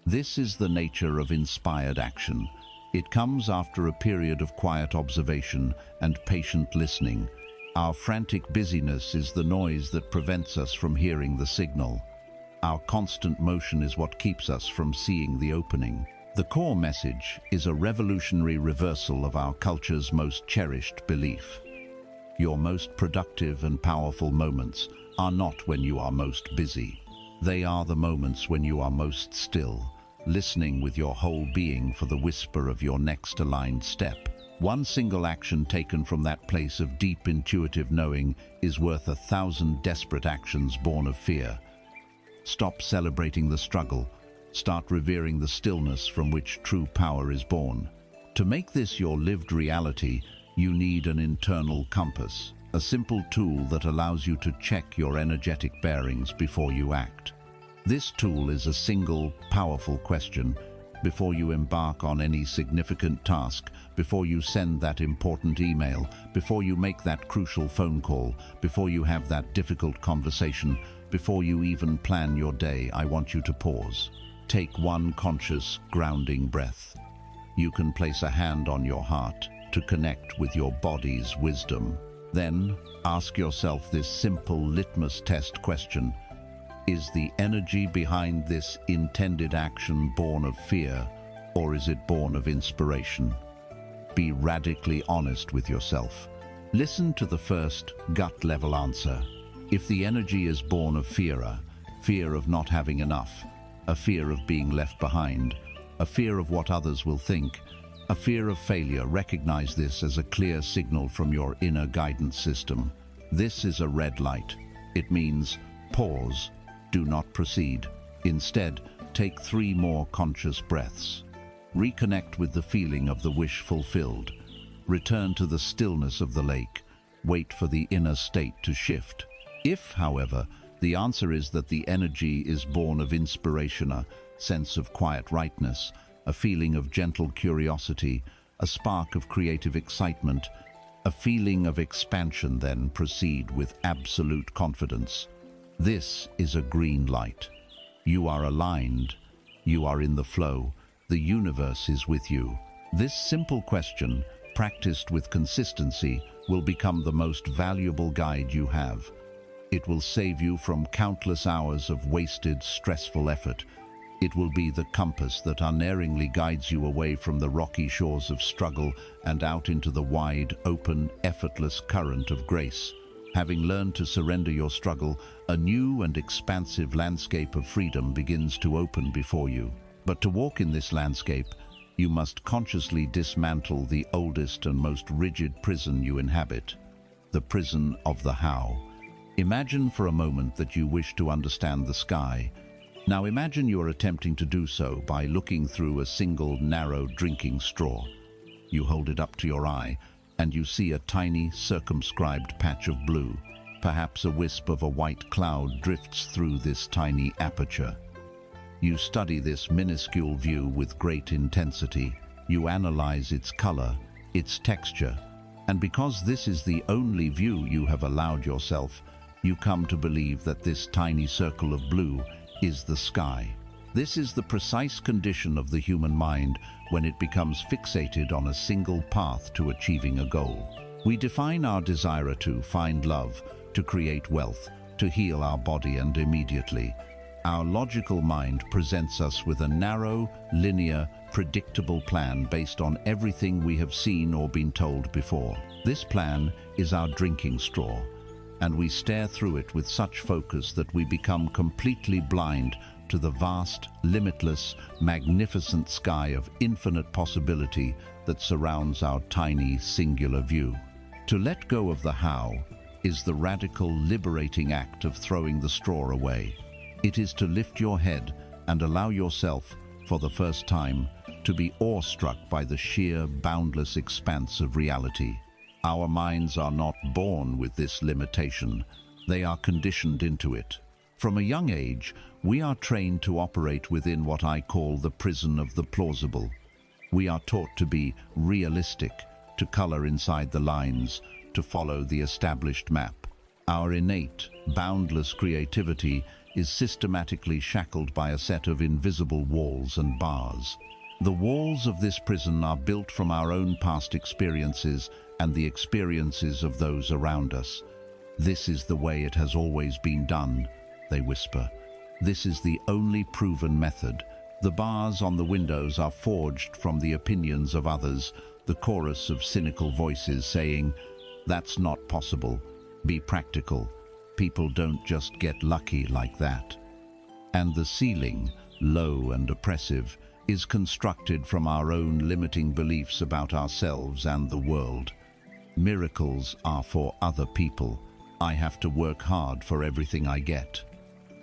This is the nature of inspired action. It comes after a period of quiet observation and patient listening. Our frantic busyness is the noise that prevents us from hearing the signal. Our constant motion is what keeps us from seeing the opening. The core message is a revolutionary reversal of our culture's most cherished belief. Your most productive and powerful moments are not when you are most busy. They are the moments when you are most still, listening with your whole being for the whisper of your next aligned step. One single action taken from that place of deep intuitive knowing is worth 1,000 desperate actions born of fear. Stop celebrating the struggle. Start revering the stillness from which true power is born. To make this your lived reality, you need an internal compass, a simple tool that allows you to check your energetic bearings before you act. This tool is a single, powerful question. Before you embark on any significant task, before you send that important email, before you make that crucial phone call, before you have that difficult conversation, before you even plan your day, I want you to pause. Take one conscious, grounding breath. You can place a hand on your heart to connect with your body's wisdom. Then, ask yourself this simple litmus test question. Is the energy behind this intended action born of fear, or is it born of inspiration? Be radically honest with yourself. Listen to the first gut-level answer. If the energy is born of fear of not having enough, a fear of being left behind, a fear of what others will think, a fear of failure, recognize this as a clear signal from your inner guidance system. This is a red light. It means pause. Do not proceed. Instead, take 3 more conscious breaths. Reconnect with the feeling of the wish fulfilled. Return to the stillness of the lake. Wait for the inner state to shift. If, however, the answer is that the energy is born of inspiration, a sense of quiet rightness, a feeling of gentle curiosity, a spark of creative excitement, a feeling of expansion, then proceed with absolute confidence. This is a green light. You are aligned. You are in the flow. The universe is with you. This simple question, practiced with consistency, will become the most valuable guide you have. It will save you from countless hours of wasted, stressful effort. It will be the compass that unerringly guides you away from the rocky shores of struggle and out into the wide, open, effortless current of grace. Having learned to surrender your struggle, a new and expansive landscape of freedom begins to open before you. But to walk in this landscape, you must consciously dismantle the oldest and most rigid prison you inhabit, the prison of the how. Imagine for a moment that you wish to understand the sky. Now imagine you are attempting to do so by looking through a single narrow drinking straw. You hold it up to your eye, and you see a tiny, circumscribed patch of blue. Perhaps a wisp of a white cloud drifts through this tiny aperture. You study this minuscule view with great intensity. You analyze its color, its texture, and because this is the only view you have allowed yourself, you come to believe that this tiny circle of blue is the sky. This is the precise condition of the human mind when it becomes fixated on a single path to achieving a goal. We define our desire to find love, to create wealth, to heal our body, and immediately, our logical mind presents us with a narrow, linear, predictable plan based on everything we have seen or been told before. This plan is our drinking straw, and we stare through it with such focus that we become completely blind to the vast, limitless, magnificent sky of infinite possibility that surrounds our tiny, singular view. To let go of the how, is the radical, liberating act of throwing the straw away. It is to lift your head and allow yourself, for the first time, to be awestruck by the sheer, boundless expanse of reality. Our minds are not born with this limitation. They are conditioned into it. From a young age, we are trained to operate within what I call the prison of the plausible. We are taught to be realistic, to color inside the lines, to follow the established map. Our innate, boundless creativity is systematically shackled by a set of invisible walls and bars. The walls of this prison are built from our own past experiences and the experiences of those around us. "This is the way it has always been done," they whisper. "This is the only proven method." The bars on the windows are forged from the opinions of others, the chorus of cynical voices saying, "That's not possible. Be practical. People don't just get lucky like that." And the ceiling, low and oppressive, is constructed from our own limiting beliefs about ourselves and the world. Miracles are for other people. I have to work hard for everything I get.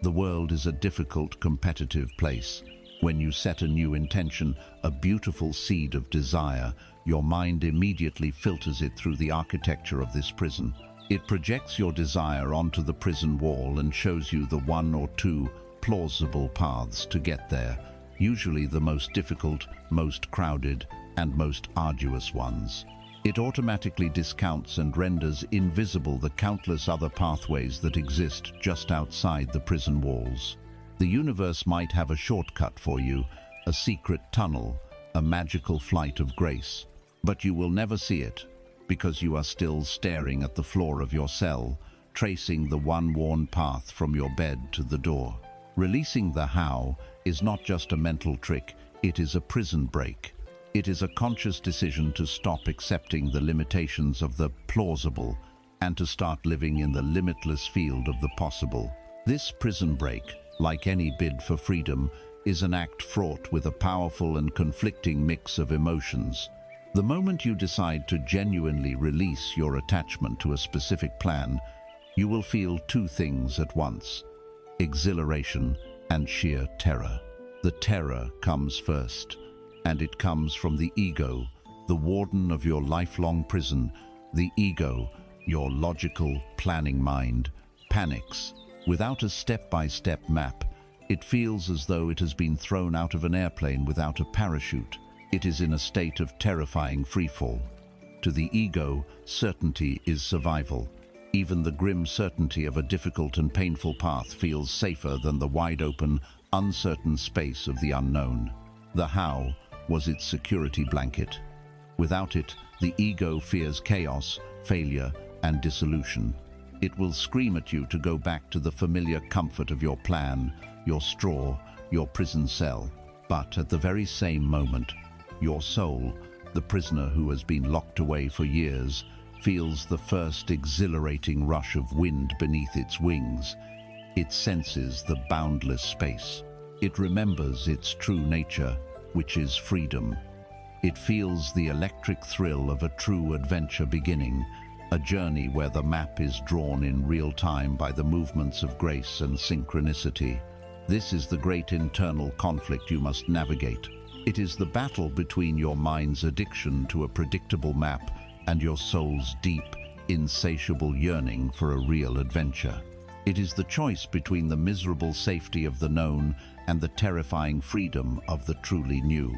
The world is a difficult, competitive place. When you set a new intention, a beautiful seed of desire, your mind immediately filters it through the architecture of this prison. It projects your desire onto the prison wall and shows you the one or two plausible paths to get there, usually the most difficult, most crowded, and most arduous ones. It automatically discounts and renders invisible the countless other pathways that exist just outside the prison walls. The universe might have a shortcut for you, a secret tunnel, a magical flight of grace, but you will never see it because you are still staring at the floor of your cell, tracing the one worn path from your bed to the door. Releasing the how is not just a mental trick, it is a prison break. It is a conscious decision to stop accepting the limitations of the plausible and to start living in the limitless field of the possible. This prison break, like any bid for freedom, is an act fraught with a powerful and conflicting mix of emotions. The moment you decide to genuinely release your attachment to a specific plan, you will feel two things at once: exhilaration and sheer terror. The terror comes first, and it comes from the ego, the warden of your lifelong prison. The ego, your logical, planning mind, panics. Without a step-by-step map, it feels as though it has been thrown out of an airplane without a parachute. It is in a state of terrifying freefall. To the ego, certainty is survival. Even the grim certainty of a difficult and painful path feels safer than the wide-open, uncertain space of the unknown. The how was its security blanket. Without it, the ego fears chaos, failure, and dissolution. It will scream at you to go back to the familiar comfort of your plan, your straw, your prison cell. But at the very same moment, your soul, the prisoner who has been locked away for years, feels the first exhilarating rush of wind beneath its wings. It senses the boundless space. It remembers its true nature, which is freedom. It feels the electric thrill of a true adventure beginning, a journey where the map is drawn in real time by the movements of grace and synchronicity. This is the great internal conflict you must navigate. It is the battle between your mind's addiction to a predictable map and your soul's deep, insatiable yearning for a real adventure. It is the choice between the miserable safety of the known and the terrifying freedom of the truly new.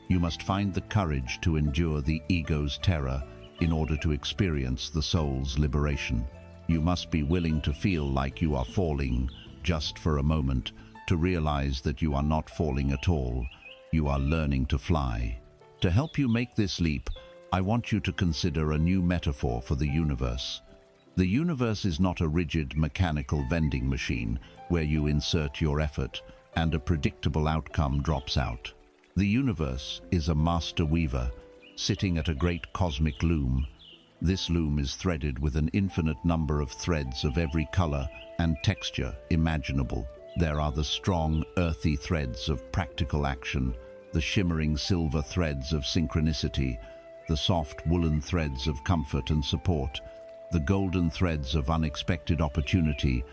You must find the courage to endure the ego's terror in order to experience the soul's liberation. You must be willing to feel like you are falling, just for a moment, to realize that you are not falling at all. You are learning to fly. To help you make this leap, I want you to consider a new metaphor for the universe. The universe is not a rigid mechanical vending machine where you insert your effort and a predictable outcome drops out. The universe is a master weaver sitting at a great cosmic loom. This loom is threaded with an infinite number of threads of every color and texture imaginable. There are the strong, earthy threads of practical action, the shimmering silver threads of synchronicity, the soft woolen threads of comfort and support, the golden threads of unexpected opportunity,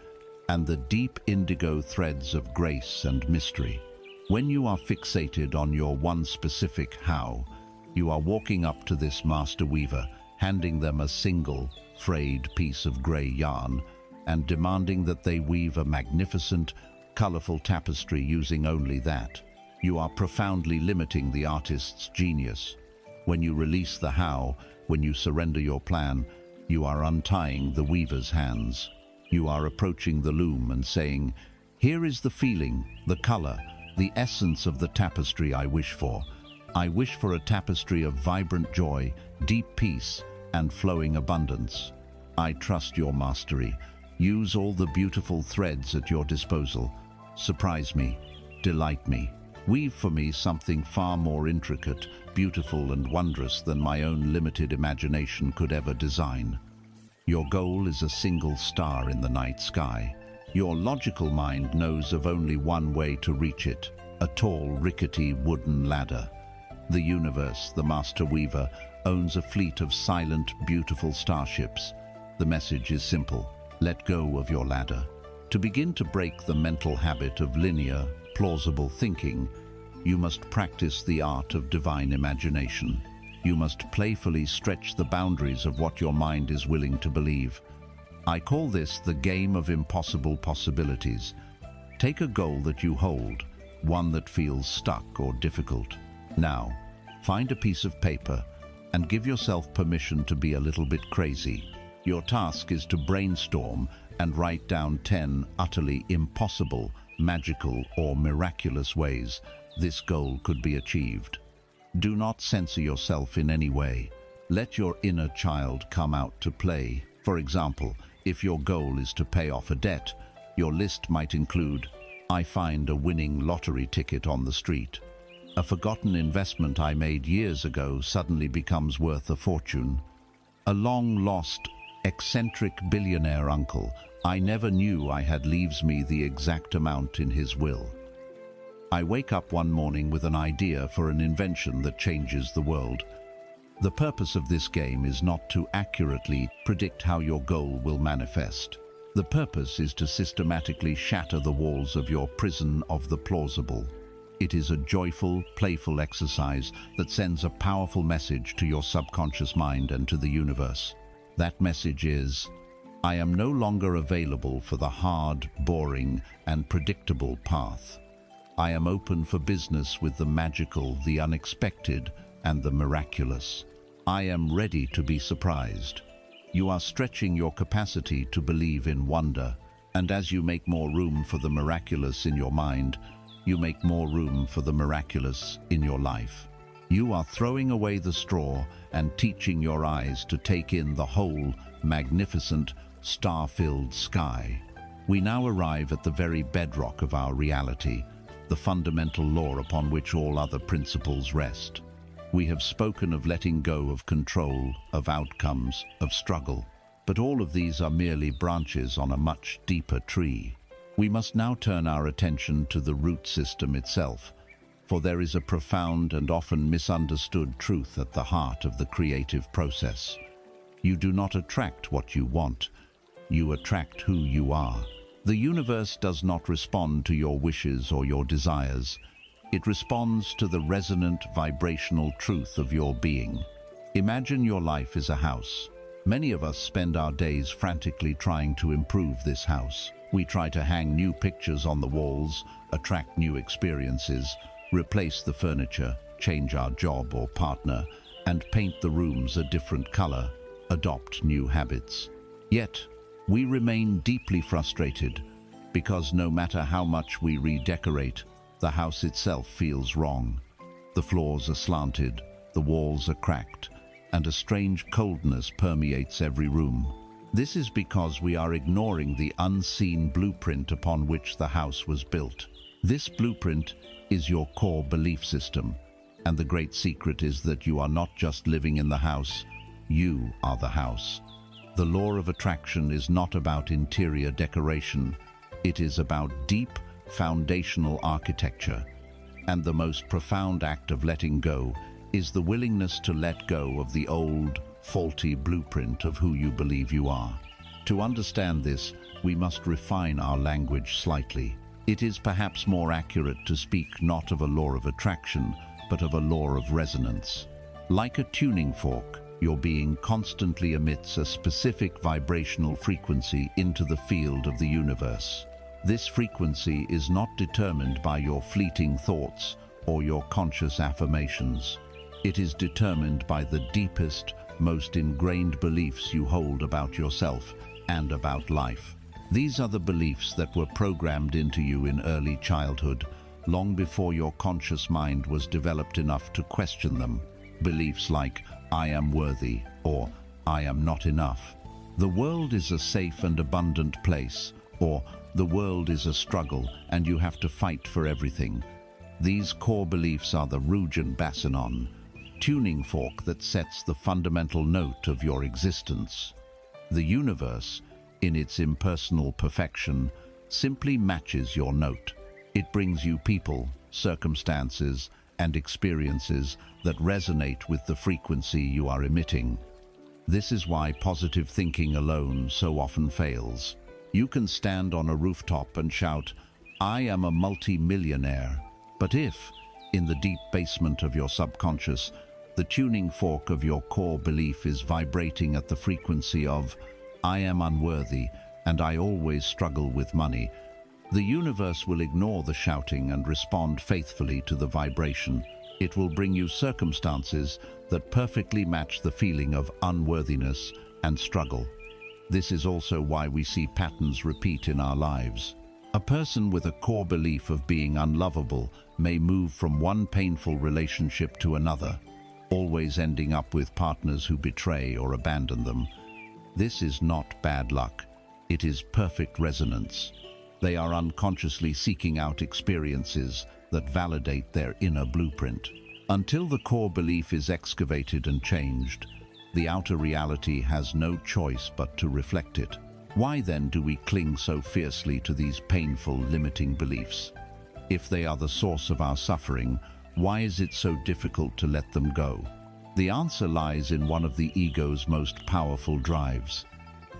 and the deep indigo threads of grace and mystery. When you are fixated on your one specific how, you are walking up to this master weaver, handing them a single, frayed piece of grey yarn, and demanding that they weave a magnificent, colourful tapestry using only that. You are profoundly limiting the artist's genius. When you release the how, when you surrender your plan, you are untying the weaver's hands. You are approaching the loom and saying, "Here is the feeling, the colour, the essence of the tapestry I wish for. I wish for a tapestry of vibrant joy, deep peace, and flowing abundance. I trust your mastery. Use all the beautiful threads at your disposal. Surprise me, delight me. Weave for me something far more intricate, beautiful, and wondrous than my own limited imagination could ever design." Your goal is a single star in the night sky. Your logical mind knows of only one way to reach it: a tall, rickety wooden ladder. The universe, the master weaver, owns a fleet of silent, beautiful starships. The message is simple: let go of your ladder. To begin to break the mental habit of linear, plausible thinking, you must practice the art of divine imagination. You must playfully stretch the boundaries of what your mind is willing to believe. I call this the game of impossible possibilities. Take a goal that you hold, one that feels stuck or difficult. Now, find a piece of paper and give yourself permission to be a little bit crazy. Your task is to brainstorm and write down 10 utterly impossible, magical, or miraculous ways this goal could be achieved. Do not censor yourself in any way. Let your inner child come out to play. For example, if your goal is to pay off a debt, your list might include, "I find a winning lottery ticket on the street." "A forgotten investment I made years ago suddenly becomes worth a fortune." "A long-lost, eccentric billionaire uncle I never knew I had leaves me the exact amount in his will." I wake up one morning with an idea for an invention that changes the world. The purpose of this game is not to accurately predict how your goal will manifest. The purpose is to systematically shatter the walls of your prison of the plausible. It is a joyful, playful exercise that sends a powerful message to your subconscious mind and to the universe. That message is, I am no longer available for the hard, boring, and predictable path. I am open for business with the magical, the unexpected, and the miraculous. I am ready to be surprised. You are stretching your capacity to believe in wonder, and as you make more room for the miraculous in your mind, you make more room for the miraculous in your life. You are throwing away the straw and teaching your eyes to take in the whole, magnificent, star-filled sky. We now arrive at the very bedrock of our reality, the fundamental law upon which all other principles rest. We have spoken of letting go of control, of outcomes, of struggle, but all of these are merely branches on a much deeper tree. We must now turn our attention to the root system itself, for there is a profound and often misunderstood truth at the heart of the creative process. You do not attract what you want, you attract who you are. The universe does not respond to your wishes or your desires. It responds to the resonant, vibrational truth of your being. Imagine your life is a house. Many of us spend our days frantically trying to improve this house. We try to hang new pictures on the walls, attract new experiences, replace the furniture, change our job or partner, and paint the rooms a different color, adopt new habits. Yet, we remain deeply frustrated because no matter how much we redecorate, the house itself feels wrong. The floors are slanted, the walls are cracked, and a strange coldness permeates every room. This is because we are ignoring the unseen blueprint upon which the house was built. This blueprint is your core belief system, and the great secret is that you are not just living in the house, you are the house. The law of attraction is not about interior decoration. It is about deep, foundational architecture. And the most profound act of letting go is the willingness to let go of the old, faulty blueprint of who you believe you are. To understand this, we must refine our language slightly. It is perhaps more accurate to speak not of a law of attraction, but of a law of resonance. Like a tuning fork, your being constantly emits a specific vibrational frequency into the field of the universe. This frequency is not determined by your fleeting thoughts or your conscious affirmations. It is determined by the deepest, most ingrained beliefs you hold about yourself and about life. These are the beliefs that were programmed into you in early childhood, long before your conscious mind was developed enough to question them. Beliefs like, "I am worthy," or "I am not enough." "The world is a safe and abundant place," or "The world is a struggle and you have to fight for everything." These core beliefs are the Rugen Basinon, tuning fork that sets the fundamental note of your existence. The universe, in its impersonal perfection, simply matches your note. It brings you people, circumstances, and experiences that resonate with the frequency you are emitting. This is why positive thinking alone so often fails. You can stand on a rooftop and shout, "I am a multi-millionaire," but if, in the deep basement of your subconscious, the tuning fork of your core belief is vibrating at the frequency of, "I am unworthy and I always struggle with money," the universe will ignore the shouting and respond faithfully to the vibration. It will bring you circumstances that perfectly match the feeling of unworthiness and struggle. This is also why we see patterns repeat in our lives. A person with a core belief of being unlovable may move from one painful relationship to another, always ending up with partners who betray or abandon them. This is not bad luck. It is perfect resonance. They are unconsciously seeking out experiences that validate their inner blueprint. Until the core belief is excavated and changed, the outer reality has no choice but to reflect it. Why then do we cling so fiercely to these painful, limiting beliefs? If they are the source of our suffering, why is it so difficult to let them go? The answer lies in one of the ego's most powerful drives,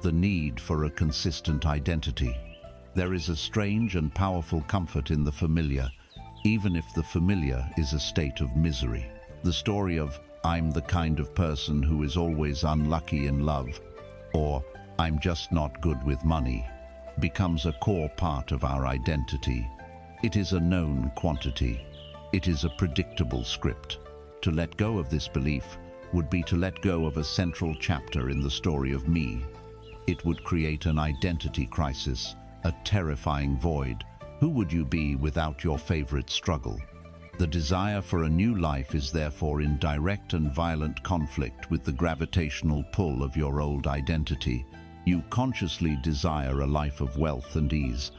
the need for a consistent identity. There is a strange and powerful comfort in the familiar, even if the familiar is a state of misery. The story of, "I'm the kind of person who is always unlucky in love," or "I'm just not good with money," becomes a core part of our identity. It is a known quantity. It is a predictable script. To let go of this belief would be to let go of a central chapter in the story of me. It would create an identity crisis, a terrifying void. Who would you be without your favorite struggle? The desire for a new life is therefore in direct and violent conflict with the gravitational pull of your old identity. You consciously desire a life of wealth and ease,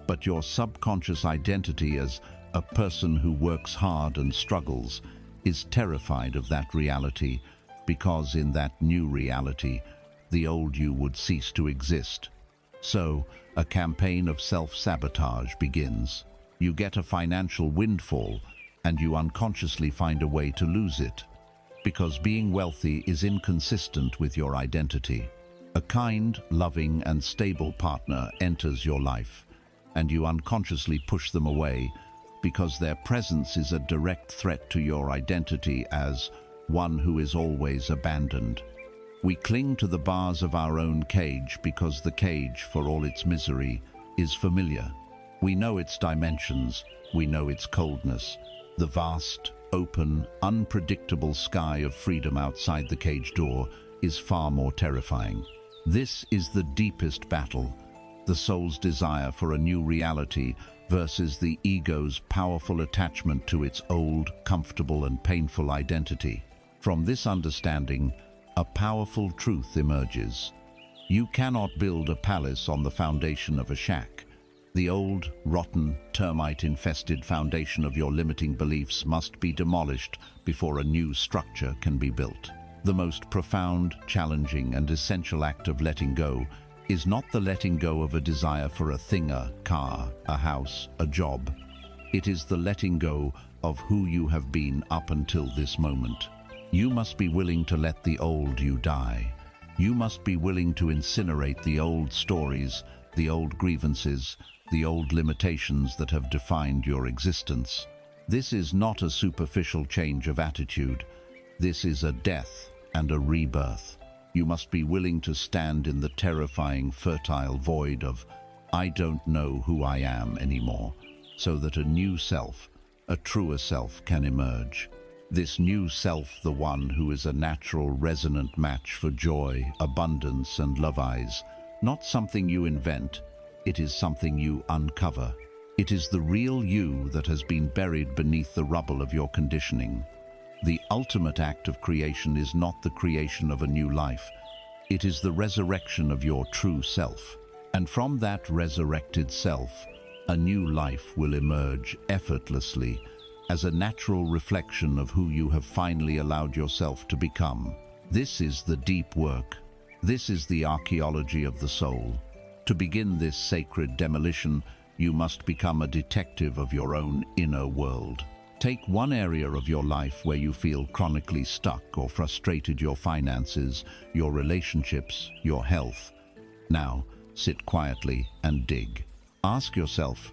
but your subconscious identity as a person who works hard and struggles is terrified of that reality, because in that new reality, the old you would cease to exist. So, a campaign of self-sabotage begins. You get a financial windfall, and you unconsciously find a way to lose it, because being wealthy is inconsistent with your identity. A kind, loving, and stable partner enters your life, and you unconsciously push them away because their presence is a direct threat to your identity as one who is always abandoned. We cling to the bars of our own cage because the cage, for all its misery, is familiar. We know its dimensions, we know its coldness. The vast, open, unpredictable sky of freedom outside the cage door is far more terrifying. This is the deepest battle, the soul's desire for a new reality versus the ego's powerful attachment to its old, comfortable, and painful identity. From this understanding, a powerful truth emerges. You cannot build a palace on the foundation of a shack. The old, rotten, termite-infested foundation of your limiting beliefs must be demolished before a new structure can be built. The most profound, challenging, and essential act of letting go is not the letting go of a desire for a thing, a car, a house, a job. It is the letting go of who you have been up until this moment. You must be willing to let the old you die. You must be willing to incinerate the old stories, the old grievances, the old limitations that have defined your existence. This is not a superficial change of attitude. This is a death and a rebirth. You must be willing to stand in the terrifying, fertile void of "I don't know who I am anymore," so that a new self, a truer self, can emerge. This new self, the one who is a natural, resonant match for joy, abundance, and love eyes, not something you invent, it is something you uncover. It is the real you that has been buried beneath the rubble of your conditioning. The ultimate act of creation is not the creation of a new life. It is the resurrection of your true self. And from that resurrected self, a new life will emerge effortlessly as a natural reflection of who you have finally allowed yourself to become. This is the deep work. This is the archaeology of the soul. To begin this sacred demolition, you must become a detective of your own inner world. Take one area of your life where you feel chronically stuck or frustrated: your finances, your relationships, your health. Now, sit quietly and dig. Ask yourself,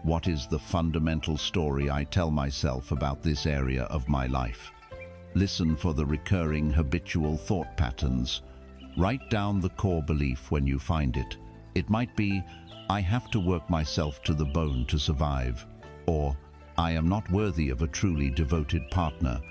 what is the fundamental story I tell myself about this area of my life? Listen for the recurring habitual thought patterns. Write down the core belief when you find it. It might be, "I have to work myself to the bone to survive," or "I am not worthy of a truly devoted partner,"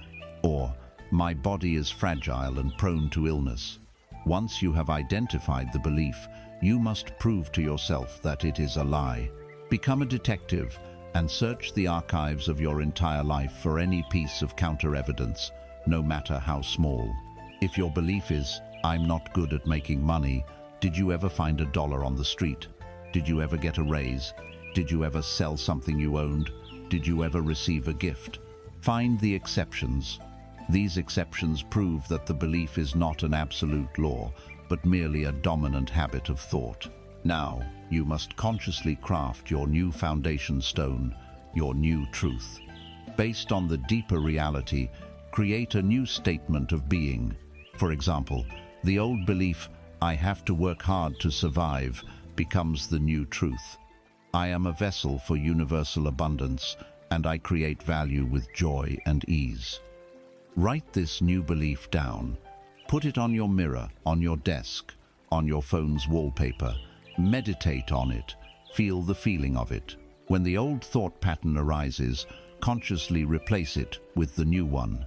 or "My body is fragile and prone to illness." Once you have identified the belief, you must prove to yourself that it is a lie. Become a detective and search the archives of your entire life for any piece of counter-evidence, no matter how small. If your belief is, "I'm not good at making money," did you ever find $1 on the street? Did you ever get a raise? Did you ever sell something you owned? Did you ever receive a gift? Find the exceptions. These exceptions prove that the belief is not an absolute law, but merely a dominant habit of thought. Now, you must consciously craft your new foundation stone, your new truth. Based on the deeper reality, create a new statement of being. For example, the old belief, "I have to work hard to survive," becomes the new truth. "I am a vessel for universal abundance, and I create value with joy and ease." Write this new belief down. Put it on your mirror, on your desk, on your phone's wallpaper. Meditate on it. Feel the feeling of it. When the old thought pattern arises, consciously replace it with the new one.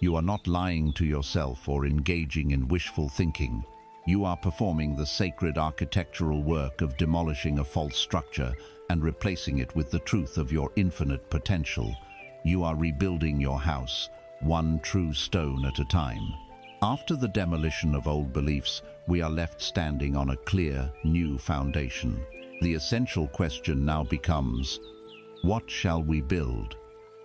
You are not lying to yourself or engaging in wishful thinking. You are performing the sacred architectural work of demolishing a false structure and replacing it with the truth of your infinite potential. You are rebuilding your house, one true stone at a time. After the demolition of old beliefs, we are left standing on a clear, new foundation. The essential question now becomes, what shall we build?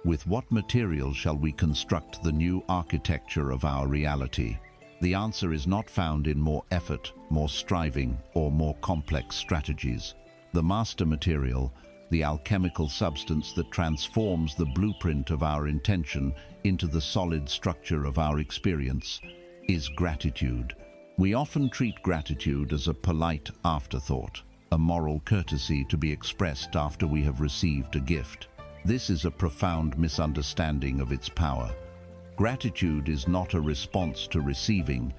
With what materials shall we construct the new architecture of our reality? The answer is not found in more effort, more striving, or more complex strategies. The master material, the alchemical substance that transforms the blueprint of our intention into the solid structure of our experience, is gratitude. We often treat gratitude as a polite afterthought, a moral courtesy to be expressed after we have received a gift. This is a profound misunderstanding of its power. Gratitude is not a response to receiving,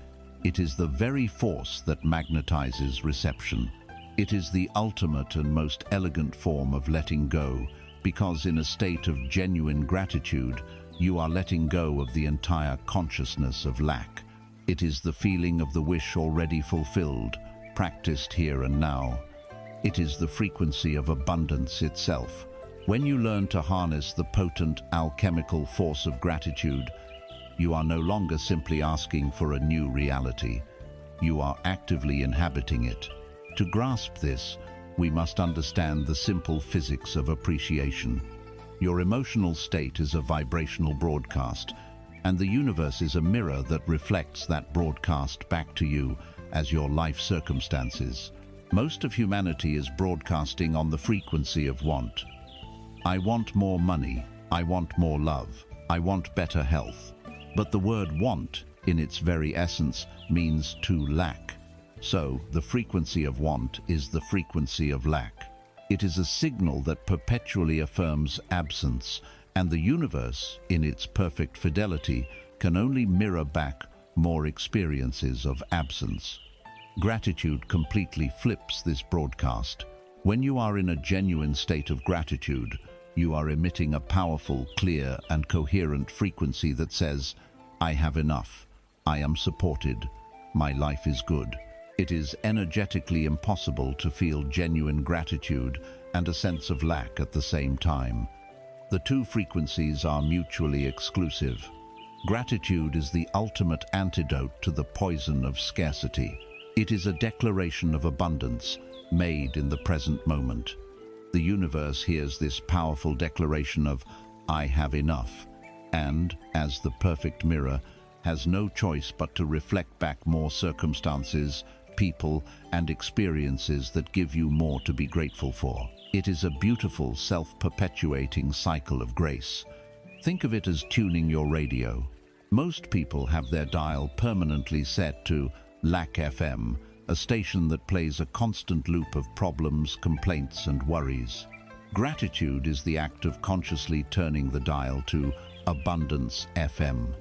it is the very force that magnetizes reception. It is the ultimate and most elegant form of letting go, because in a state of genuine gratitude, you are letting go of the entire consciousness of lack. It is the feeling of the wish already fulfilled, practiced here and now. It is the frequency of abundance itself. When you learn to harness the potent alchemical force of gratitude, you are no longer simply asking for a new reality. You are actively inhabiting it. To grasp this, we must understand the simple physics of appreciation. Your emotional state is a vibrational broadcast, and the universe is a mirror that reflects that broadcast back to you as your life circumstances. Most of humanity is broadcasting on the frequency of want. I want more money. I want more love. I want better health. But the word want, in its very essence, means to lack. So, the frequency of want is the frequency of lack. It is a signal that perpetually affirms absence, and the universe, in its perfect fidelity, can only mirror back more experiences of absence. Gratitude completely flips this broadcast. When you are in a genuine state of gratitude, you are emitting a powerful, clear, and coherent frequency that says, "I have enough, I am supported, my life is good." It is energetically impossible to feel genuine gratitude and a sense of lack at the same time. The two frequencies are mutually exclusive. Gratitude is the ultimate antidote to the poison of scarcity. It is a declaration of abundance, made in the present moment. The universe hears this powerful declaration of, "I have enough," and, as the perfect mirror, has no choice but to reflect back more circumstances, people, and experiences that give you more to be grateful for. It is a beautiful, self-perpetuating cycle of grace. Think of it as tuning your radio. Most people have their dial permanently set to Lack FM, a station that plays a constant loop of problems, complaints, and worries. Gratitude is the act of consciously turning the dial to Abundance FM.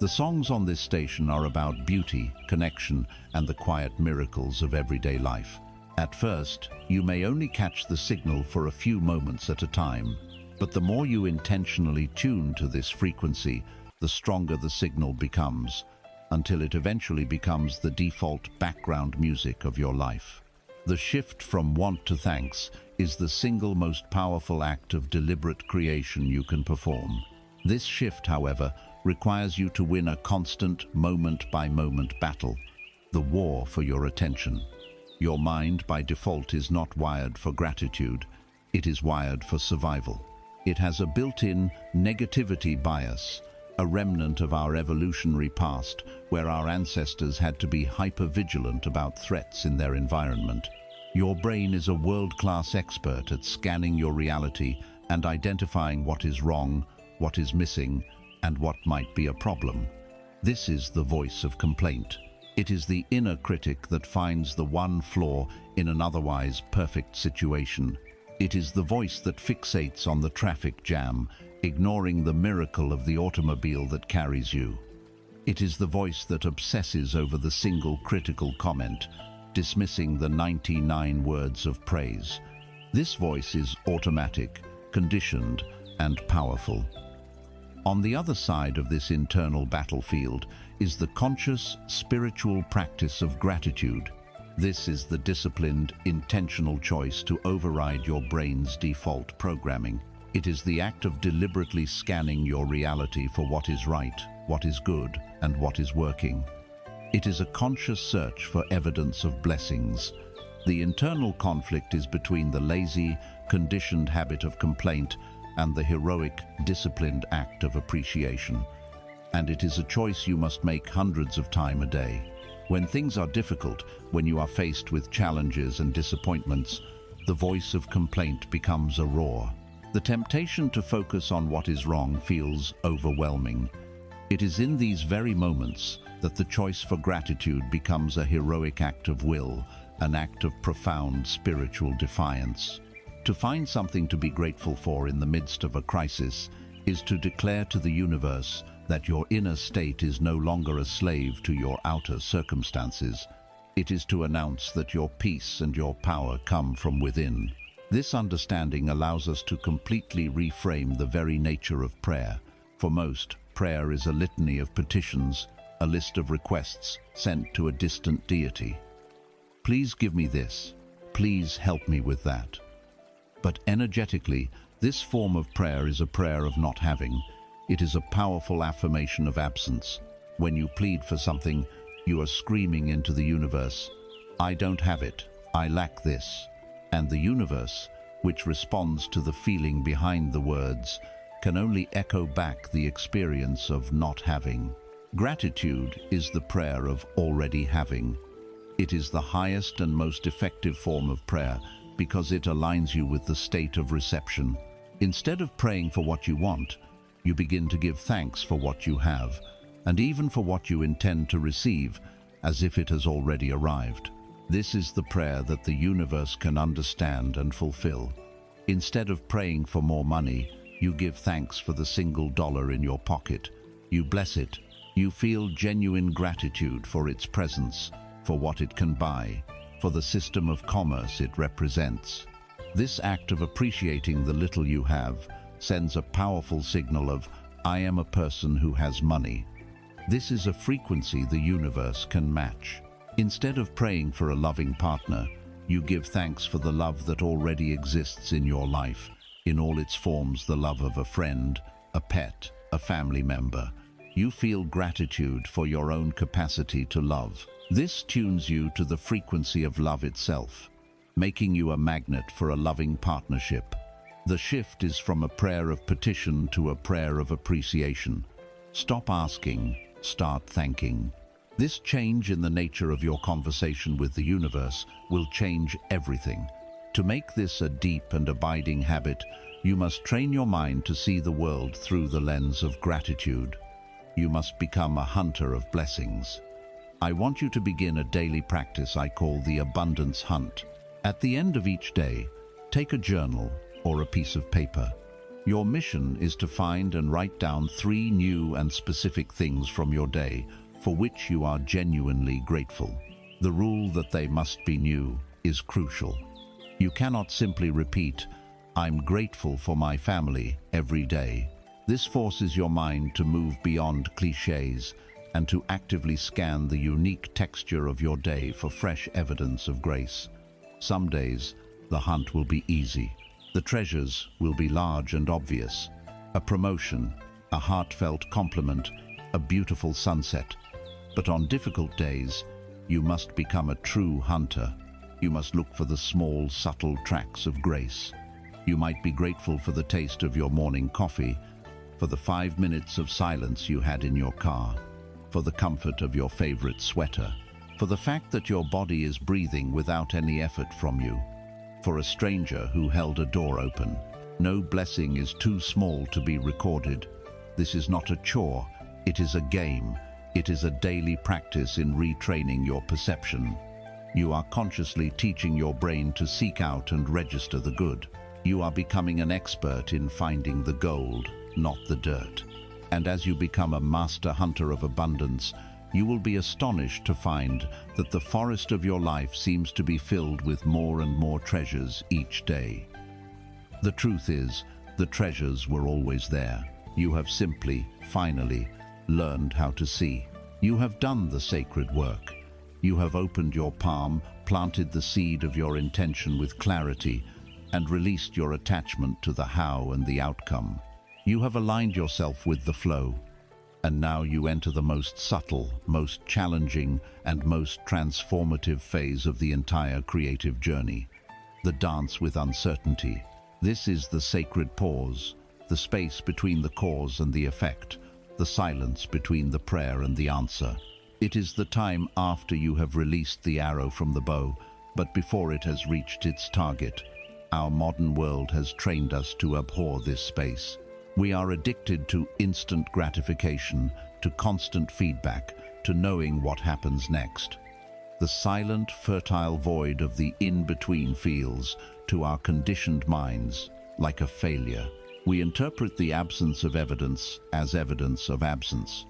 The songs on this station are about beauty, connection, and the quiet miracles of everyday life. At first, you may only catch the signal for a few moments at a time, but the more you intentionally tune to this frequency, the stronger the signal becomes, until it eventually becomes the default background music of your life. The shift from want to thanks is the single most powerful act of deliberate creation you can perform. This shift, however, requires you to win a constant, moment-by-moment battle, the war for your attention. Your mind, by default, is not wired for gratitude. It is wired for survival. It has a built-in negativity bias, a remnant of our evolutionary past, where our ancestors had to be hyper-vigilant about threats in their environment. Your brain is a world-class expert at scanning your reality and identifying what is wrong, what is missing, and what might be a problem. This is the voice of complaint. It is the inner critic that finds the one flaw in an otherwise perfect situation. It is the voice that fixates on the traffic jam, ignoring the miracle of the automobile that carries you. It is the voice that obsesses over the single critical comment, dismissing the 99 words of praise. This voice is automatic, conditioned, and powerful. On the other side of this internal battlefield is the conscious, spiritual practice of gratitude. This is the disciplined, intentional choice to override your brain's default programming. It is the act of deliberately scanning your reality for what is right, what is good, and what is working. It is a conscious search for evidence of blessings. The internal conflict is between the lazy, conditioned habit of complaint and the heroic, disciplined act of appreciation. And it is a choice you must make hundreds of times a day. When things are difficult, when you are faced with challenges and disappointments, the voice of complaint becomes a roar. The temptation to focus on what is wrong feels overwhelming. It is in these very moments that the choice for gratitude becomes a heroic act of will, an act of profound spiritual defiance. To find something to be grateful for in the midst of a crisis is to declare to the universe that your inner state is no longer a slave to your outer circumstances. It is to announce that your peace and your power come from within. This understanding allows us to completely reframe the very nature of prayer. For most, prayer is a litany of petitions, a list of requests sent to a distant deity. Please give me this. Please help me with that. But energetically, this form of prayer is a prayer of not having. It is a powerful affirmation of absence. When you plead for something, you are screaming into the universe, "I don't have it. I lack this." And the universe, which responds to the feeling behind the words, can only echo back the experience of not having. Gratitude is the prayer of already having. It is the highest and most effective form of prayer because it aligns you with the state of reception. Instead of praying for what you want, you begin to give thanks for what you have, and even for what you intend to receive, as if it has already arrived. This is the prayer that the universe can understand and fulfill. Instead of praying for more money, you give thanks for the single dollar in your pocket. You bless it. You feel genuine gratitude for its presence, for what it can buy, for the system of commerce it represents. This act of appreciating the little you have sends a powerful signal of, "I am a person who has money." This is a frequency the universe can match. Instead of praying for a loving partner, you give thanks for the love that already exists in your life, in all its forms: the love of a friend, a pet, a family member. You feel gratitude for your own capacity to love. This tunes you to the frequency of love itself, making you a magnet for a loving partnership. The shift is from a prayer of petition to a prayer of appreciation. Stop asking, start thanking. This change in the nature of your conversation with the universe will change everything. To make this a deep and abiding habit, you must train your mind to see the world through the lens of gratitude. You must become a hunter of blessings. I want you to begin a daily practice I call the abundance hunt. At the end of each day, take a journal or a piece of paper. Your mission is to find and write down 3 new and specific things from your day for which you are genuinely grateful. The rule that they must be new is crucial. You cannot simply repeat, "I'm grateful for my family," every day. This forces your mind to move beyond cliches and to actively scan the unique texture of your day for fresh evidence of grace. Some days, the hunt will be easy. The treasures will be large and obvious. A promotion, a heartfelt compliment, a beautiful sunset. But on difficult days, you must become a true hunter. You must look for the small, subtle tracks of grace. You might be grateful for the taste of your morning coffee, for the 5 minutes of silence you had in your car, for the comfort of your favorite sweater, for the fact that your body is breathing without any effort from you, for a stranger who held a door open. No blessing is too small to be recorded. This is not a chore, it is a game. It is a daily practice in retraining your perception. You are consciously teaching your brain to seek out and register the good. You are becoming an expert in finding the gold, not the dirt. And as you become a master hunter of abundance, you will be astonished to find that the forest of your life seems to be filled with more and more treasures each day. The truth is, the treasures were always there. You have simply, finally, learned how to see. You have done the sacred work. You have opened your palm, planted the seed of your intention with clarity, and released your attachment to the how and the outcome. You have aligned yourself with the flow. And now you enter the most subtle, most challenging, and most transformative phase of the entire creative journey. The dance with uncertainty. This is the sacred pause, the space between the cause and the effect, the silence between the prayer and the answer. It is the time after you have released the arrow from the bow, but before it has reached its target. Our modern world has trained us to abhor this space. We are addicted to instant gratification, to constant feedback, to knowing what happens next. The silent, fertile void of the in-between feels, to our conditioned minds, like a failure. We interpret the absence of evidence as evidence of absence.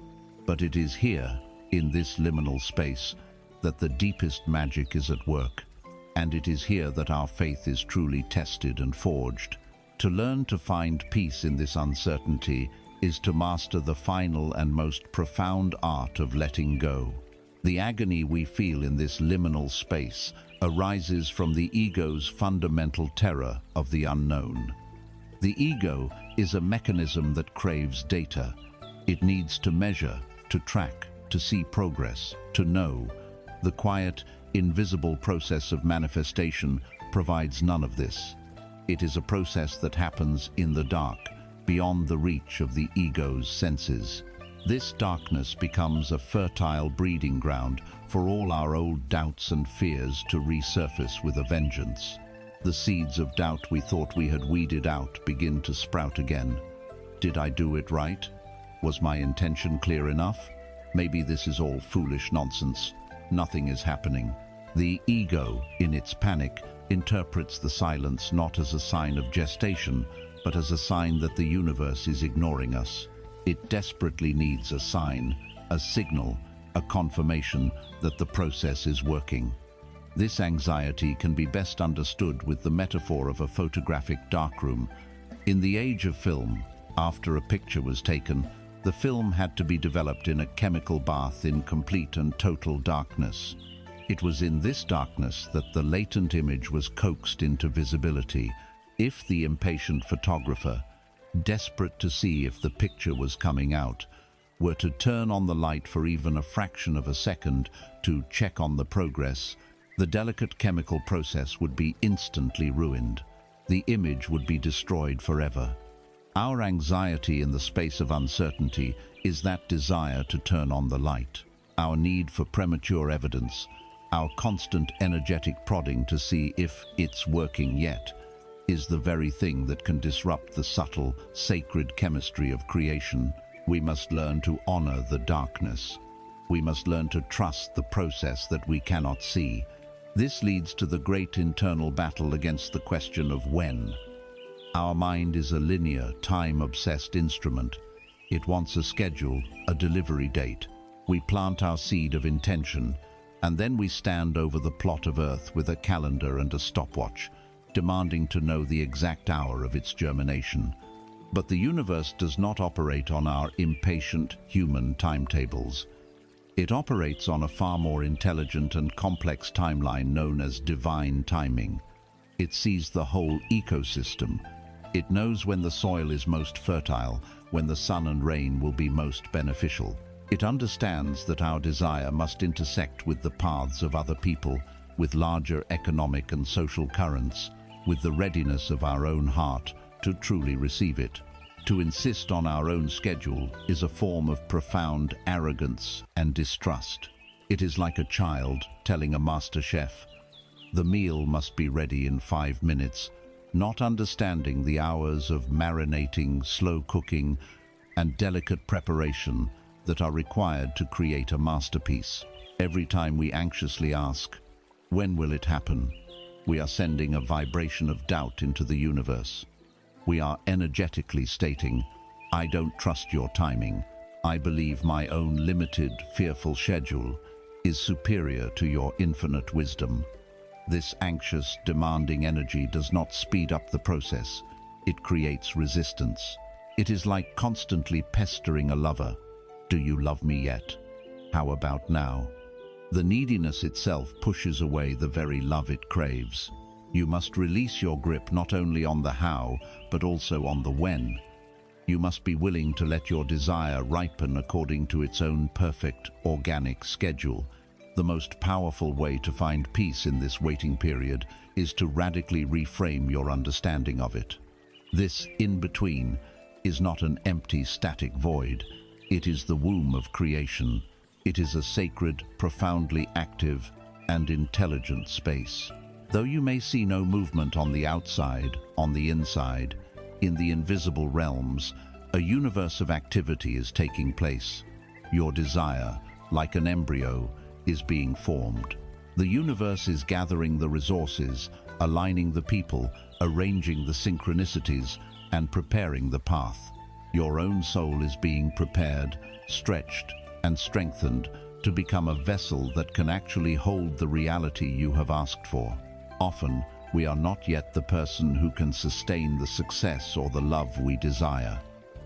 But it is here, in this liminal space, that the deepest magic is at work. And it is here that our faith is truly tested and forged. To learn to find peace in this uncertainty is to master the final and most profound art of letting go. The agony we feel in this liminal space arises from the ego's fundamental terror of the unknown. The ego is a mechanism that craves data. It needs to measure, to track, to see progress, to know. The quiet, invisible process of manifestation provides none of this. It is a process that happens in the dark, beyond the reach of the ego's senses. This darkness becomes a fertile breeding ground for all our old doubts and fears to resurface with a vengeance. The seeds of doubt we thought we had weeded out begin to sprout again. Did I do it right? Was my intention clear enough? Maybe this is all foolish nonsense. Nothing is happening. The ego, in its panic, interprets the silence not as a sign of gestation, but as a sign that the universe is ignoring us. It desperately needs a sign, a signal, a confirmation that the process is working. This anxiety can be best understood with the metaphor of a photographic darkroom. In the age of film, after a picture was taken, the film had to be developed in a chemical bath in complete and total darkness. It was in this darkness that the latent image was coaxed into visibility. If the impatient photographer, desperate to see if the picture was coming out, were to turn on the light for even a fraction of a second to check on the progress, the delicate chemical process would be instantly ruined. The image would be destroyed forever. Our anxiety in the space of uncertainty is that desire to turn on the light. Our need for premature evidence, our constant energetic prodding to see if it's working yet, is the very thing that can disrupt the subtle, sacred chemistry of creation. We must learn to honor the darkness. We must learn to trust the process that we cannot see. This leads to the great internal battle against the question of when. Our mind is a linear, time-obsessed instrument. It wants a schedule, a delivery date. We plant our seed of intention, and then we stand over the plot of earth with a calendar and a stopwatch, demanding to know the exact hour of its germination. But the universe does not operate on our impatient human timetables. It operates on a far more intelligent and complex timeline known as divine timing. It sees the whole ecosystem. It knows when the soil is most fertile, when the sun and rain will be most beneficial. It understands that our desire must intersect with the paths of other people, with larger economic and social currents, with the readiness of our own heart to truly receive it. To insist on our own schedule is a form of profound arrogance and distrust. It is like a child telling a master chef, "The meal must be ready in 5 minutes," not understanding the hours of marinating, slow cooking, and delicate preparation that are required to create a masterpiece. Every time we anxiously ask, "When will it happen?" we are sending a vibration of doubt into the universe. We are energetically stating, "I don't trust your timing. I believe my own limited, fearful schedule is superior to your infinite wisdom." This anxious, demanding energy does not speed up the process. It creates resistance. It is like constantly pestering a lover. "Do you love me yet? How about now?" The neediness itself pushes away the very love it craves. You must release your grip not only on the how, but also on the when. You must be willing to let your desire ripen according to its own perfect, organic schedule. The most powerful way to find peace in this waiting period is to radically reframe your understanding of it. This in-between is not an empty, static void. It is the womb of creation. It is a sacred, profoundly active, and intelligent space. Though you may see no movement on the outside, on the inside, in the invisible realms, a universe of activity is taking place. Your desire, like an embryo, is being formed. The universe is gathering the resources, aligning the people, arranging the synchronicities, and preparing the path. Your own soul is being prepared, stretched, and strengthened to become a vessel that can actually hold the reality you have asked for. Often, we are not yet the person who can sustain the success or the love we desire.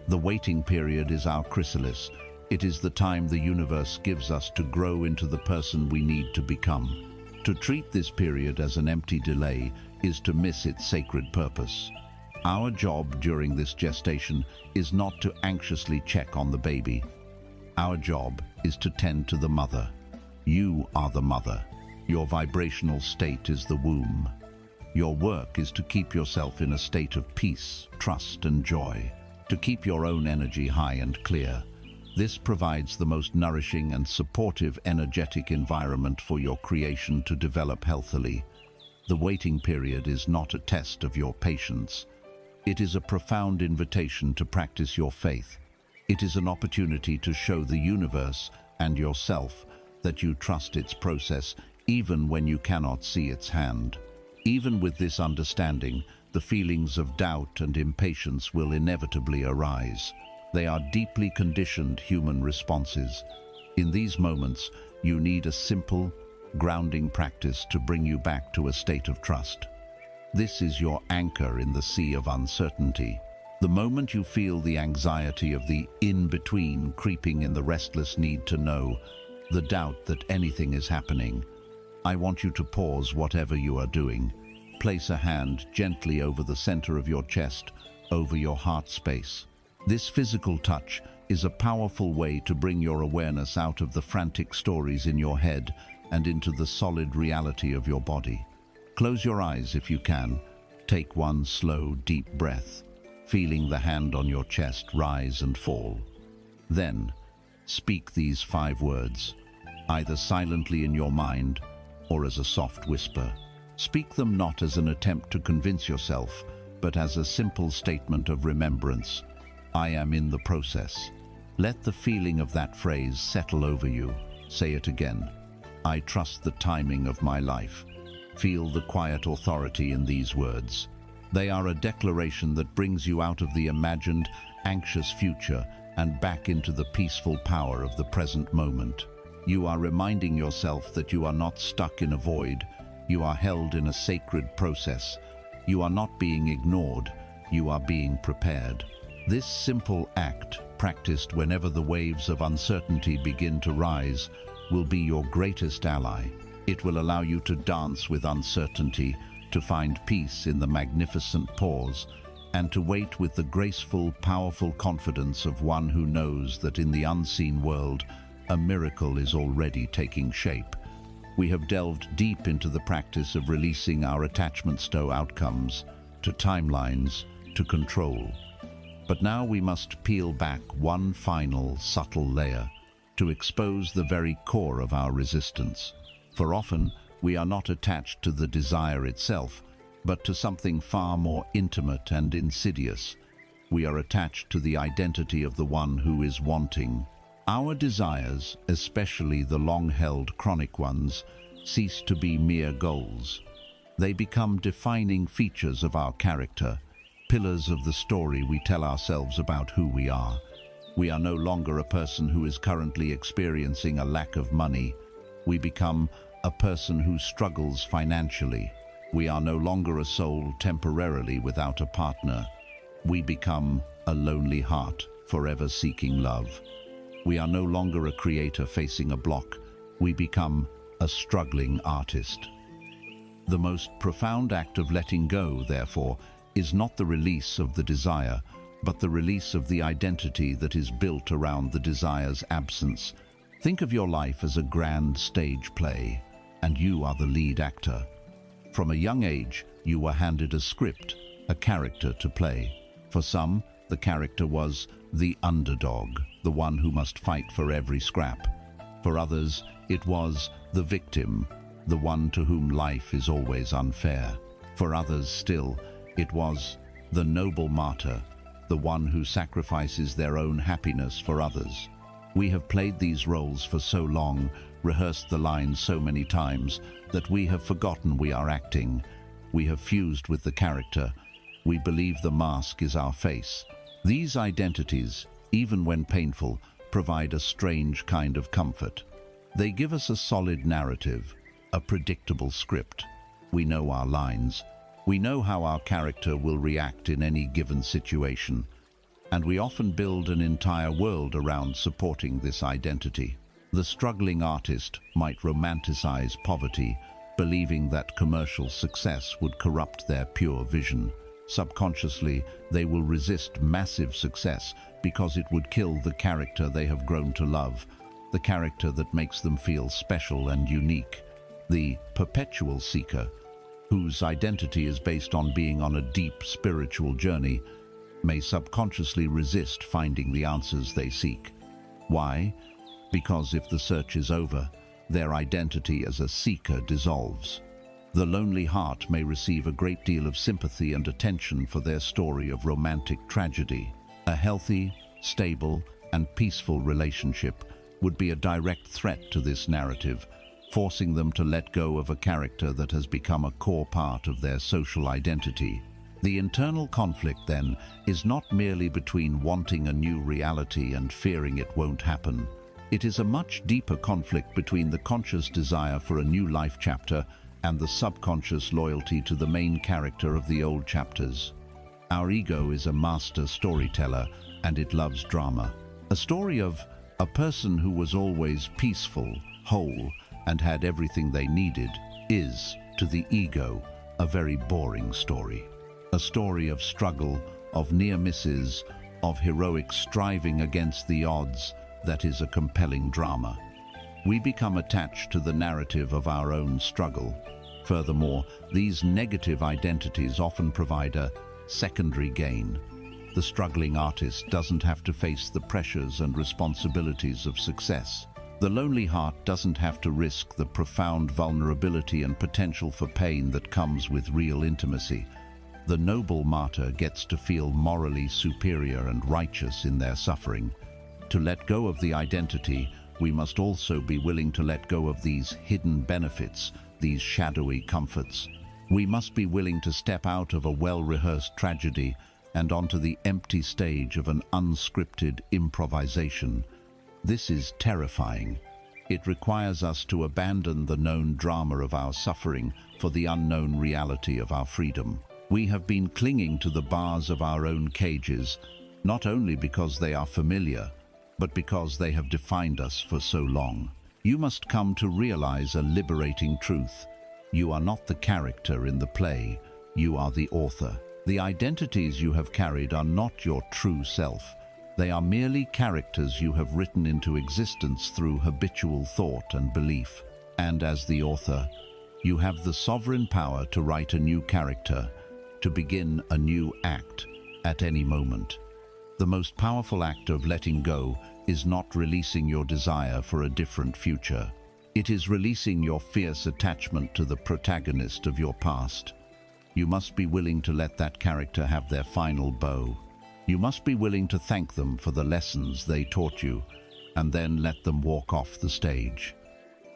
The waiting period is our chrysalis. It is the time the universe gives us to grow into the person we need to become. To treat this period as an empty delay is to miss its sacred purpose. Our job during this gestation is not to anxiously check on the baby. Our job is to tend to the mother. You are the mother. Your vibrational state is the womb. Your work is to keep yourself in a state of peace, trust, and joy, to keep your own energy high and clear. This provides the most nourishing and supportive energetic environment for your creation to develop healthily. The waiting period is not a test of your patience. It is a profound invitation to practice your faith. It is an opportunity to show the universe and yourself that you trust its process even when you cannot see its hand. Even with this understanding, the feelings of doubt and impatience will inevitably arise. They are deeply conditioned human responses. In these moments, you need a simple, grounding practice to bring you back to a state of trust. This is your anchor in the sea of uncertainty. The moment you feel the anxiety of the in-between creeping in, the restless need to know, the doubt that anything is happening, I want you to pause whatever you are doing. Place a hand gently over the center of your chest, over your heart space. This physical touch is a powerful way to bring your awareness out of the frantic stories in your head and into the solid reality of your body. Close your eyes if you can. Take one slow, deep breath, feeling the hand on your chest rise and fall. Then, speak these 5 words, either silently in your mind or as a soft whisper. Speak them not as an attempt to convince yourself, but as a simple statement of remembrance. I am in the process. Let the feeling of that phrase settle over you. Say it again. I trust the timing of my life. Feel the quiet authority in these words. They are a declaration that brings you out of the imagined, anxious future and back into the peaceful power of the present moment. You are reminding yourself that you are not stuck in a void. You are held in a sacred process. You are not being ignored. You are being prepared. This simple act, practiced whenever the waves of uncertainty begin to rise, will be your greatest ally. It will allow you to dance with uncertainty, to find peace in the magnificent pause, and to wait with the graceful, powerful confidence of one who knows that in the unseen world, a miracle is already taking shape. We have delved deep into the practice of releasing our attachments to outcomes, to timelines, to control. But now we must peel back one final, subtle layer to expose the very core of our resistance. For often, we are not attached to the desire itself, but to something far more intimate and insidious. We are attached to the identity of the one who is wanting. Our desires, especially the long-held chronic ones, cease to be mere goals. They become defining features of our character, pillars of the story we tell ourselves about who we are. We are no longer a person who is currently experiencing a lack of money. We become a person who struggles financially. We are no longer a soul temporarily without a partner. We become a lonely heart, forever seeking love. We are no longer a creator facing a block. We become a struggling artist. The most profound act of letting go, therefore, is not the release of the desire, but the release of the identity that is built around the desire's absence. Think of your life as a grand stage play, and you are the lead actor. From a young age, you were handed a script, a character to play. For some, the character was the underdog, the one who must fight for every scrap. For others, it was the victim, the one to whom life is always unfair. For others still, it was the noble martyr, the one who sacrifices their own happiness for others. We have played these roles for so long, rehearsed the lines so many times, that we have forgotten we are acting. We have fused with the character. We believe the mask is our face. These identities, even when painful, provide a strange kind of comfort. They give us a solid narrative, a predictable script. We know our lines. We know how our character will react in any given situation, and we often build an entire world around supporting this identity. The struggling artist might romanticize poverty, believing that commercial success would corrupt their pure vision. Subconsciously, they will resist massive success because it would kill the character they have grown to love, the character that makes them feel special and unique. The perpetual seeker, whose identity is based on being on a deep spiritual journey, may subconsciously resist finding the answers they seek. Why? Because if the search is over, their identity as a seeker dissolves. The lonely heart may receive a great deal of sympathy and attention for their story of romantic tragedy. A healthy, stable, and peaceful relationship would be a direct threat to this narrative, forcing them to let go of a character that has become a core part of their social identity. The internal conflict, then, is not merely between wanting a new reality and fearing it won't happen. It is a much deeper conflict between the conscious desire for a new life chapter and the subconscious loyalty to the main character of the old chapters. Our ego is a master storyteller, and it loves drama. A story of a person who was always peaceful, whole, and had everything they needed is, to the ego, a very boring story. A story of struggle, of near misses, of heroic striving against the odds, that is a compelling drama. We become attached to the narrative of our own struggle. Furthermore, these negative identities often provide a secondary gain. The struggling artist doesn't have to face the pressures and responsibilities of success. The lonely heart doesn't have to risk the profound vulnerability and potential for pain that comes with real intimacy. The noble martyr gets to feel morally superior and righteous in their suffering. To let go of the identity, we must also be willing to let go of these hidden benefits, these shadowy comforts. We must be willing to step out of a well-rehearsed tragedy and onto the empty stage of an unscripted improvisation. This is terrifying. It requires us to abandon the known drama of our suffering for the unknown reality of our freedom. We have been clinging to the bars of our own cages, not only because they are familiar, but because they have defined us for so long. You must come to realize a liberating truth. You are not the character in the play, you are the author. The identities you have carried are not your true self. They are merely characters you have written into existence through habitual thought and belief. And as the author, you have the sovereign power to write a new character, to begin a new act at any moment. The most powerful act of letting go is not releasing your desire for a different future. It is releasing your fierce attachment to the protagonist of your past. You must be willing to let that character have their final bow. You must be willing to thank them for the lessons they taught you, and then let them walk off the stage.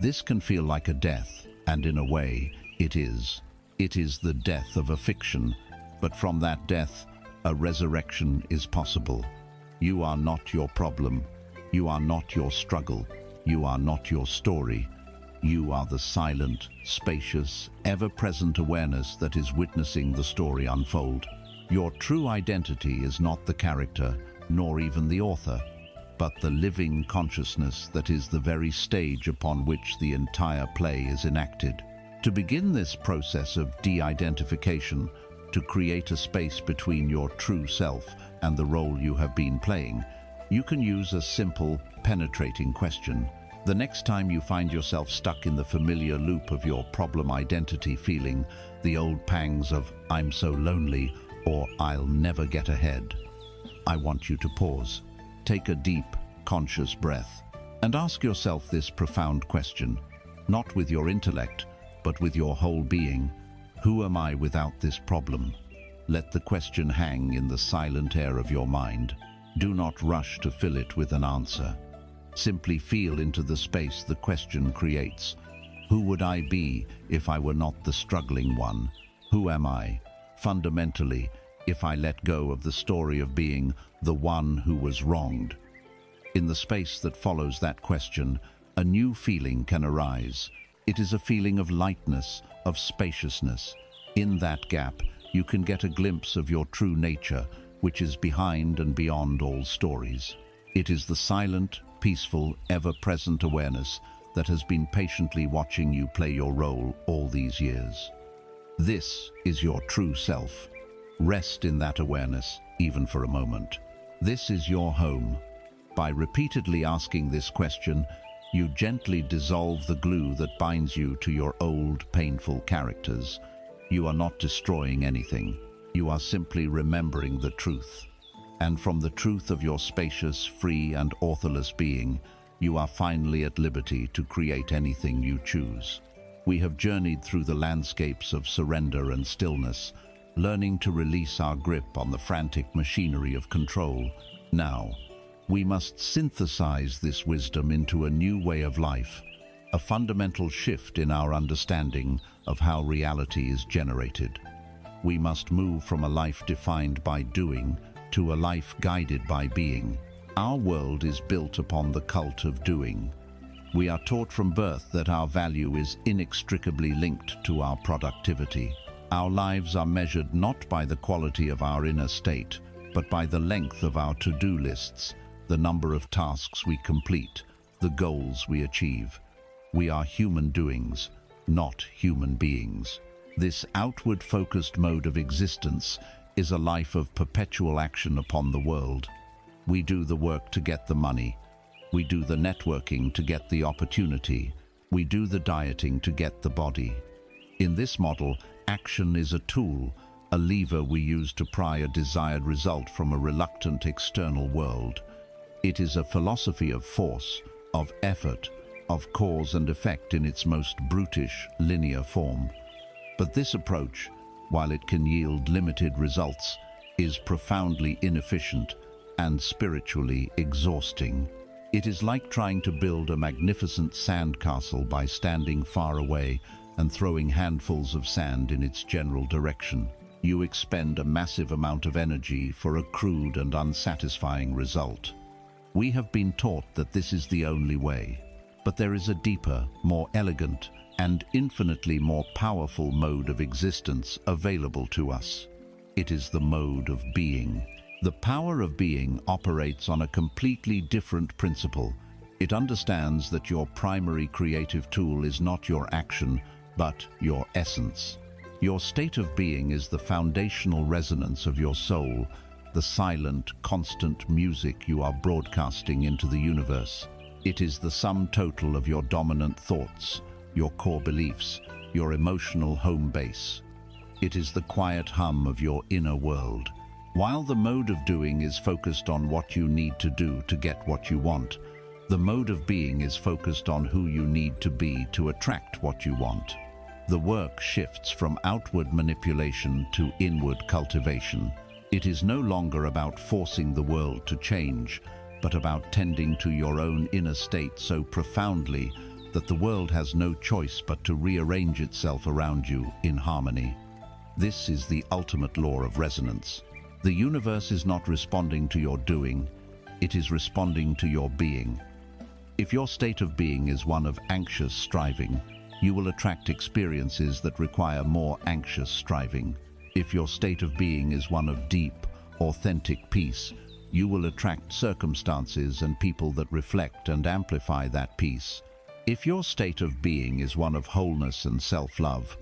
This can feel like a death, and in a way, it is. It is the death of a fiction, but from that death, a resurrection is possible. You are not your problem. You are not your struggle. You are not your story. You are the silent, spacious, ever-present awareness that is witnessing the story unfold. Your true identity is not the character, nor even the author, but the living consciousness that is the very stage upon which the entire play is enacted. To begin this process of de-identification, to create a space between your true self and the role you have been playing, you can use a simple, penetrating question. The next time you find yourself stuck in the familiar loop of your problem identity, feeling the old pangs of "I'm so lonely" or "I'll never get ahead," I want you to pause, take a deep, conscious breath, and ask yourself this profound question, not with your intellect, but with your whole being. Who am I without this problem? Let the question hang in the silent air of your mind. Do not rush to fill it with an answer. Simply feel into the space the question creates. Who would I be if I were not the struggling one? Who am I, fundamentally, if I let go of the story of being the one who was wronged? In the space that follows that question, a new feeling can arise. It is a feeling of lightness, of spaciousness. In that gap, you can get a glimpse of your true nature, which is behind and beyond all stories. It is the silent, peaceful, ever-present awareness that has been patiently watching you play your role all these years. This is your true self. Rest in that awareness, even for a moment. This is your home. By repeatedly asking this question, you gently dissolve the glue that binds you to your old, painful characters. You are not destroying anything. You are simply remembering the truth. And from the truth of your spacious, free, and authorless being, you are finally at liberty to create anything you choose. We have journeyed through the landscapes of surrender and stillness, learning to release our grip on the frantic machinery of control. Now, We must synthesize this wisdom into a new way of life, a fundamental shift in our understanding of how reality is generated. We must move from a life defined by doing to a life guided by being. Our world is built upon the cult of doing. We are taught from birth that our value is inextricably linked to our productivity. Our lives are measured not by the quality of our inner state, but by the length of our to-do lists, the number of tasks we complete, the goals we achieve. We are human doings, not human beings. This outward-focused mode of existence is a life of perpetual action upon the world. We do the work to get the money. We do the networking to get the opportunity. We do the dieting to get the body. In this model, action is a tool, a lever we use to pry a desired result from a reluctant external world. It is a philosophy of force, of effort, of cause and effect in its most brutish, linear form. But this approach, while it can yield limited results, is profoundly inefficient and spiritually exhausting. It is like trying to build a magnificent sandcastle by standing far away and throwing handfuls of sand in its general direction. You expend a massive amount of energy for a crude and unsatisfying result. We have been taught that this is the only way, but there is a deeper, more elegant, and infinitely more powerful mode of existence available to us. It is the mode of being. The power of being operates on a completely different principle. It understands that your primary creative tool is not your action, but your essence. Your state of being is the foundational resonance of your soul, the silent, constant music you are broadcasting into the universe. It is the sum total of your dominant thoughts, your core beliefs, your emotional home base. It is the quiet hum of your inner world. While the mode of doing is focused on what you need to do to get what you want, the mode of being is focused on who you need to be to attract what you want. The work shifts from outward manipulation to inward cultivation. It is no longer about forcing the world to change, but about tending to your own inner state so profoundly that the world has no choice but to rearrange itself around you in harmony. This is the ultimate law of resonance. The universe is not responding to your doing, it is responding to your being. If your state of being is one of anxious striving, you will attract experiences that require more anxious striving. If your state of being is one of deep, authentic peace, you will attract circumstances and people that reflect and amplify that peace. If your state of being is one of wholeness and self-love,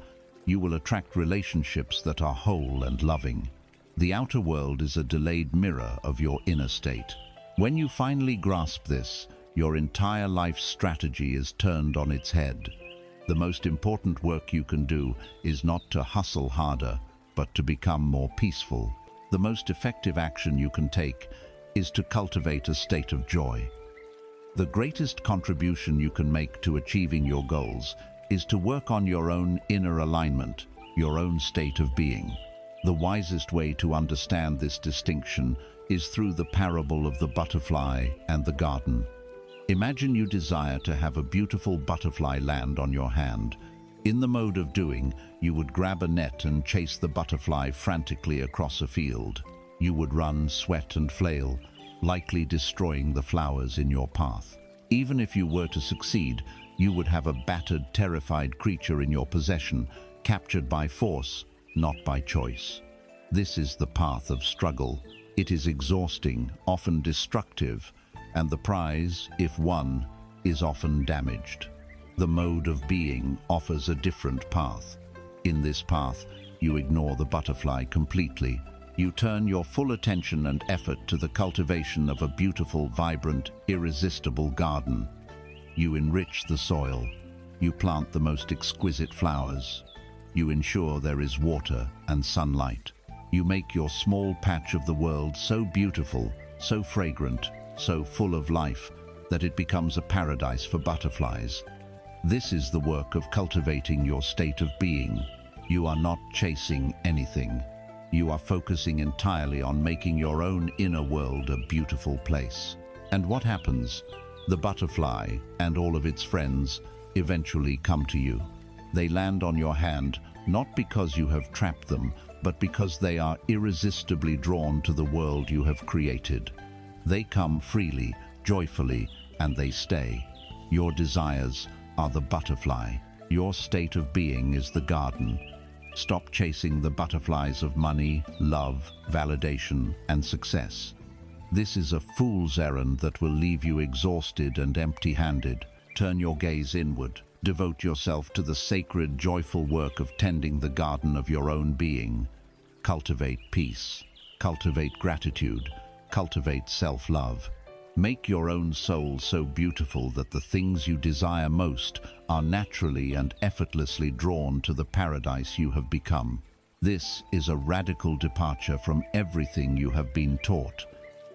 you will attract relationships that are whole and loving. The outer world is a delayed mirror of your inner state. When you finally grasp this, your entire life strategy is turned on its head. The most important work you can do is not to hustle harder, but to become more peaceful. The most effective action you can take is to cultivate a state of joy. The greatest contribution you can make to achieving your goals is to work on your own inner alignment, your own state of being. The wisest way to understand this distinction is through the parable of the butterfly and the garden. Imagine you desire to have a beautiful butterfly land on your hand. In the mode of doing, you would grab a net and chase the butterfly frantically across a field. You would run, sweat and flail, likely destroying the flowers in your path. Even if you were to succeed, you would have a battered, terrified creature in your possession, captured by force, not by choice. This is the path of struggle. It is exhausting, often destructive, and the prize, if won, is often damaged. The mode of being offers a different path. In this path, you ignore the butterfly completely. You turn your full attention and effort to the cultivation of a beautiful, vibrant, irresistible garden. You enrich the soil. You plant the most exquisite flowers. You ensure there is water and sunlight. You make your small patch of the world so beautiful, so fragrant, so full of life, that it becomes a paradise for butterflies. This is the work of cultivating your state of being. You are not chasing anything. You are focusing entirely on making your own inner world a beautiful place. And what happens? The butterfly and all of its friends eventually come to you. They land on your hand, not because you have trapped them, but because they are irresistibly drawn to the world you have created. They come freely, joyfully, and they stay. Your desires are the butterfly. Your state of being is the garden. Stop chasing the butterflies of money, love, validation, and success. This is a fool's errand that will leave you exhausted and empty-handed. Turn your gaze inward. Devote yourself to the sacred, joyful work of tending the garden of your own being. Cultivate peace. Cultivate gratitude. Cultivate self-love. Make your own soul so beautiful that the things you desire most are naturally and effortlessly drawn to the paradise you have become. This is a radical departure from everything you have been taught.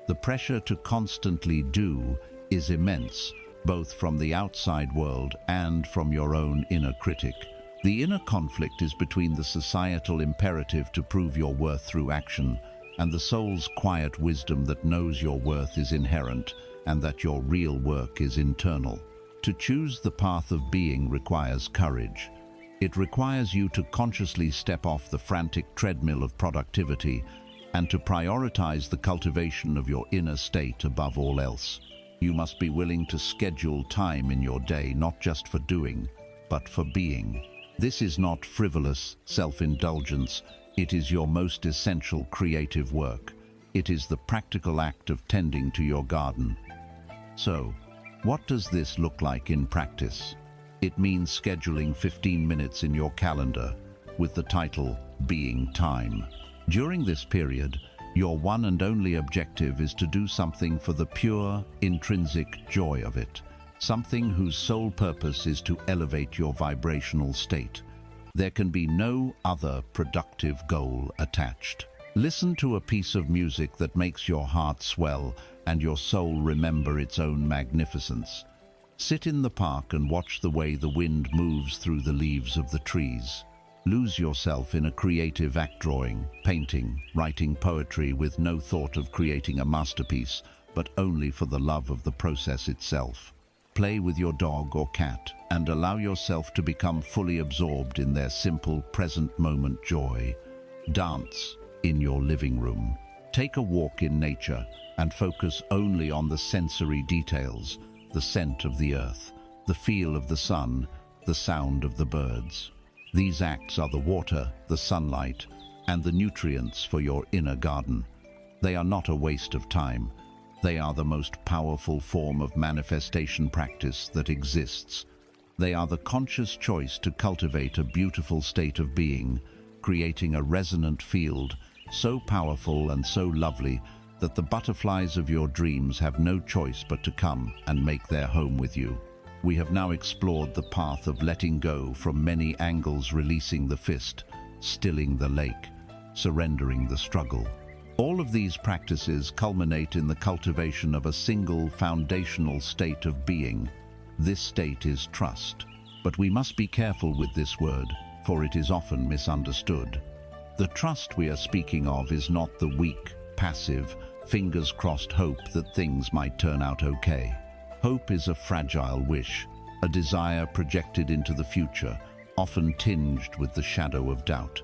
The pressure to constantly do is immense, both from the outside world and from your own inner critic. The inner conflict is between the societal imperative to prove your worth through action and the soul's quiet wisdom that knows your worth is inherent and that your real work is internal. To choose the path of being requires courage. It requires you to consciously step off the frantic treadmill of productivity and to prioritize the cultivation of your inner state above all else. You must be willing to schedule time in your day, not just for doing, but for being. This is not frivolous self-indulgence. It is your most essential creative work. It is the practical act of tending to your garden. So, what does this look like in practice? It means scheduling 15 minutes in your calendar with the title Being Time. During this period, your one and only objective is to do something for the pure, intrinsic joy of it, something whose sole purpose is to elevate your vibrational state. There can be no other productive goal attached. Listen to a piece of music that makes your heart swell and your soul remember its own magnificence. Sit in the park and watch the way the wind moves through the leaves of the trees. Lose yourself in a creative act, drawing, painting, writing poetry with no thought of creating a masterpiece, but only for the love of the process itself. Play with your dog or cat and allow yourself to become fully absorbed in their simple present moment joy. Dance in your living room. Take a walk in nature and focus only on the sensory details, the scent of the earth, the feel of the sun, the sound of the birds. These acts are the water, the sunlight, and the nutrients for your inner garden. They are not a waste of time. They are the most powerful form of manifestation practice that exists. They are the conscious choice to cultivate a beautiful state of being, creating a resonant field so powerful and so lovely that the butterflies of your dreams have no choice but to come and make their home with you. We have now explored the path of letting go from many angles, releasing the fist, stilling the lake, surrendering the struggle. All of these practices culminate in the cultivation of a single foundational state of being. This state is trust. But we must be careful with this word, for it is often misunderstood. The trust we are speaking of is not the weak, passive, fingers-crossed hope that things might turn out okay. Hope is a fragile wish, a desire projected into the future, often tinged with the shadow of doubt.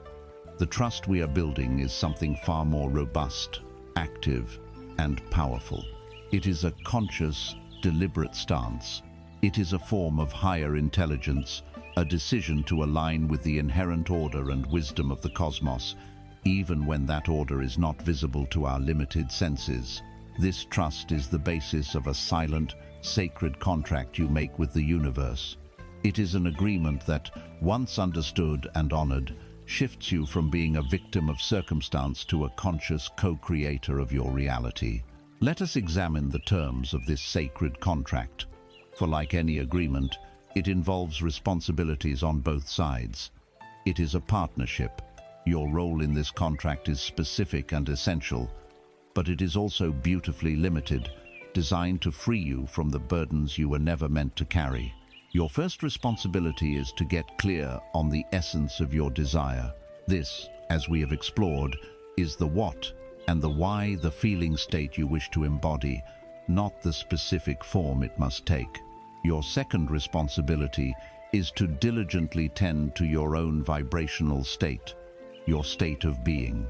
The trust we are building is something far more robust, active, and powerful. It is a conscious, deliberate stance. It is a form of higher intelligence, a decision to align with the inherent order and wisdom of the cosmos, even when that order is not visible to our limited senses. This trust is the basis of a silent, sacred contract you make with the universe. It is an agreement that, once understood and honored, shifts you from being a victim of circumstance to a conscious co-creator of your reality. Let us examine the terms of this sacred contract. For like any agreement, it involves responsibilities on both sides. It is a partnership. Your role in this contract is specific and essential, but it is also beautifully limited, designed to free you from the burdens you were never meant to carry. Your first responsibility is to get clear on the essence of your desire. This, as we have explored, is the what and the why, the feeling state you wish to embody, not the specific form it must take. Your second responsibility is to diligently tend to your own vibrational state, your state of being.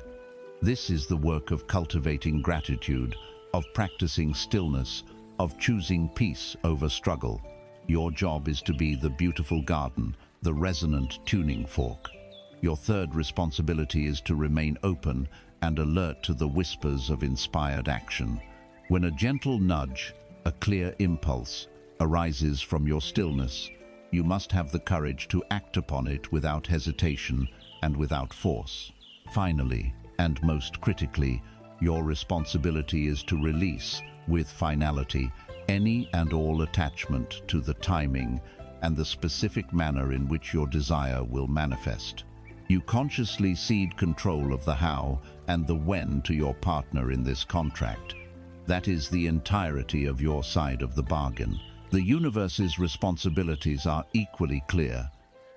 This is the work of cultivating gratitude, of practicing stillness, of choosing peace over struggle. Your job is to be the beautiful garden, the resonant tuning fork. Your third responsibility is to remain open and alert to the whispers of inspired action. When a gentle nudge, a clear impulse, arises from your stillness, you must have the courage to act upon it without hesitation and without force. Finally, and most critically, your responsibility is to release, with finality, any and all attachment to the timing and the specific manner in which your desire will manifest. You consciously cede control of the how and the when to your partner in this contract. That is the entirety of your side of the bargain. The universe's responsibilities are equally clear.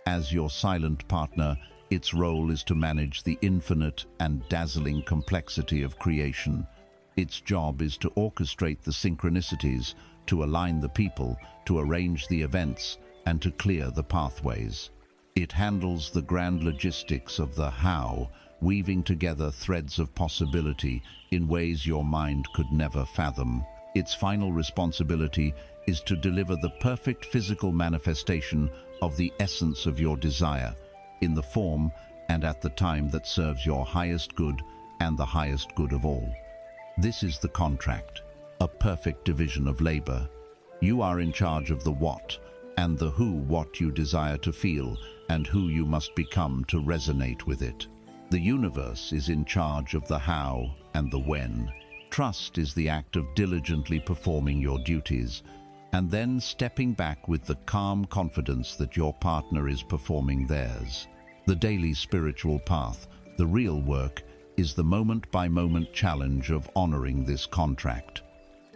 As your silent partner, its role is to manage the infinite and dazzling complexity of creation. Its job is to orchestrate the synchronicities, to align the people, to arrange the events, and to clear the pathways. It handles the grand logistics of the how, weaving together threads of possibility in ways your mind could never fathom. Its final responsibility is to deliver the perfect physical manifestation of the essence of your desire, in the form and at the time that serves your highest good and the highest good of all. This is the contract, a perfect division of labor. You are in charge of the what and the who, what you desire to feel and who you must become to resonate with it. The universe is in charge of the how and the when. Trust is the act of diligently performing your duties and then stepping back with the calm confidence that your partner is performing theirs. The daily spiritual path, the real work, is the moment-by-moment challenge of honoring this contract.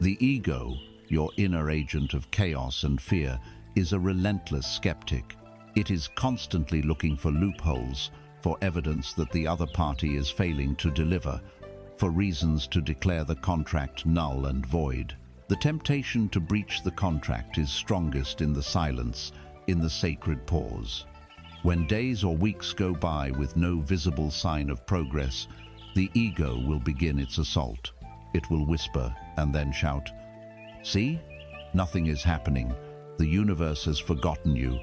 The ego, your inner agent of chaos and fear, is a relentless skeptic. It is constantly looking for loopholes, for evidence that the other party is failing to deliver, for reasons to declare the contract null and void. The temptation to breach the contract is strongest in the silence, in the sacred pause. When days or weeks go by with no visible sign of progress, the ego will begin its assault. It will whisper and then shout, "See? Nothing is happening. The universe has forgotten you.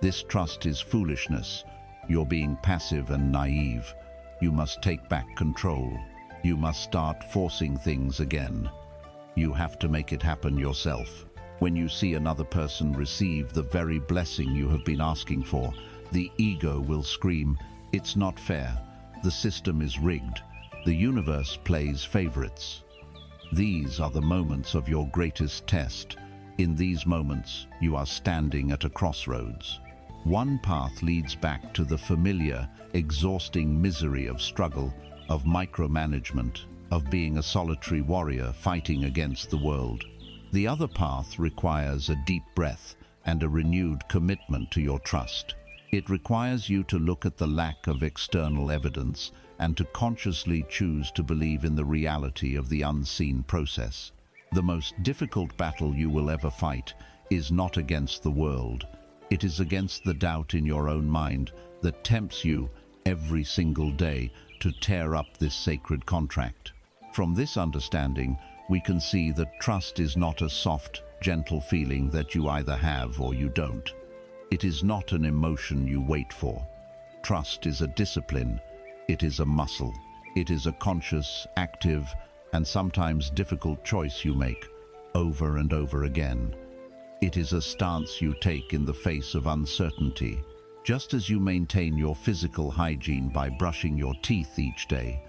This trust is foolishness. You're being passive and naive. You must take back control. You must start forcing things again. You have to make it happen yourself." When you see another person receive the very blessing you have been asking for, the ego will scream, "It's not fair. The system is rigged. The universe plays favorites." These are the moments of your greatest test. In these moments, you are standing at a crossroads. One path leads back to the familiar, exhausting misery of struggle, of micromanagement, of being a solitary warrior fighting against the world. The other path requires a deep breath and a renewed commitment to your trust. It requires you to look at the lack of external evidence and to consciously choose to believe in the reality of the unseen process. The most difficult battle you will ever fight is not against the world. It is against the doubt in your own mind that tempts you every single day to tear up this sacred contract. From this understanding, we can see that trust is not a soft, gentle feeling that you either have or you don't. It is not an emotion you wait for. Trust is a discipline. It is a muscle. It is a conscious, active, and sometimes difficult choice you make, over and over again. It is a stance you take in the face of uncertainty. Just as you maintain your physical hygiene by brushing your teeth each day,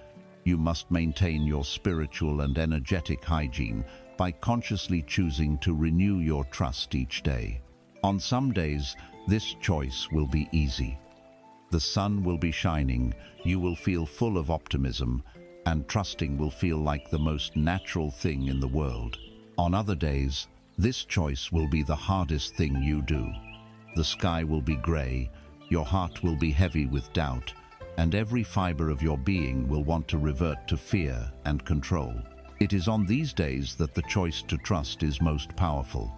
you must maintain your spiritual and energetic hygiene by consciously choosing to renew your trust each day. On some days, this choice will be easy. The sun will be shining, you will feel full of optimism, and trusting will feel like the most natural thing in the world. On other days, this choice will be the hardest thing you do. The sky will be gray, your heart will be heavy with doubt, and every fiber of your being will want to revert to fear and control. It is on these days that the choice to trust is most powerful.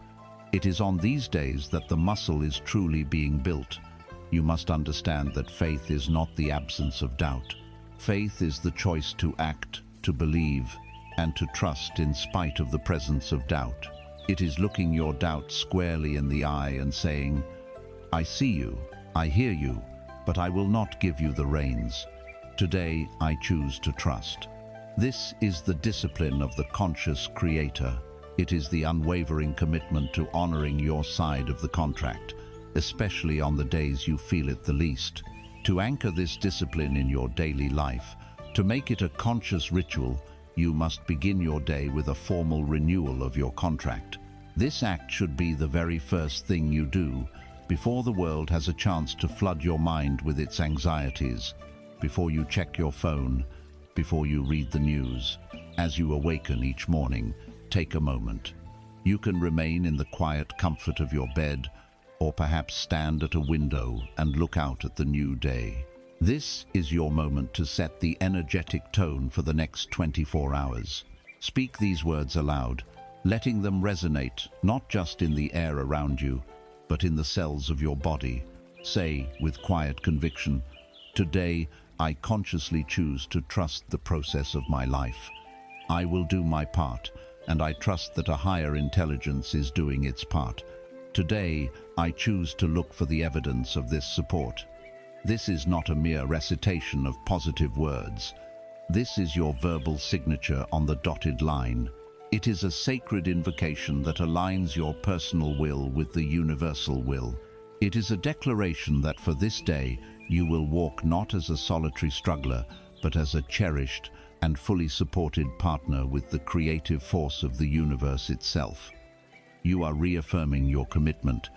It is on these days that the muscle is truly being built. You must understand that faith is not the absence of doubt. Faith is the choice to act, to believe, and to trust in spite of the presence of doubt. It is looking your doubt squarely in the eye and saying, "I see you, I hear you, but I will not give you the reins. Today I choose to trust." This is the discipline of the conscious creator. It is the unwavering commitment to honoring your side of the contract, especially on the days you feel it the least. To anchor this discipline in your daily life, to make it a conscious ritual, you must begin your day with a formal renewal of your contract. This act should be the very first thing you do, before the world has a chance to flood your mind with its anxieties, before you check your phone, before you read the news. As you awaken each morning, take a moment. You can remain in the quiet comfort of your bed, or perhaps stand at a window and look out at the new day. This is your moment to set the energetic tone for the next 24 hours. Speak these words aloud, letting them resonate not just in the air around you, but in the cells of your body. Say, with quiet conviction, "Today, I consciously choose to trust the process of my life. I will do my part, and I trust that a higher intelligence is doing its part. Today, I choose to look for the evidence of this support." This is not a mere recitation of positive words. This is your verbal signature on the dotted line. It is a sacred invocation that aligns your personal will with the universal will. It is a declaration that for this day, you will walk not as a solitary struggler, but as a cherished and fully supported partner with the creative force of the universe itself. You are reaffirming your commitment.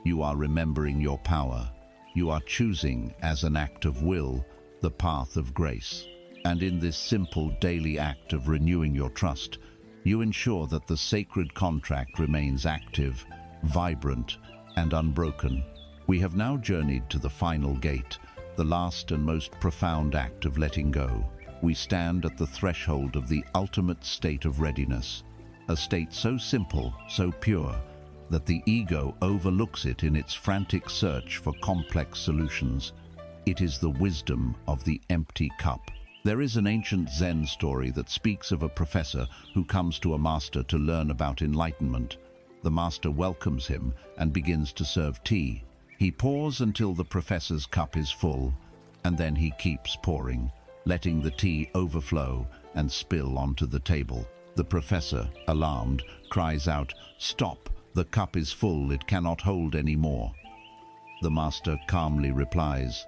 You are remembering your power. You are choosing, as an act of will, the path of grace. And in this simple daily act of renewing your trust, you ensure that the sacred contract remains active, vibrant, and unbroken. We have now journeyed to the final gate, the last and most profound act of letting go. We stand at the threshold of the ultimate state of readiness, a state so simple, so pure, that the ego overlooks it in its frantic search for complex solutions. It is the wisdom of the empty cup. There is an ancient Zen story that speaks of a professor who comes to a master to learn about enlightenment. The master welcomes him and begins to serve tea. He pours until the professor's cup is full, and then he keeps pouring, letting the tea overflow and spill onto the table. The professor, alarmed, cries out, "Stop! The cup is full, it cannot hold any more." The master calmly replies,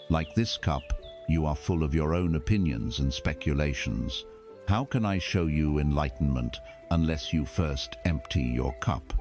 "Like this cup, you are full of your own opinions and speculations. How can I show you enlightenment unless you first empty your cup?"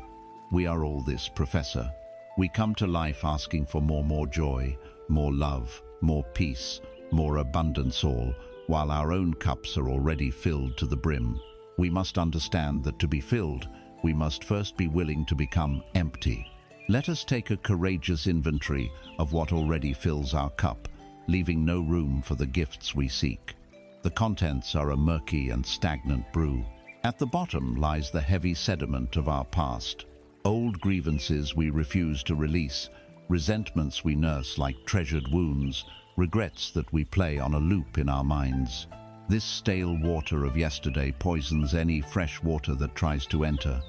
We are all this, Professor. We come to life asking for more joy, more love, more peace, more abundance, all while our own cups are already filled to the brim. We must understand that to be filled, we must first be willing to become empty. Let us take a courageous inventory of what already fills our cup, leaving no room for the gifts we seek. The contents are a murky and stagnant brew. At the bottom lies the heavy sediment of our past. Old grievances we refuse to release, resentments we nurse like treasured wounds, regrets that we play on a loop in our minds. This stale water of yesterday poisons any fresh water that tries to enter.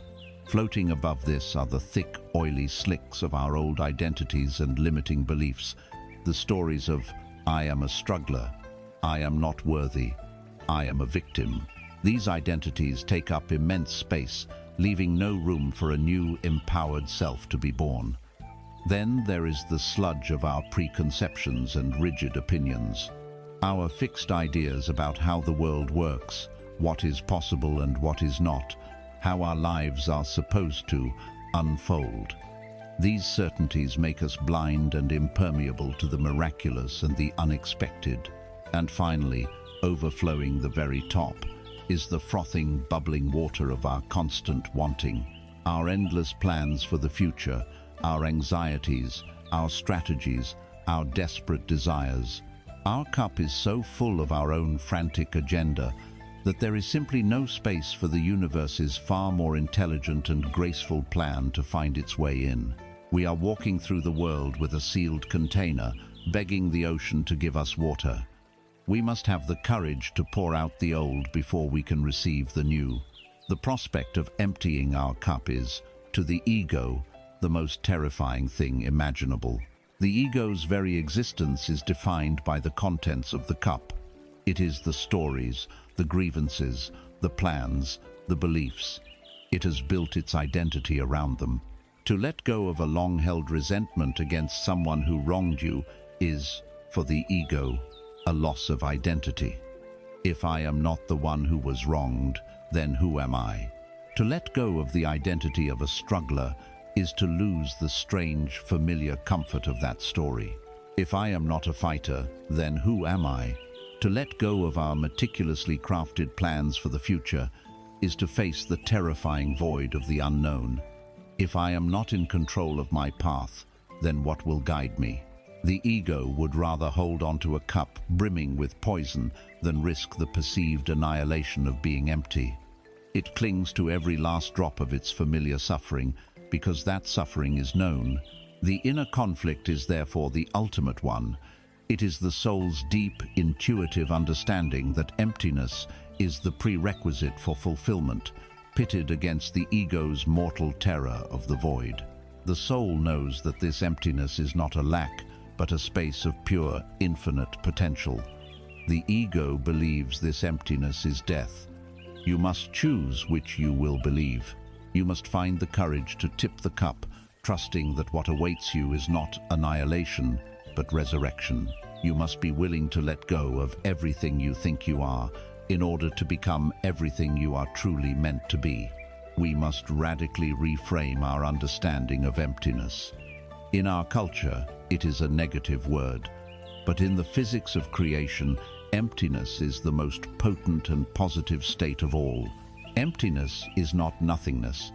Floating above this are the thick, oily slicks of our old identities and limiting beliefs, the stories of "I am a struggler," "I am not worthy," "I am a victim." These identities take up immense space, leaving no room for a new, empowered self to be born. Then there is the sludge of our preconceptions and rigid opinions. Our fixed ideas about how the world works, what is possible and what is not, how our lives are supposed to unfold. These certainties make us blind and impermeable to the miraculous and the unexpected. And finally, overflowing the very top, is the frothing, bubbling water of our constant wanting, our endless plans for the future, our anxieties, our strategies, our desperate desires. Our cup is so full of our own frantic agenda that there is simply no space for the universe's far more intelligent and graceful plan to find its way in. We are walking through the world with a sealed container, begging the ocean to give us water. We must have the courage to pour out the old before we can receive the new. The prospect of emptying our cup is, to the ego, the most terrifying thing imaginable. The ego's very existence is defined by the contents of the cup. It is the stories, the grievances, the plans, the beliefs. It has built its identity around them. To let go of a long-held resentment against someone who wronged you is, for the ego, a loss of identity. If I am not the one who was wronged, then who am I? To let go of the identity of a struggler is to lose the strange, familiar comfort of that story. If I am not a fighter, then who am I? To let go of our meticulously crafted plans for the future is to face the terrifying void of the unknown. If I am not in control of my path, then what will guide me? The ego would rather hold onto a cup brimming with poison than risk the perceived annihilation of being empty. It clings to every last drop of its familiar suffering because that suffering is known. The inner conflict is therefore the ultimate one. It is the soul's deep, intuitive understanding that emptiness is the prerequisite for fulfillment, pitted against the ego's mortal terror of the void. The soul knows that this emptiness is not a lack, but a space of pure, infinite potential. The ego believes this emptiness is death. You must choose which you will believe. You must find the courage to tip the cup, trusting that what awaits you is not annihilation, but resurrection. You must be willing to let go of everything you think you are in order to become everything you are truly meant to be. We must radically reframe our understanding of emptiness. In our culture, it is a negative word, but in the physics of creation, emptiness is the most potent and positive state of all. Emptiness is not nothingness.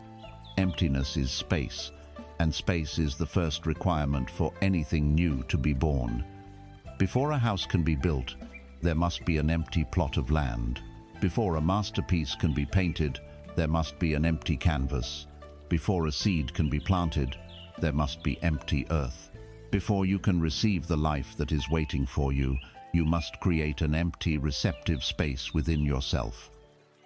Emptiness is space, and space is the first requirement for anything new to be born. Before a house can be built, there must be an empty plot of land. Before a masterpiece can be painted, there must be an empty canvas. Before a seed can be planted, there must be empty earth. Before you can receive the life that is waiting for you, you must create an empty, receptive space within yourself.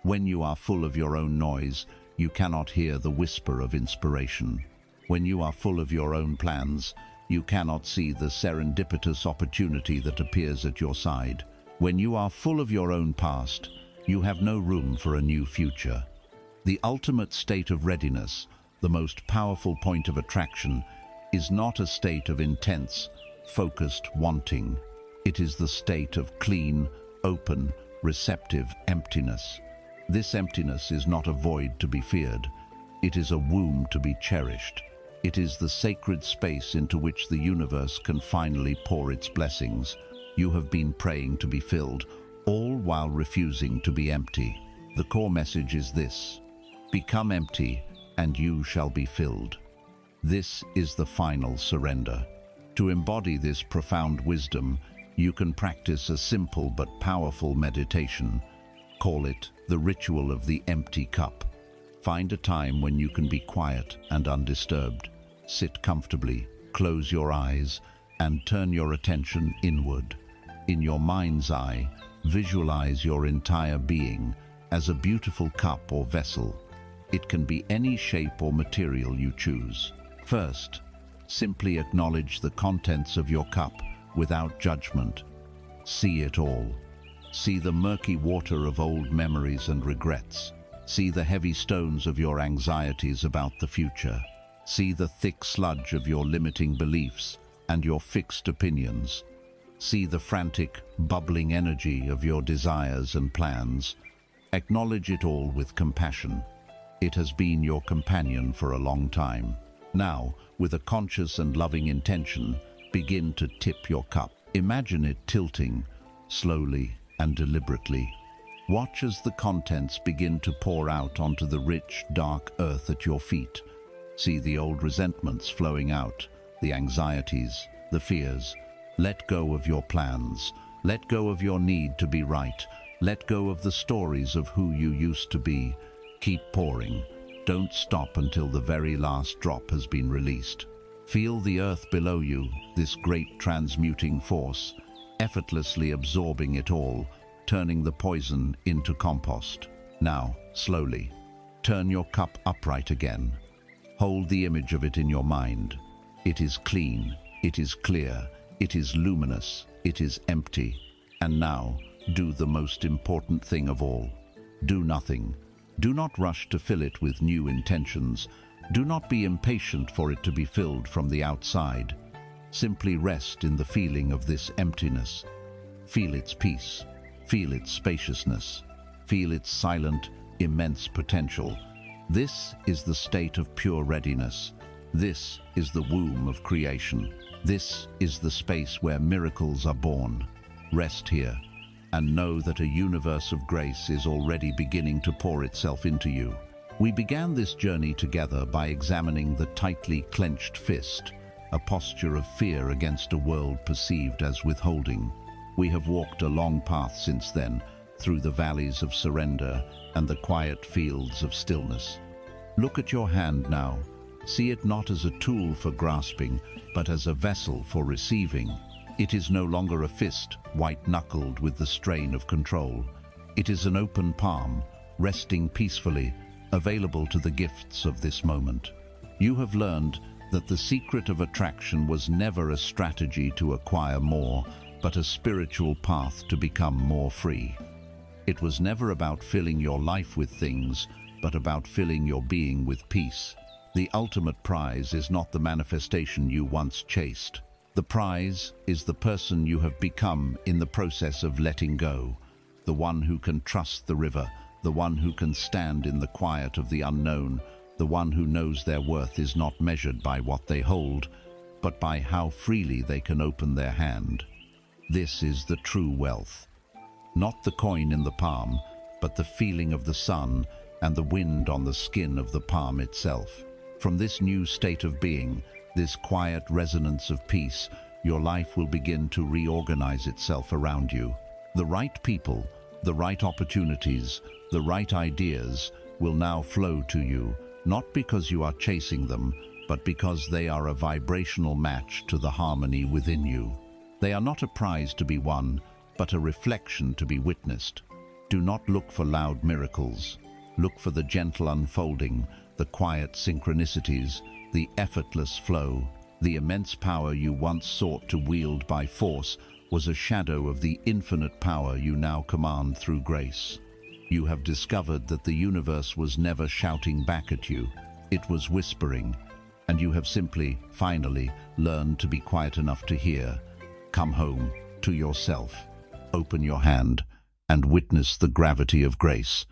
When you are full of your own noise, you cannot hear the whisper of inspiration. When you are full of your own plans, you cannot see the serendipitous opportunity that appears at your side. When you are full of your own past, you have no room for a new future. The ultimate state of readiness, the most powerful point of attraction, is not a state of intense, focused wanting. It is the state of clean, open, receptive emptiness. This emptiness is not a void to be feared. It is a womb to be cherished. It is the sacred space into which the universe can finally pour its blessings. You have been praying to be filled, all while refusing to be empty. The core message is this: become empty, and you shall be filled. This is the final surrender. To embody this profound wisdom, you can practice a simple but powerful meditation. Call it the ritual of the empty cup. Find a time when you can be quiet and undisturbed. Sit comfortably, close your eyes, and turn your attention inward. In your mind's eye, visualize your entire being as a beautiful cup or vessel. It can be any shape or material you choose. First, simply acknowledge the contents of your cup without judgment. See it all. See the murky water of old memories and regrets. See the heavy stones of your anxieties about the future. See the thick sludge of your limiting beliefs and your fixed opinions. See the frantic, bubbling energy of your desires and plans. Acknowledge it all with compassion. It has been your companion for a long time. Now, with a conscious and loving intention, begin to tip your cup. Imagine it tilting, slowly and deliberately. Watch as the contents begin to pour out onto the rich, dark earth at your feet. See the old resentments flowing out, the anxieties, the fears. Let go of your plans. Let go of your need to be right. Let go of the stories of who you used to be. Keep pouring. Don't stop until the very last drop has been released. Feel the earth below you, this great transmuting force, effortlessly absorbing it all, turning the poison into compost. Now, slowly, turn your cup upright again. Hold the image of it in your mind. It is clean, it is clear, it is luminous, it is empty. And now, do the most important thing of all. Do nothing. Do not rush to fill it with new intentions. Do not be impatient for it to be filled from the outside. Simply rest in the feeling of this emptiness. Feel its peace. Feel its spaciousness. Feel its silent, immense potential. This is the state of pure readiness. This is the womb of creation. This is the space where miracles are born. Rest here and know that a universe of grace is already beginning to pour itself into you. We began this journey together by examining the tightly clenched fist, a posture of fear against a world perceived as withholding. We have walked a long path since then, through the valleys of surrender and the quiet fields of stillness. Look at your hand now. See it not as a tool for grasping, but as a vessel for receiving. It is no longer a fist, white-knuckled with the strain of control. It is an open palm, resting peacefully, available to the gifts of this moment. You have learned that the secret of attraction was never a strategy to acquire more, but a spiritual path to become more free. It was never about filling your life with things, but about filling your being with peace. The ultimate prize is not the manifestation you once chased. The prize is the person you have become in the process of letting go, the one who can trust the river, the one who can stand in the quiet of the unknown, the one who knows their worth is not measured by what they hold, but by how freely they can open their hand. This is the true wealth. Not the coin in the palm, but the feeling of the sun and the wind on the skin of the palm itself. From this new state of being, this quiet resonance of peace, your life will begin to reorganize itself around you. The right people, the right opportunities, the right ideas will now flow to you, not because you are chasing them, but because they are a vibrational match to the harmony within you. They are not a prize to be won, but a reflection to be witnessed. Do not look for loud miracles. Look for the gentle unfolding, the quiet synchronicities, the effortless flow. The immense power you once sought to wield by force was a shadow of the infinite power you now command through grace. You have discovered that the universe was never shouting back at you. It was whispering, and you have simply, finally, learned to be quiet enough to hear. Come home to yourself. Open your hand and witness the gravity of grace.